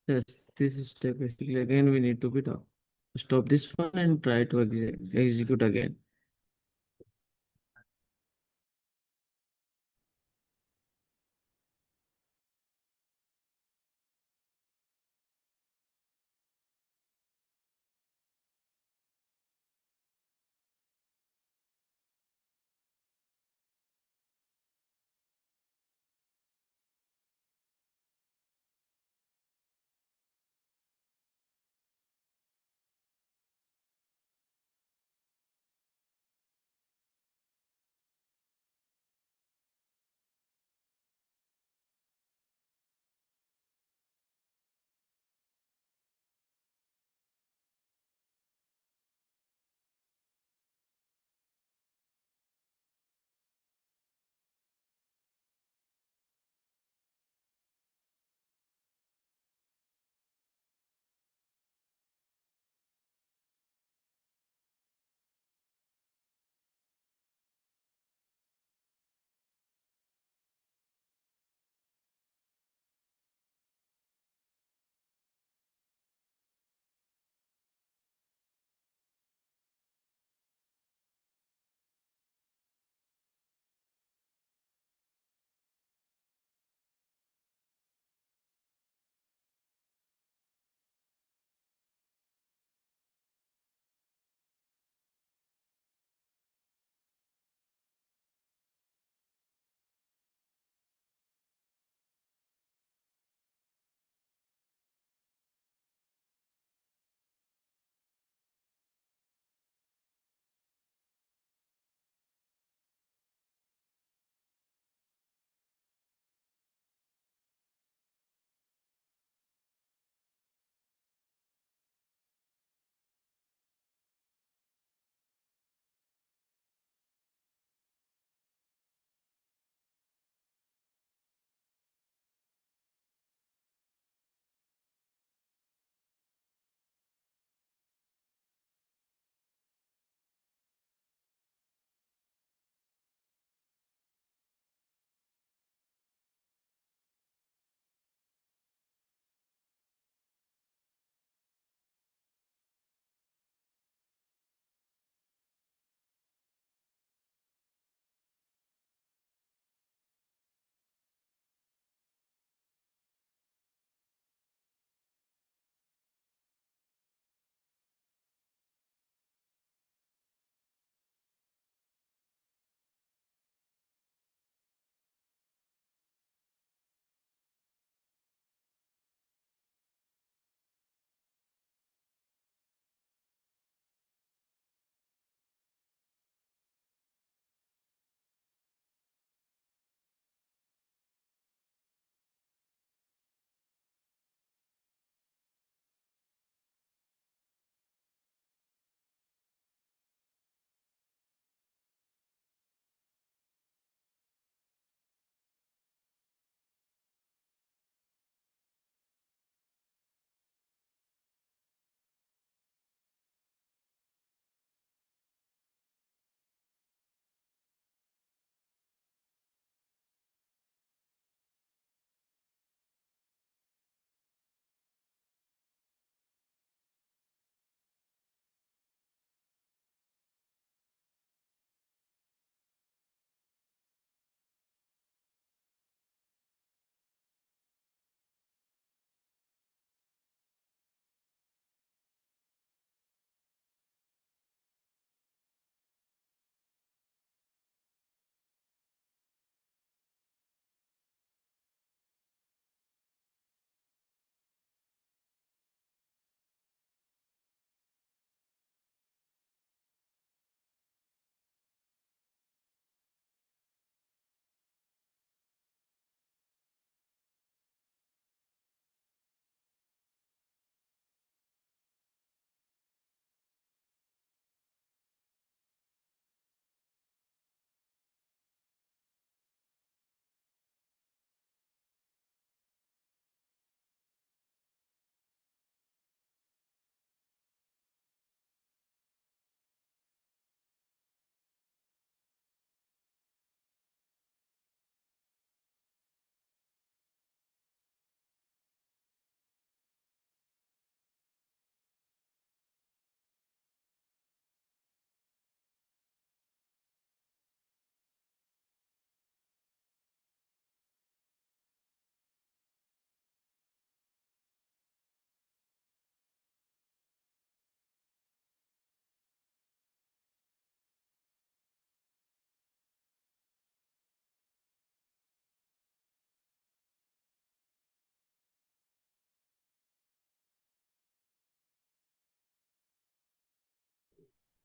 Yes, this step basically again we need to be done. Stop this one and try to execute again.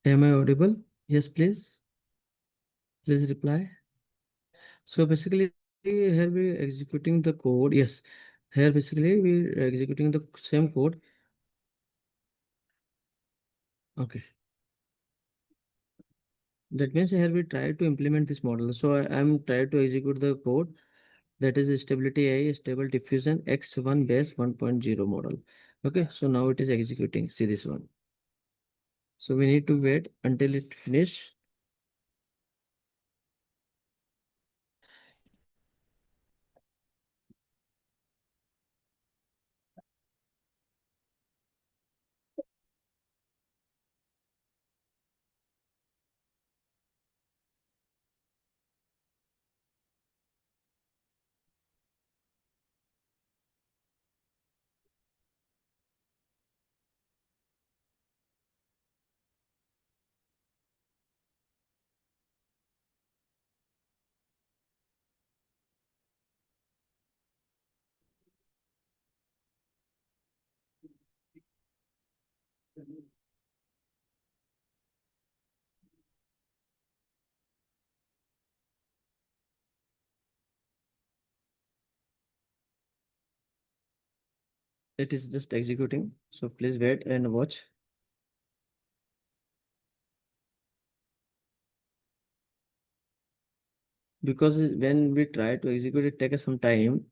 Am I audible? Yes, please. Please reply. So basically, here we executing the code. Yes, here basically we executing the same code. Okay, that means here we try to implement this model. So I am trying to execute the code that is stability AI stable diffusion X1 base 1.0 model. Okay, so now it is executing. See this one. So we need to wait until it finish. It is just executing. So please wait and watch. Because when we try to execute it takes some time.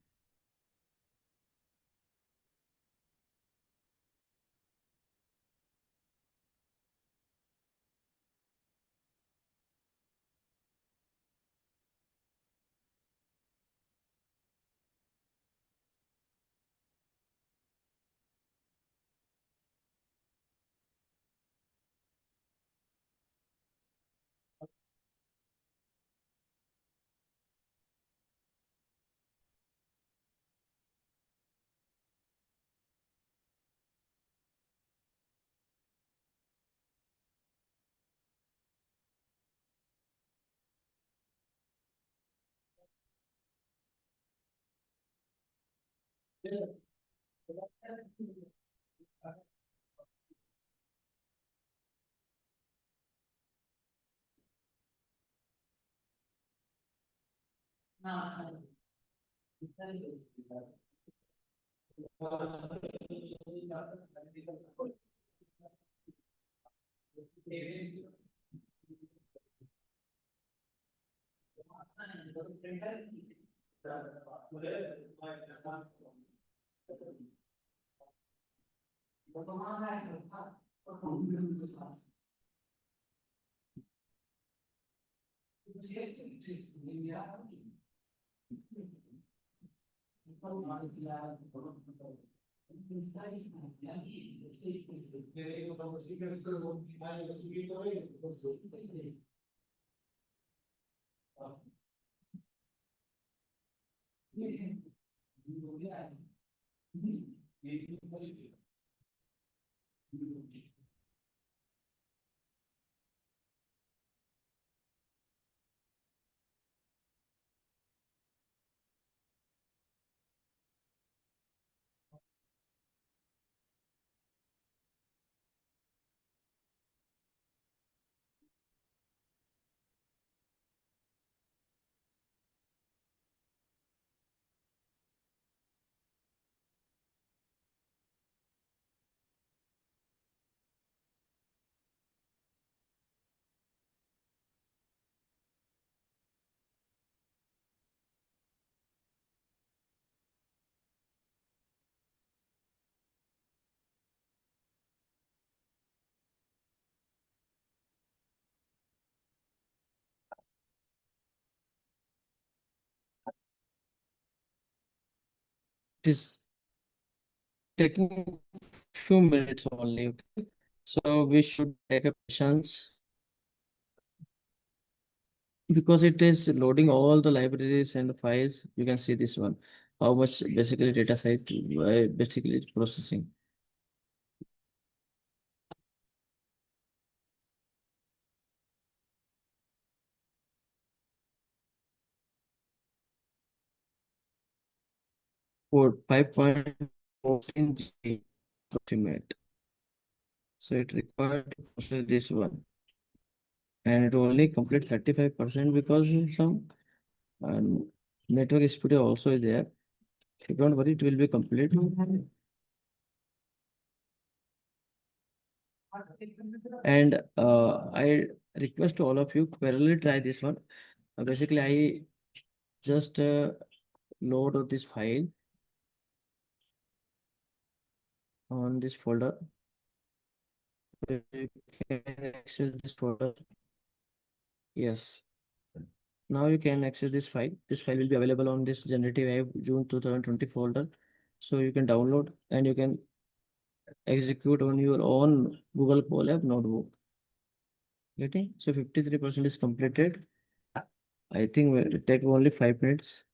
It is taking few minutes only. Okay? So we should take a patience because it is loading all the libraries and the files. You can see this one. How much basically data set basically it's processing. For 5.14 G approximate. So it required to process this one. and it only complete 35% because some um, network speed also is there. Don't worry, it will be complete. And I request to all of you parallelly try this one. Basically, I just load this file on this folder. You can access this folder. Yes. Now you can access this file. This file will be available on this generative AI June 2020 folder. So you can download and you can execute on your own Google Colab notebook. Okay. So 53% is completed. I think it will take only 5 minutes.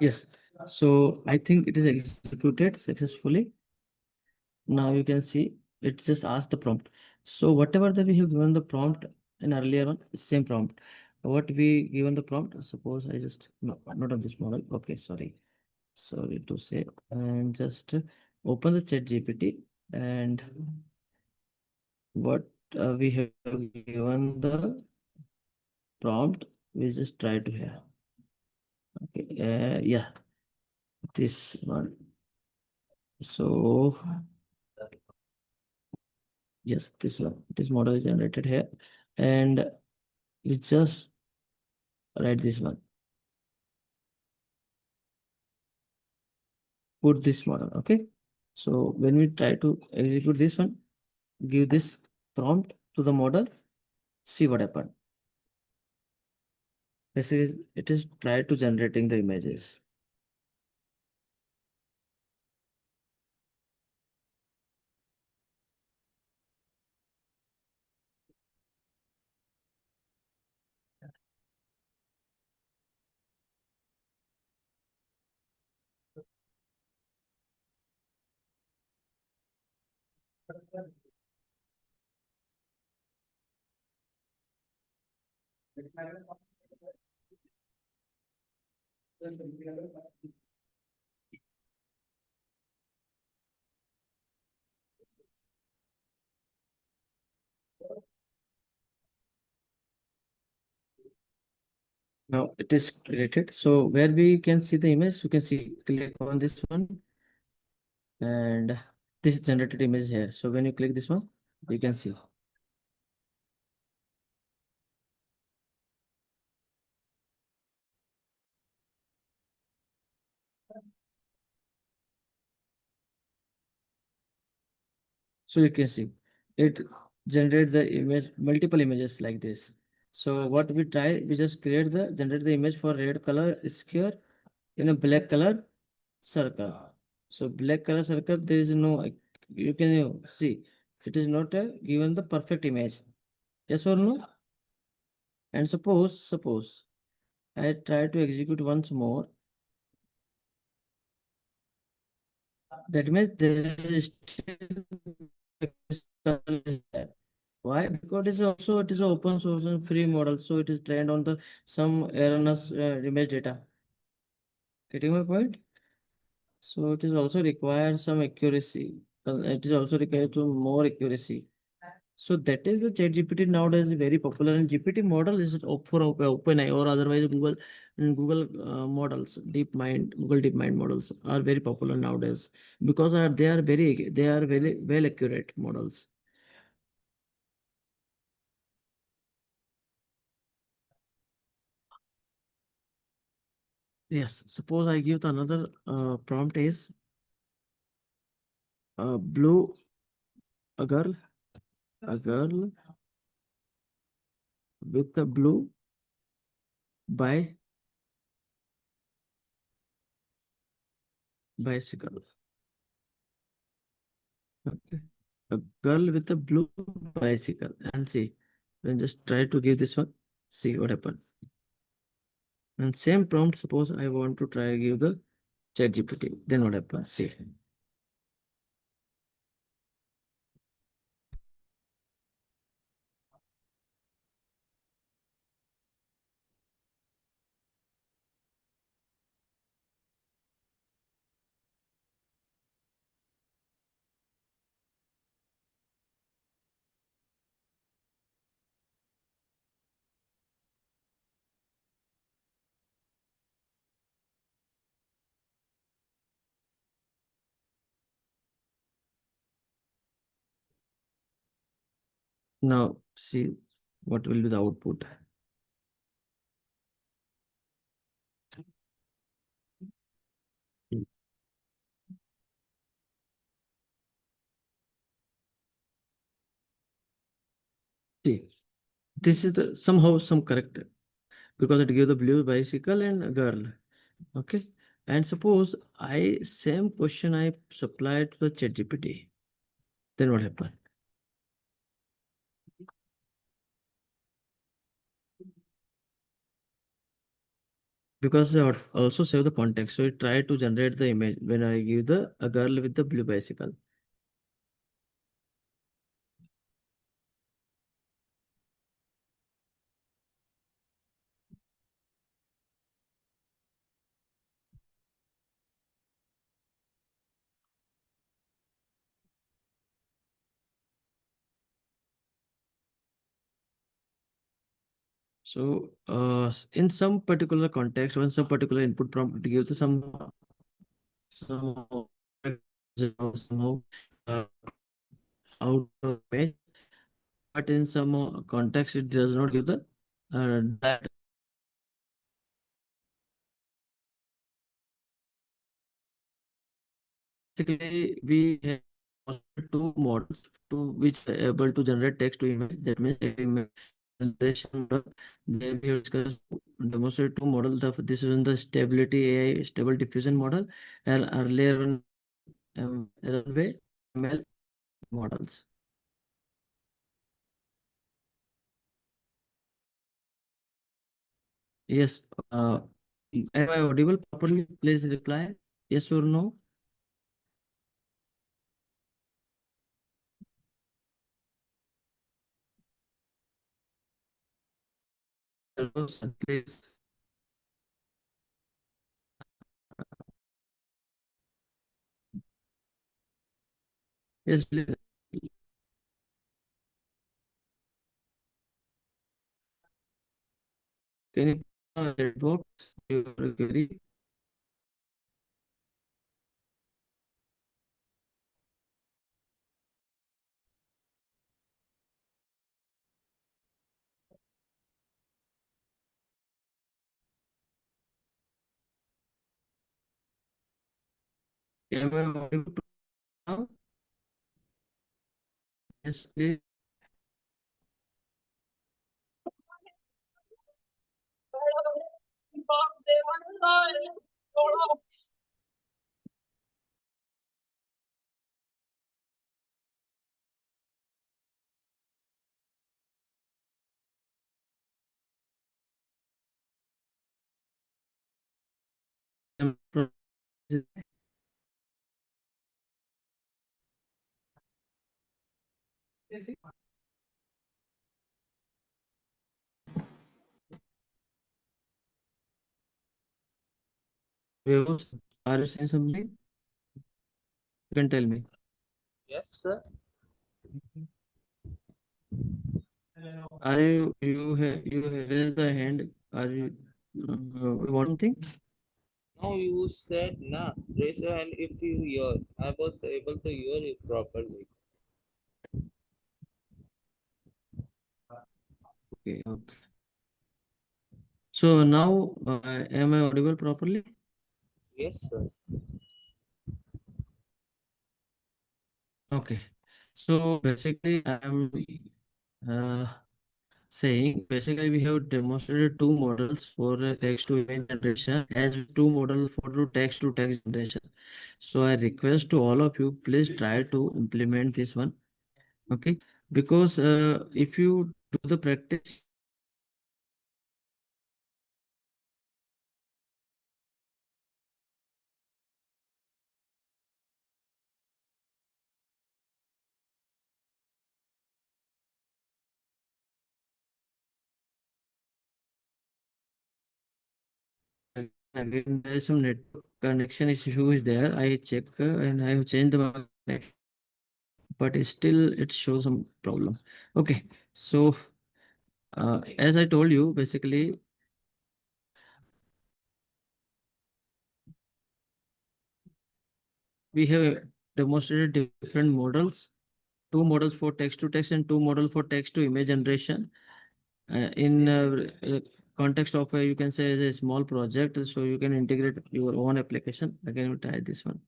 Yes. So I think it is executed successfully. Now you can see it just asked the prompt. So whatever that we have given the prompt in earlier one, same prompt. What we given the prompt, suppose I just no, not on this model. Okay, sorry to say, and just open the chat GPT and what we have given the prompt, we just try to have. Okay, yeah, this one. So yes, this model is generated here, and we just write this one. Put this model. Okay. So when we try to execute this one, give this prompt to the model, see what happened. Basically, it is try to generating the images. Now it is created. So where we can see the image, you can see click on this one and this generated image here. So when you click this one, you can see. So you can see it generate the image, multiple images like this. So what we try, we just generate the image for red color square in a black color circle. So black color circle, there is no, you can see, it is not given the perfect image. Yes or no? And suppose I try to execute once more. That means there is still kernel is there. Why? Because it is a open source and free model, so it is trained on the some erroneous image data. Getting my point? So it is also required some accuracy. It is also required to more accuracy. So that is the ChatGPT nowadays very popular, and GPT model is for OpenAI or otherwise Google models, Google DeepMind models are very popular nowadays because they are very well accurate models. Yes, suppose I give the another prompt is blue a girl with the blue by bicycle. Okay. A girl with a blue bicycle. And see, then just try to give this one. See what happens. And same prompt, suppose I want to try give the ChatGPT. Then what happens? See. Now see what will be the output. See, this is the somehow some correct because it gives the blue bicycle and a girl. Okay. And suppose I same question I supplied to the ChatGPT. Then what happened? Because I also save the context. So it try to generate the image when I give the a girl with the blue bicycle. So in some particular context, when some particular input prompt to give the some somehow uh, out of image, but in some context it does not give the that. Basically, we have two models to which are able to generate text to image. That means image generation model. Then we have discussed demonstrate two models. This is in the stability AI stable diffusion model, and earlier one runway ML models. Yes. Am I audible properly? Please reply yes or no. Hello, sir, please. Yes, please. Can you chat box your query? Am I audible now? Yes, please. I'm Vivos, are you saying something? You can tell me. Yes, sir. Are you raise the hand? Are you want something? No, you said na. Raise your hand if you hear. I was able to hear it properly. Okay, okay. So now, am I audible properly? Yes, sir. Okay. So basically, I'm uh, saying basically we have demonstrated two models for text to image generation as two models for text to text generation. So I request to all of you, please try to implement this one. Okay, because if you do the practice, again there is some network connection issue is there. I check and I have changed the connection, but still it shows some problem. Okay, so as I told you, basically we have demonstrated different models, two models for text to text and two models for text to image generation. In context of you can say as a small project, so you can integrate your own application. Again, we try this one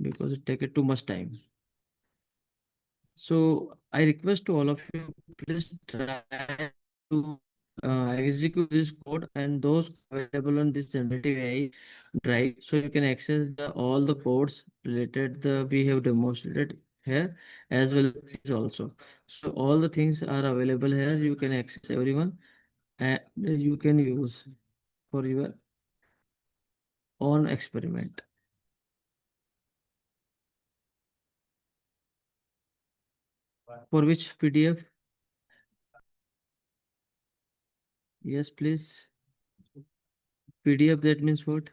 because it take it too much time. So I request to all of you, please try to execute this code and those available on this generative AI drive, so you can access all the codes related the we have demonstrated here as well as also. So all the things are available here. You can access everyone and you can use for your own experiment. For which PDF? Yes, please. PDF, that means what?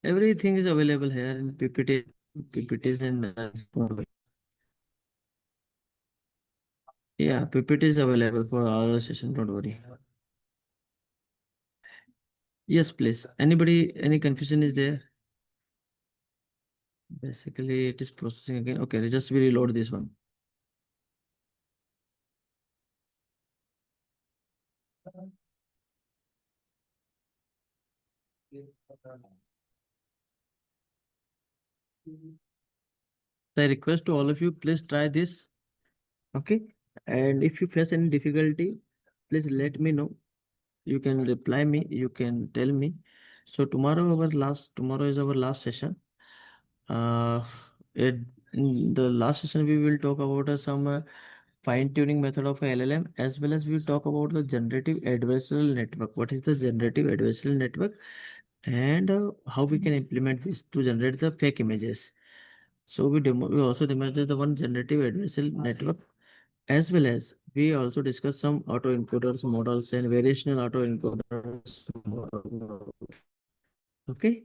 Everything is available here in PPTs and yeah, PPT is available for our session. Don't worry. Yes, please. Anybody, any confusion is there? Basically, it is processing again. Okay, let's just we reload this one. I request to all of you, please try this. Okay. And if you face any difficulty, please let me know. You can reply me, you can tell me. So tomorrow is our last session. Uh, it, in the last session, we will talk about some fine-tuning method of LLM, as well as we will talk about the generative adversarial network. What is the generative adversarial network, and how we can implement this to generate the fake images. So we also demonstrated the one generative adversarial network, as well as we also discuss some autoencoders models and variational autoencoders model. Okay.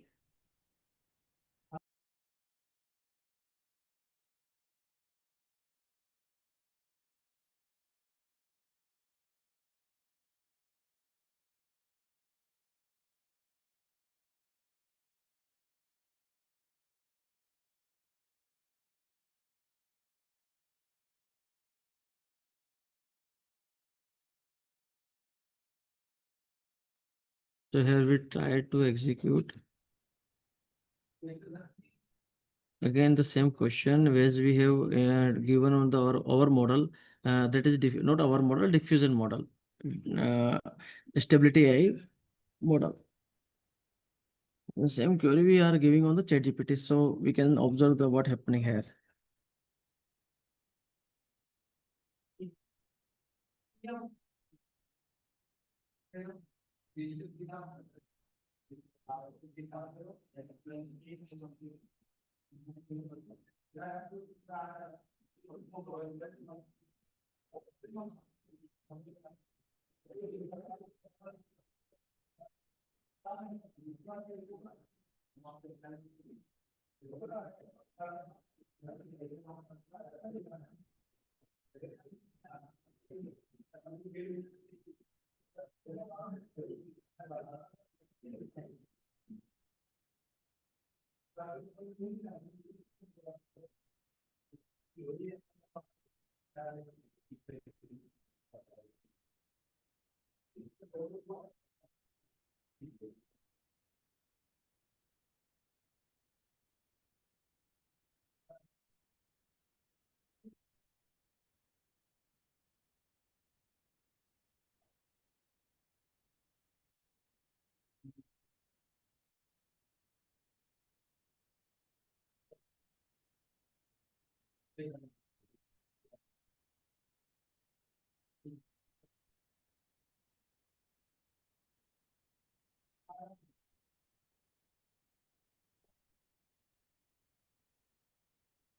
So here we try to execute again the same question as we have given on our model, that is not our model, diffusion model, uh, stability AI model. The same query we are giving on the ChatGPT, so we can observe the what happening here.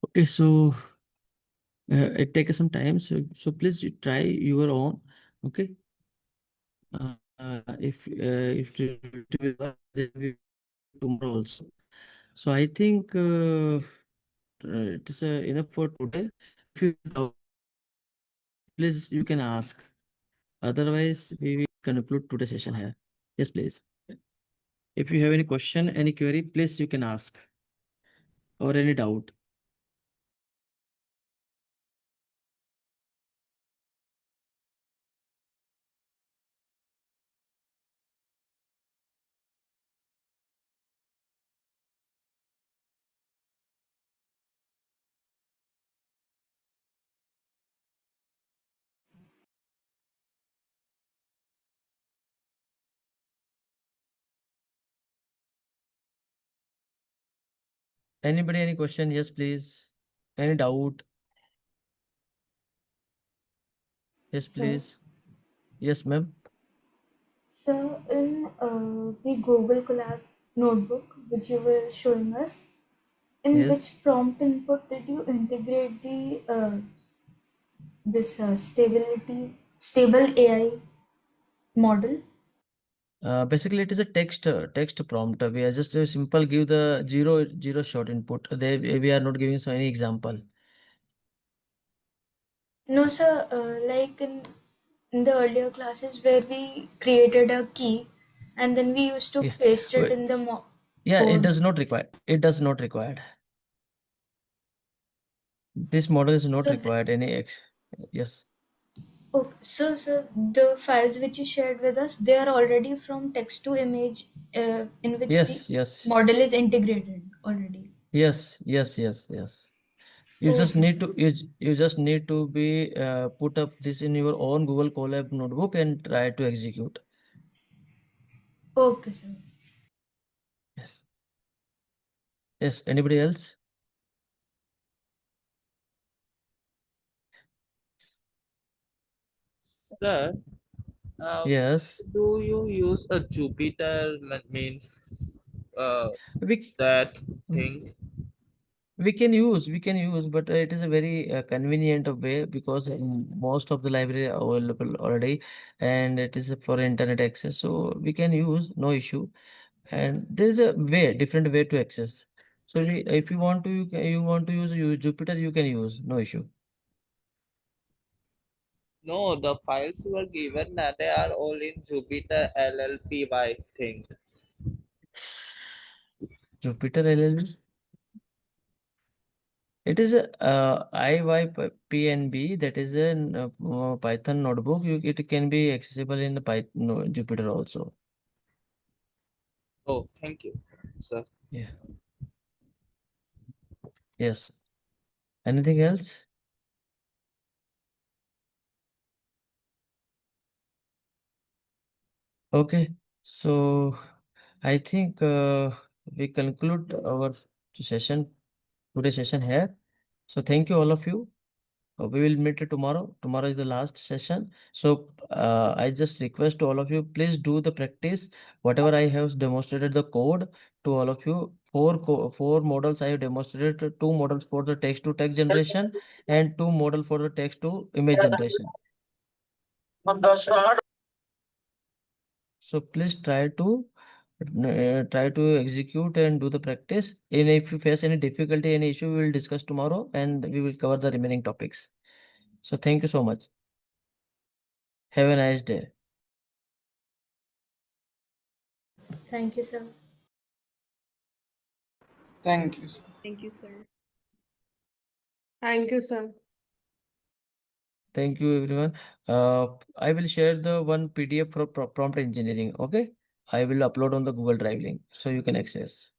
Okay, so it takes some time. So please you try your own. Okay. If it will work, then we tomorrow also. So I think it is enough for today. If you doubt, please you can ask. Otherwise, we will conclude today's session here. Yes, please. If you have any question, any query, please you can ask or any doubt. Anybody, any question? Yes, please. Any doubt? Yes, So, please. Yes, ma'am. so, in the Google Colab notebook, which you were showing us, in Yes. which prompt input did you integrate the this stable AI model? Basically, it is a text prompt. We are just simple give the zero short input. We are not giving so any example. No, sir. Like in the earlier classes where we created a key, and then we used to Yeah. paste it Wait. in the Yeah, it code. does not require. It does not require. This model is not So, required any X. Yes. okay, so the files which you shared with us, they are already from text to image, in which the Yes. Yes. model is integrated already. Yes. Yes. Yes. Yes. You just Okay, need sir. to you just need to be put up this in your own Google Colab notebook and try to execute. Okay, sir. Yes. Yes. Anybody else? Sir, uh, Yes. do you use a Jupyter means We that thing? we can use, but it is a very convenient way because most of the library are available already, and it is for internet access, so we can use, no issue. And there is a different way to access. So if you want to, you want to use Jupyter, you can use, no issue. No, the files were given that they are all in Jupyter LLPY thing. Jupyter LLM. It is a IYPNB, that is a Python notebook. It can be accessible in the Python, no, Jupyter also. Oh, thank you, sir. Yeah. Yes. Anything else? Okay. So I think we conclude our session, today's session here. So thank you all of you. We will meet tomorrow. Tomorrow is the last session. So I just request to all of you, please do the practice. Whatever I have demonstrated the code to all of you, four models I have demonstrated, two models for the text to text generation and two model for the text to image generation. So please try to execute and do the practice. And if you face any difficulty, any issue, we will discuss tomorrow and we will cover the remaining topics. So thank you so much. Have a nice day. Thank you, sir. Thank you, sir. Thank you, sir. Thank you, sir. Thank you, everyone. I will share the one PDF for prompt engineering. Okay, I will upload on the Google Drive link so you can access.